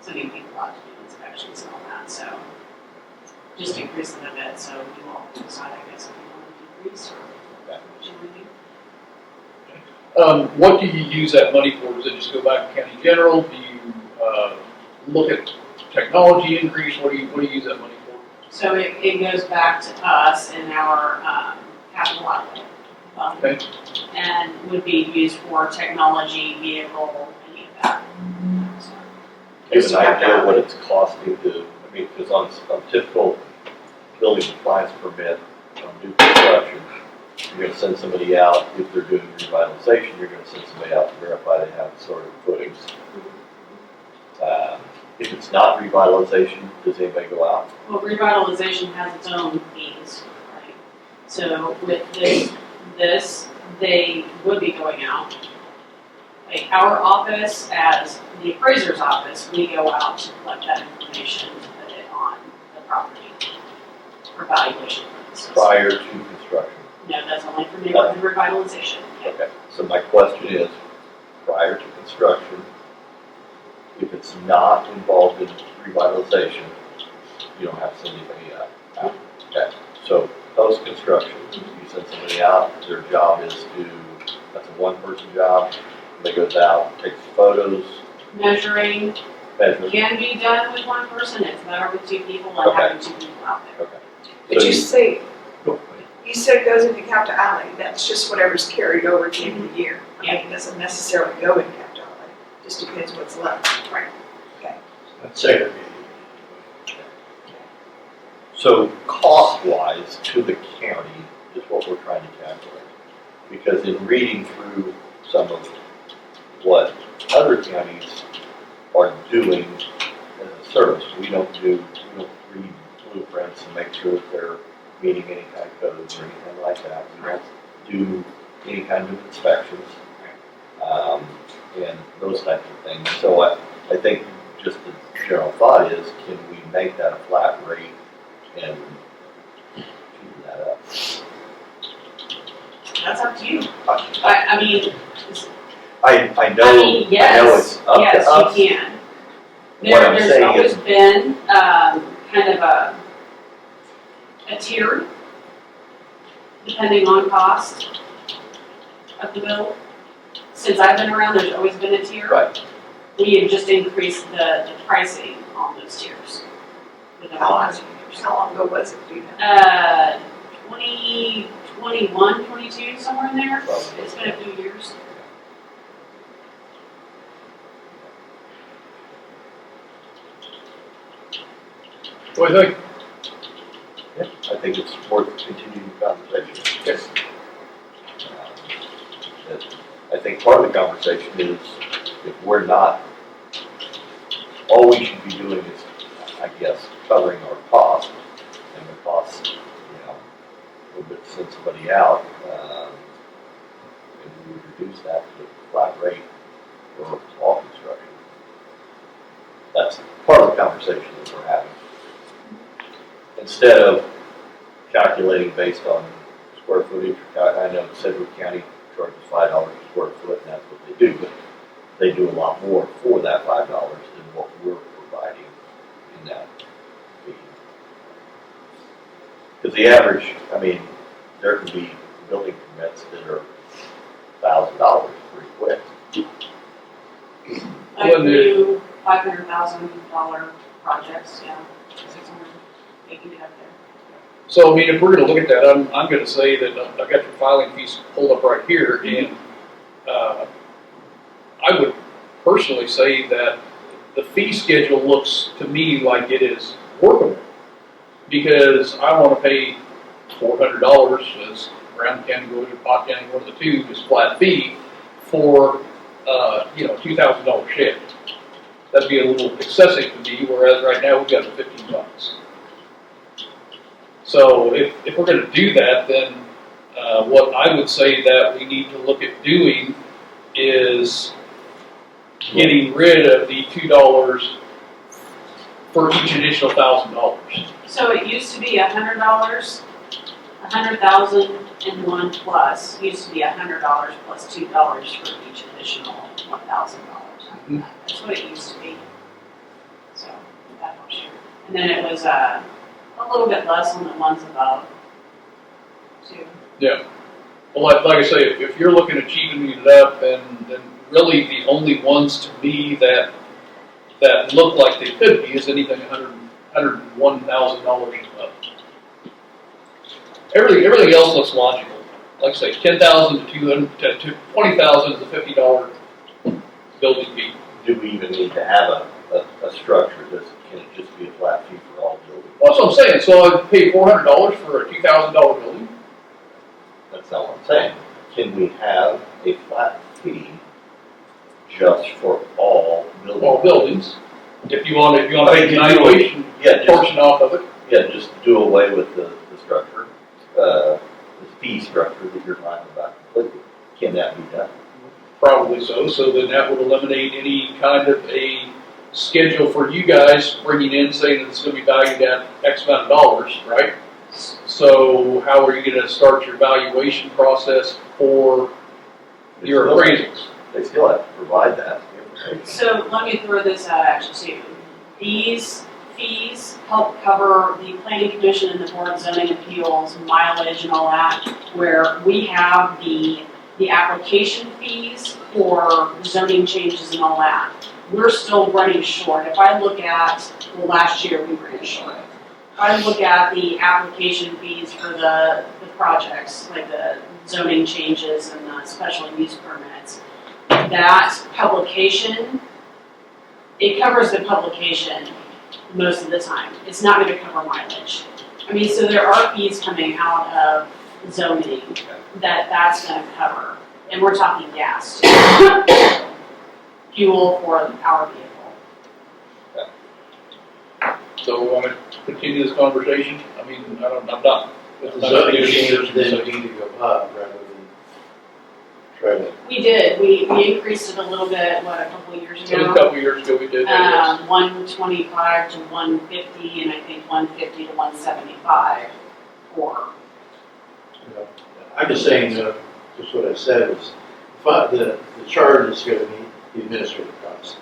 sending people out to do inspections and all that, so just increase it a bit, so you all can decide, I guess, if you want to decrease or what you want to do. What do you use that money for? Does it just go back to county general? Do you look at technology increase? What do you use that money for? So it goes back to us in our capital outlay fund. Okay. And would be used for technology, vehicle, any of that. Do you have an idea what it's costing to, I mean, because on typical building compliance permit, on new construction, you're gonna send somebody out, if they're doing revitalization, you're gonna send somebody out to verify they have sort of footings. If it's not revitalization, does anybody go out? Well, revitalization has its own fees, right? So with this, they would be going out. Like our office, as the appraiser's office, we go out to collect that information to put it on the property for valuation purposes. Prior to construction? No, that's only for neighborhood revitalization. Okay, so my question is, prior to construction, if it's not involved in revitalization, you don't have to send anybody out. Okay, so post-construction, you send somebody out, their job is to, that's a one-person job, they goes out, takes photos, Measuring measures. can be done with one person, it's better with two people than having two people out there. Okay. But So you say, you said it goes into capital outlay, that's just whatever's carried over to the end of the year. I mean, it doesn't necessarily go in capital outlay, just depends what's left. Right. Okay. That's segregated. So cost-wise to the county is what we're trying to calculate. Because in reading through some of what other counties are doing as a service, we don't read blueprints and make sure that they're meeting any kind of codes or anything like that. We don't do any kind of inspections, and those types of things. So I think just the general thought is, can we make that a flat rate and keep that up? That's up to you. I mean, I know yes, it's up to us. you can. What I'm There's saying always is- been, kind of a tier, depending on cost of the bill. Since I've been around, there's always been a tier. Right. We have just increased the pricing on those tiers within the last few years. How long ago was it, do you know? 2021, 22, somewhere in there. It's been a few years. What do you think? Yeah, I think it's worth continuing the conversation. Yes. I think part of the conversation is, if we're not, all we should be doing is, I guess, covering our costs, and the costs, a little bit to send somebody out, and we reduce that to a flat rate for all construction. That's part of the conversation that we're having. Instead of calculating based on square footage, I know Sedgwick County charges $5 a square foot, and that's what they do, but they do a lot more for that $5 than what we're providing in that fee. Because the average, I mean, there can be building permits that are $1,000 pretty quick. Like new $500,000 projects, yeah, 600, they can get up there. So, I mean, if we're gonna look at that, I'm gonna say that I've got your filing fees pulled up right here, and, I would personally say that the fee schedule looks to me like it is workable. Because I wanna pay $400 as Brown County goes or Pot County, one of the two, just flat fee for, $2,000 shed. That'd be a little excessive to me, whereas right now we've got the $15. So if we're gonna do that, then, what I would say that we need to look at doing is getting rid of the $2 for each additional $1,000. So it used to be $100, 100,000 and one plus, used to be $100 plus $2 for each additional $1,000. That's what it used to be. So that helps you. And then it was a little bit less on the ones above, too. Yeah. Well, like I say, if you're looking at cheapening it up, then really the only ones to me that look like they could be is anything $101,000 and above. Everything else looks logical. Like I say, $10,000 to $20,000 is a $50 building fee. Do we even need to have a structure? Can it just be a flat fee for all buildings? Well, that's what I'm saying. So I'd pay $400 for a $2,000 building. That's not what I'm saying. Can we have a flat fee just for all buildings? All buildings. If you want to take the valuation portion off of it. Yeah, just do away with the structure, the fee structure that you're talking about completely. Can that be done? Probably so. So then that would eliminate any kind of a schedule for you guys bringing in saying that it's going to be valued at X amount of dollars, right? So how are you going to start your valuation process for your appraisals? They still have to provide that. So let me throw this out actually too. These fees help cover the planning commission and the board of zoning appeals, mileage and all that, where we have the application fees for zoning changes and all that. We're still running short. If I look at, last year we ran short. If I look at the application fees for the projects, like the zoning changes and the special use permits, that publication, it covers the publication most of the time. It's not going to cover mileage. I mean, so there are fees coming out of zoning that's going to cover. And we're talking gas, too. Fuel for our vehicle. So we want to continue this conversation? I mean, I'm not. But the zoning change then need to go up rather than try to. We did. We increased it a little bit, a couple of years ago? A couple of years ago we did that, yes. 125 to 150, and I think 150 to 175 for. I'm just saying, just what I said was, the charge is going to be the administrative cost.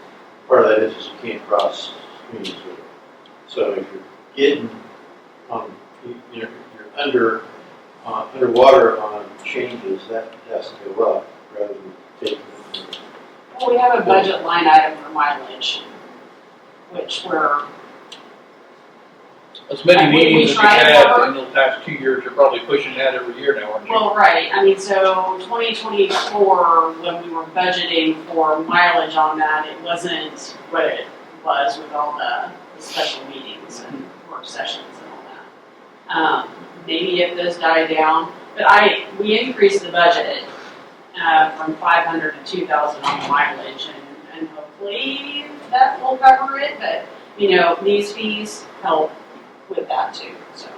Part of that is you can't cross communities with it. So if you're getting, you're underwater on changes, that has to go up rather than taking. Well, we have a budget line item for mileage, which we're. As many meetings as try you to had cover. in the past 2 years, you're probably pushing that every year now, aren't you? Well, right. I mean, so 2024, when we were budgeting for mileage on that, it wasn't what it was with all the special meetings and work sessions and all that. Maybe if those die down, but we increased the budget from 500 to 2,000 on the mileage, and hopefully that will cover it. But these fees help with that too. So.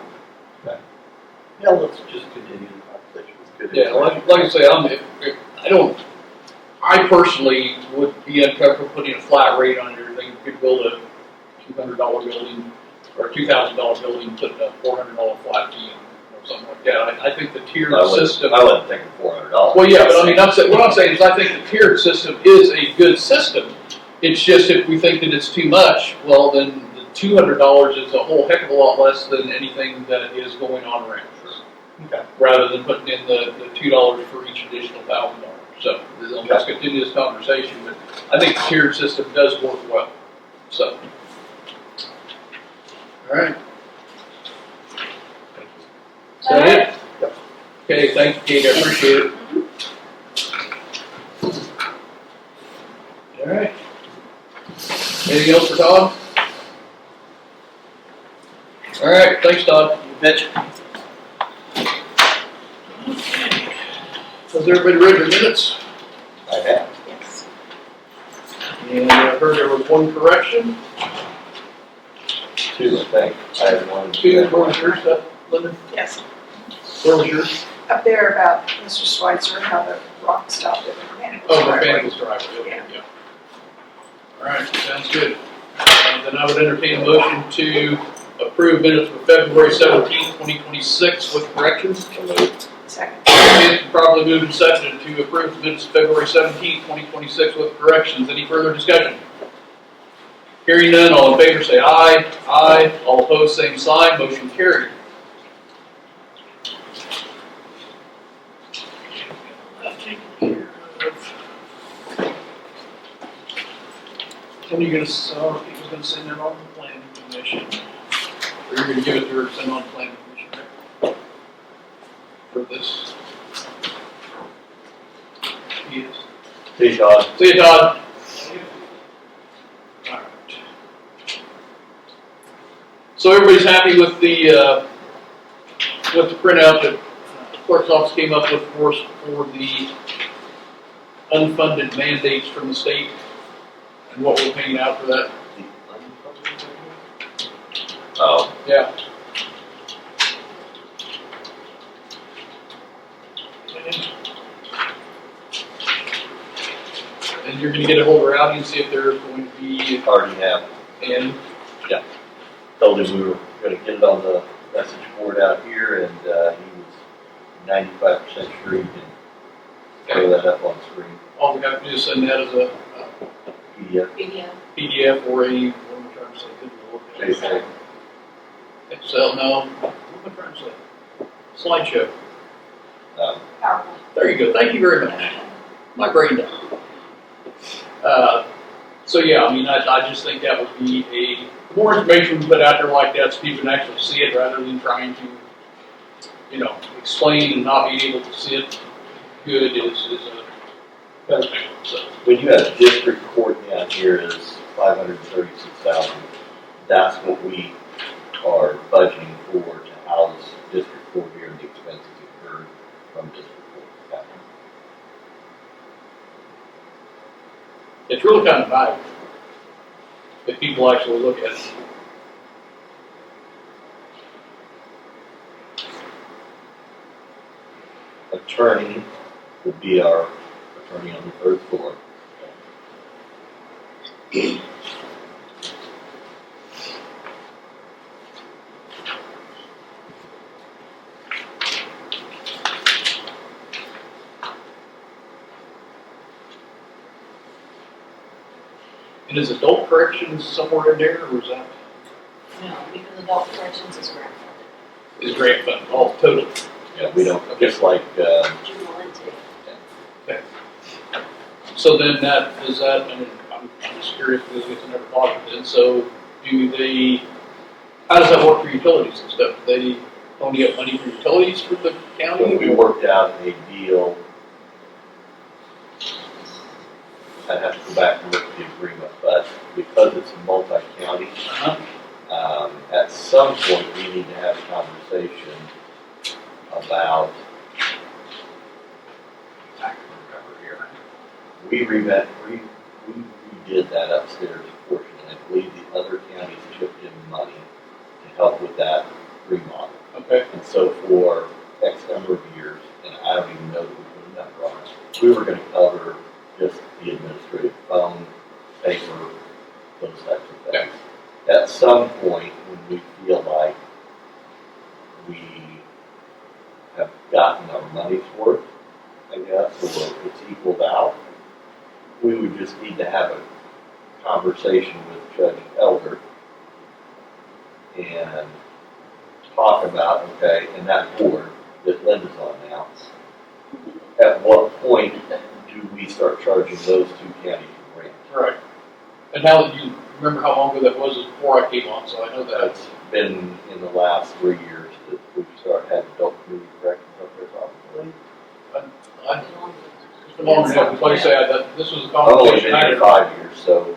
Yeah, let's just continue the conversation. It's good. Yeah, like I say, I personally would be uncomfortable putting a flat rate on everything. You could build a $200 building or a $2,000 building, put a $400 flat fee in or something like that. I think the tiered system. I wouldn't think of $400. Well, yeah, but I mean, what I'm saying is I think the tiered system is a good system. It's just if we think that it's too much, well, then the $200 is a whole heck of a lot less than anything that is going on around. Okay. Rather than putting in the $2 for each additional $1,000. So let's continue this conversation. But I think the tiered system does work well, so. All right. Is that it? Yep. Okay, thank you, Kate, I appreciate it. All right. Anything else for Todd? All right, thanks, Todd. You betcha. Has everybody read your minutes? I have. Yes. And I heard there was one correction. Two, I think. I had one. Two, where was yours, Linda? Yes. Where was yours? Up there about Mr. Schweitzer, how the rock stopped at the mechanical. Oh, driveway. mechanical's driveway, okay, yeah. All right, sounds good. Then I would entertain a motion to approve minutes for February 17th, 2026 with corrections. Second. It's properly moved and seconded to approve the minutes of February 17th, 2026 with corrections. Any further discussion? Hearing none, all in favor say aye. Aye. All opposed, same sign. Motion carried. When are you going to, people going to send that on the planning commission? Or you're going to give it to her to send on the planning commission, right? For this? Yes. See you, Todd. See you, Todd. All right. So everybody's happy with the printout that the clerk's office came up with for us for the unfunded mandates from the state and what we're paying out for that. Oh. Yeah. And you're going to get a hold of Rowdy and see if they're going to be Already have. in. Yeah. Told him we were going to get it on the message board out here, and he was 95% sure he can throw that up on screen. All we have to do is send that as a PDF. PDF or a, what am I trying to say? Good Lord. Basically. Excel, no. What am I trying to say? Slideshow. PowerPoint. There you go. Thank you very much. My brain died. So yeah, I mean, I just think that would be a more information we put out there like that, so people can actually see it rather than trying to, explain and not being able to see it good is a better thing. So When you have district court down here is $536,000, that's what we are budgeting for to house district court here and the expenses incurred from district court. it's really kind of valuable if people actually look at it. Attorney would be our attorney on the third floor. And is adult corrections somewhere in there, or is that No, because adult corrections is grant funded. is grant fund all total? Yeah, we don't, just like, Juvenile intake. So then I'm just curious because it's never thought of it. So how does that work for utilities and stuff? Do they only get money for utilities for the county? we worked out a deal. I'd have to go back and look at the agreement, but because it's multi-county, at some point we need to have a conversation about, I can remember here, we redid that upstairs portion, and I believe the other counties chipped in money to help with that remodel. Okay. And so for X number of years, and I don't even know that we put a number on it, we were gonna cover just the administrative phone, paper, those types of things. At some point, when we feel like we have gotten our money's worth, I guess, or it's equaled out, we would just need to have a conversation with Judge Elder and talk about, okay, in that board that Linda's on now, at what point do we start charging those two counties for grant? And how, do you remember how long ago that was before I came on, so I know that. It's been in the last 3 years that we've started having adult community corrections up there probably. It's been longer than that, because like I say, this was a I've only conversation been I here had. 5 years, so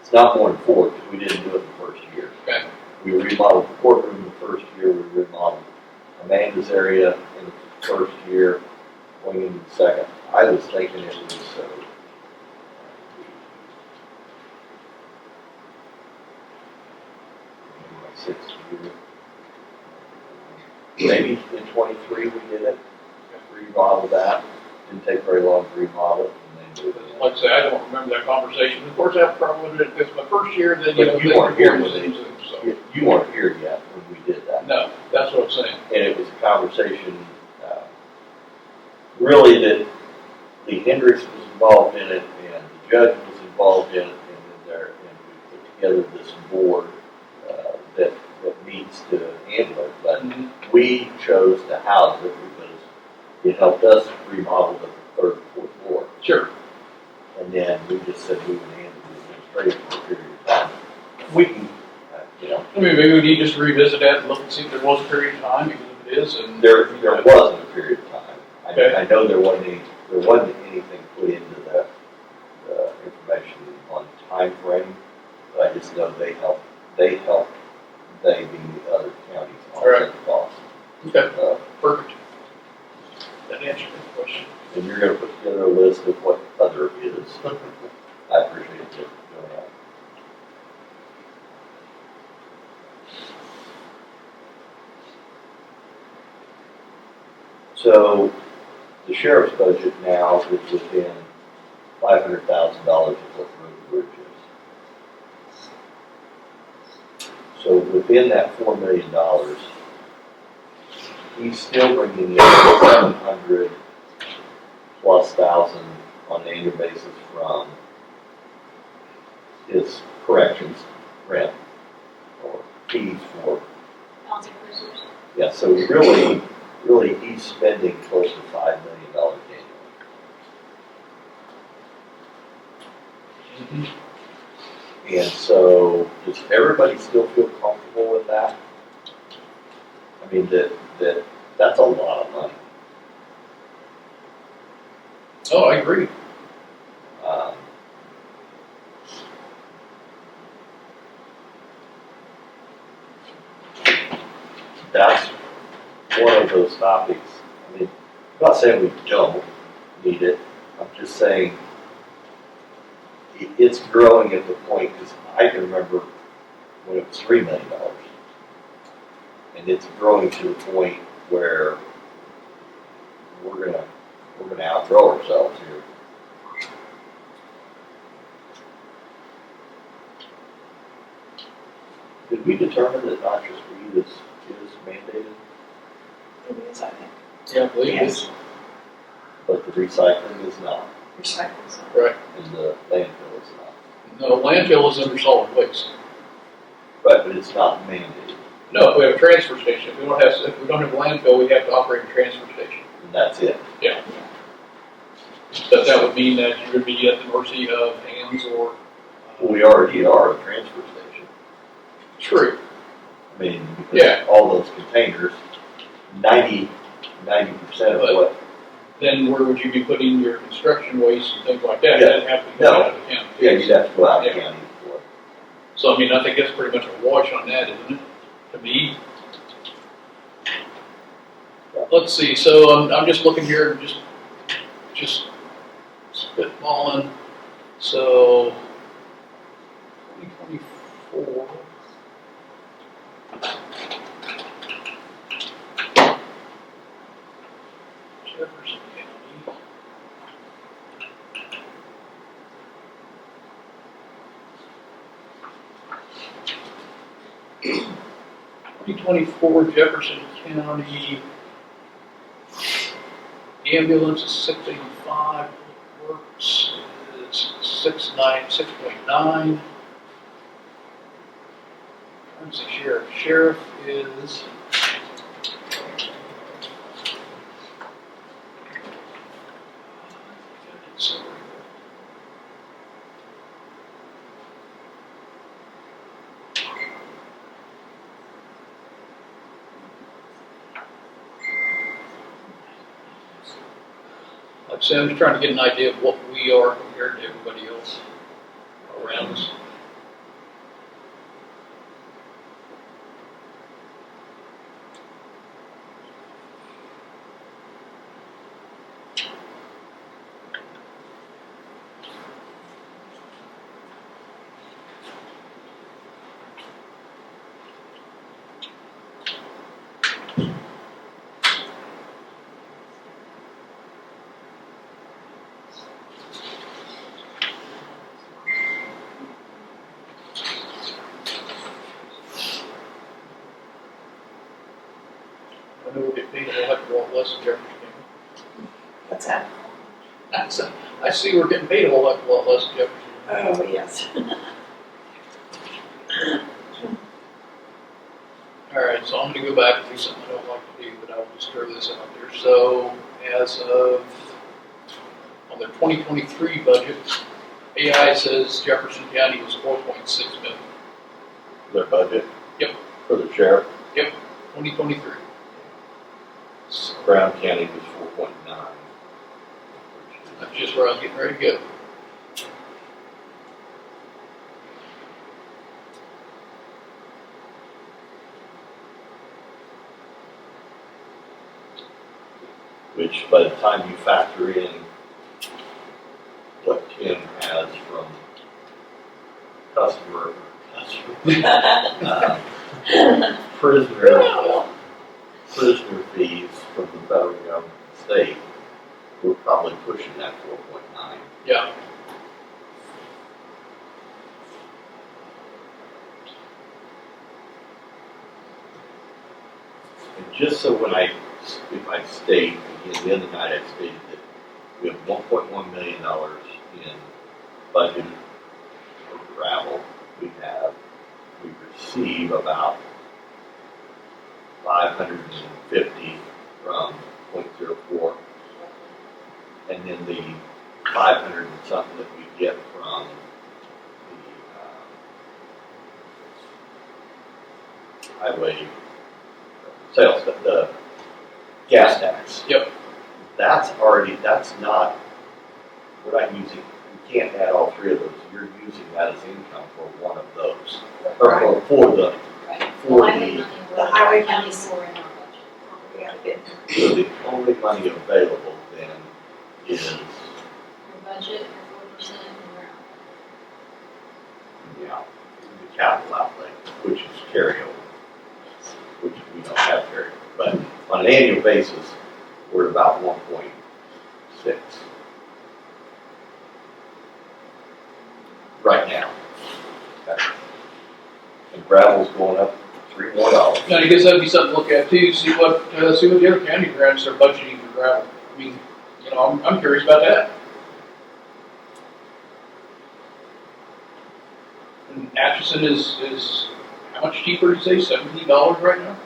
it's not more than 4, because we didn't do it the first year. Okay. We remodeled the courtroom the first year, we remodeled Amanda's area in the first year, going into the second. I was thinking it was, my sixth year. Maybe in 23 we did it, remodeled that, didn't take very long to remodel, and then do it. Like I say, I don't remember that conversation. Of course, I probably did, it's my first year, then, you know. But you things weren't here were when things, they, so. you weren't here yet when we did that. No, that's what I'm saying. And it was a conversation, really that Lee Hendricks was involved in it, and the judge was involved in it, and then we put together this board that needs to handle it. But we chose to house it because it helped us remodel the third and fourth floor. Sure. And then we just said we would handle the administrative for a period of time. We can, you know. I mean, maybe we need just to revisit that and look and see if there was a period of time, because if it is, and. There wasn't a period of time. Okay. I know there wasn't anything put into the information on time frame, but I just know they helped, they being the other counties offset the cost. Okay, perfect. That answered the question. And you're gonna put together a list of what other is. I appreciate you doing that. So, the sheriff's budget now is within $500,000 of what road bridge is. So within that $4 million, he's still bringing in 700 plus thousand on an annual basis from his corrections rent or fees for. Yeah, so really he's spending close to $5 million annually. And so, does everybody still feel comfortable with that? I mean, that's a lot of money. Oh, I agree. That's one of those topics. I mean, I'm not saying we don't need it. I'm just saying it's growing at the point, because I can remember when it was $3 million. And it's growing to the point where we're gonna outgrow ourselves here. Did we determine that noxious weed is mandated? It is, I think. Yeah, I believe it Yes. is. But the recycling is not, Recycles. Right. and the landfill is not. No, landfill is under solid waste. Right, but it's not mandated, No, if we have a transfer station, if we don't have a landfill, we have to operate a transfer station. and that's it. Yeah. But that would mean that you're gonna be at the mercy of hands or. We already are a transfer station. True. I mean, because all those containers, 90% of But what, then where would you be putting your construction waste and things like that? Yeah. That'd have to go out of the county. yeah, you'd have to go out of Yeah. county for it. So, I mean, I think that's pretty much a wash on that, isn't it? To me. Let's see, so I'm just looking here, and just spitballing. So, 2024. Jefferson County. 2024 Jefferson County ambulance is 685, works is 6.9. Where's the sheriff? Sheriff is like I said, I'm just trying to get an idea of what we are compared to everybody else around us. I know we get paid a heck of a lot less in Jefferson County. What's that? I see we're getting paid a whole heck of a lot less in Jefferson. Oh, yes. Alright, so I'm gonna go back and do something I don't like to do, but I'll just throw this out there. So, as of, on their 2023 budget, AI says Jefferson County was 4.6 million. Their budget? Yep. For the sheriff? Yep, 2023. Brown County was 4.9. That's just where I was getting ready to go. Which, by the time you factor in what Tim has from prisoner fees from the federal government and state, we're probably pushing that 4.9. Yeah. And just so if I state, again, the other night I stated that we have $1.1 million in budget for gravel. We receive about 550 from 0.04, and then the 500 and something that we get from the highway sales, the gas tax. Yep. That's not, we're not using, we can't add all three of those. You're using that as income for one of those. Or for the highway money. So the only money available then is, Your budget, your 4%, your the capital outlay, which is carryover, which we don't have carryover. But on an annual basis, we're about 1.6 right now. And gravel's going up $3 more. Now, I guess that'd be something to look at too, see what the other county grants are budgeting for gravel. I mean, I'm curious about that. And Atchison is how much cheaper, did you say, $17 right now?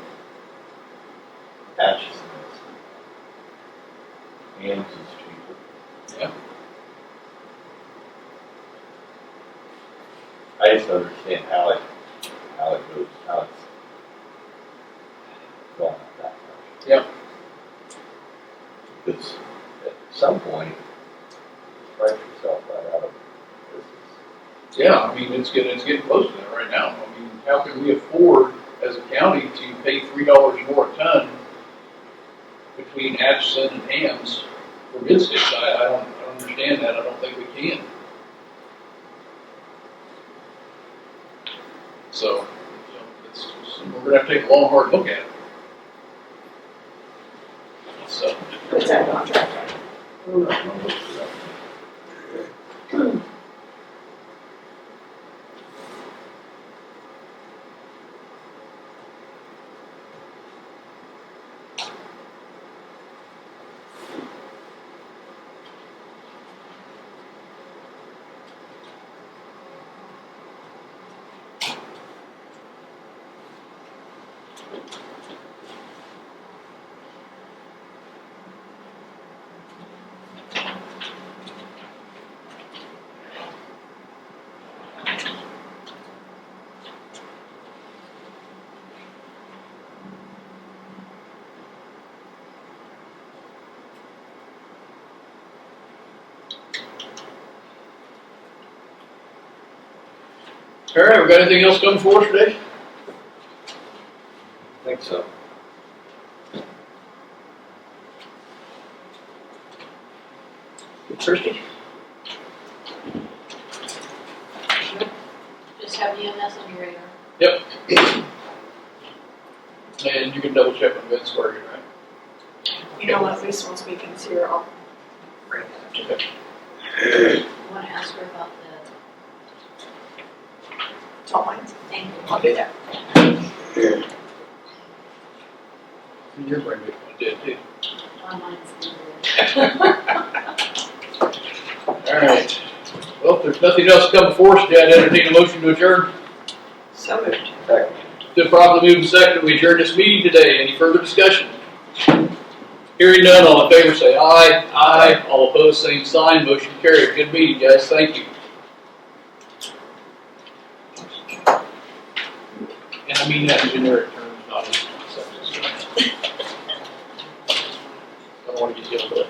Atchison is. Ames is cheaper. Yeah. I just don't understand how it goes, how it's going up that much. Yep. Because at some point, price yourself right out of business. Yeah, I mean, it's getting close to that right now. I mean, how can we afford as a county to pay $3 more a ton between Atchison and Ames for bid sticks? I don't understand that. I don't think we can. So, we're gonna have to take a long, hard look at it. So. What's that contract? All right, we got anything else coming for us today? I think so. Thirsty? Just have EMS on your radar. Yep. And you can double check on Vince Bergen, right? You know, at least once weekend's here, I'll bring that up to them. You want to ask her about the Tall lines. thank you. I'll do that. Your brain may want to do it too. Online's All right. Well, if there's nothing else to come before us, I'd entertain a motion to adjourn. So moved. Been properly moved and seconded. We adjourn this meeting today. Any further discussion? Hearing none, all in favor say aye. Aye. All opposed, same sign. Motion carried. Good meeting, guys. Thank you. And I mean that in generic terms, not in substance. Don't want to get yelled at.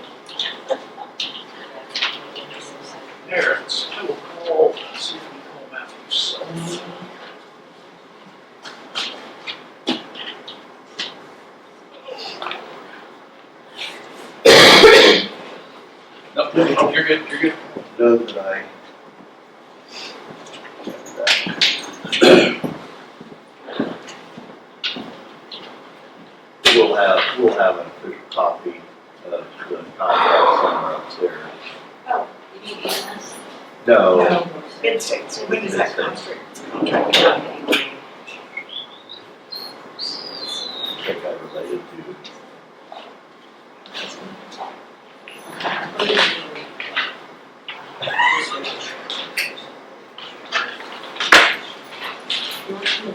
There, I will call, see if we can call Matthews. No, you're good, you're good. Know that we'll have an official copy of the contract somewhere upstairs. Oh, you need EMS? No. No, bid states, when does that contract come? I think I related to.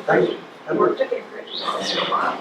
Thank you. I worked at the bridge, so it's a while.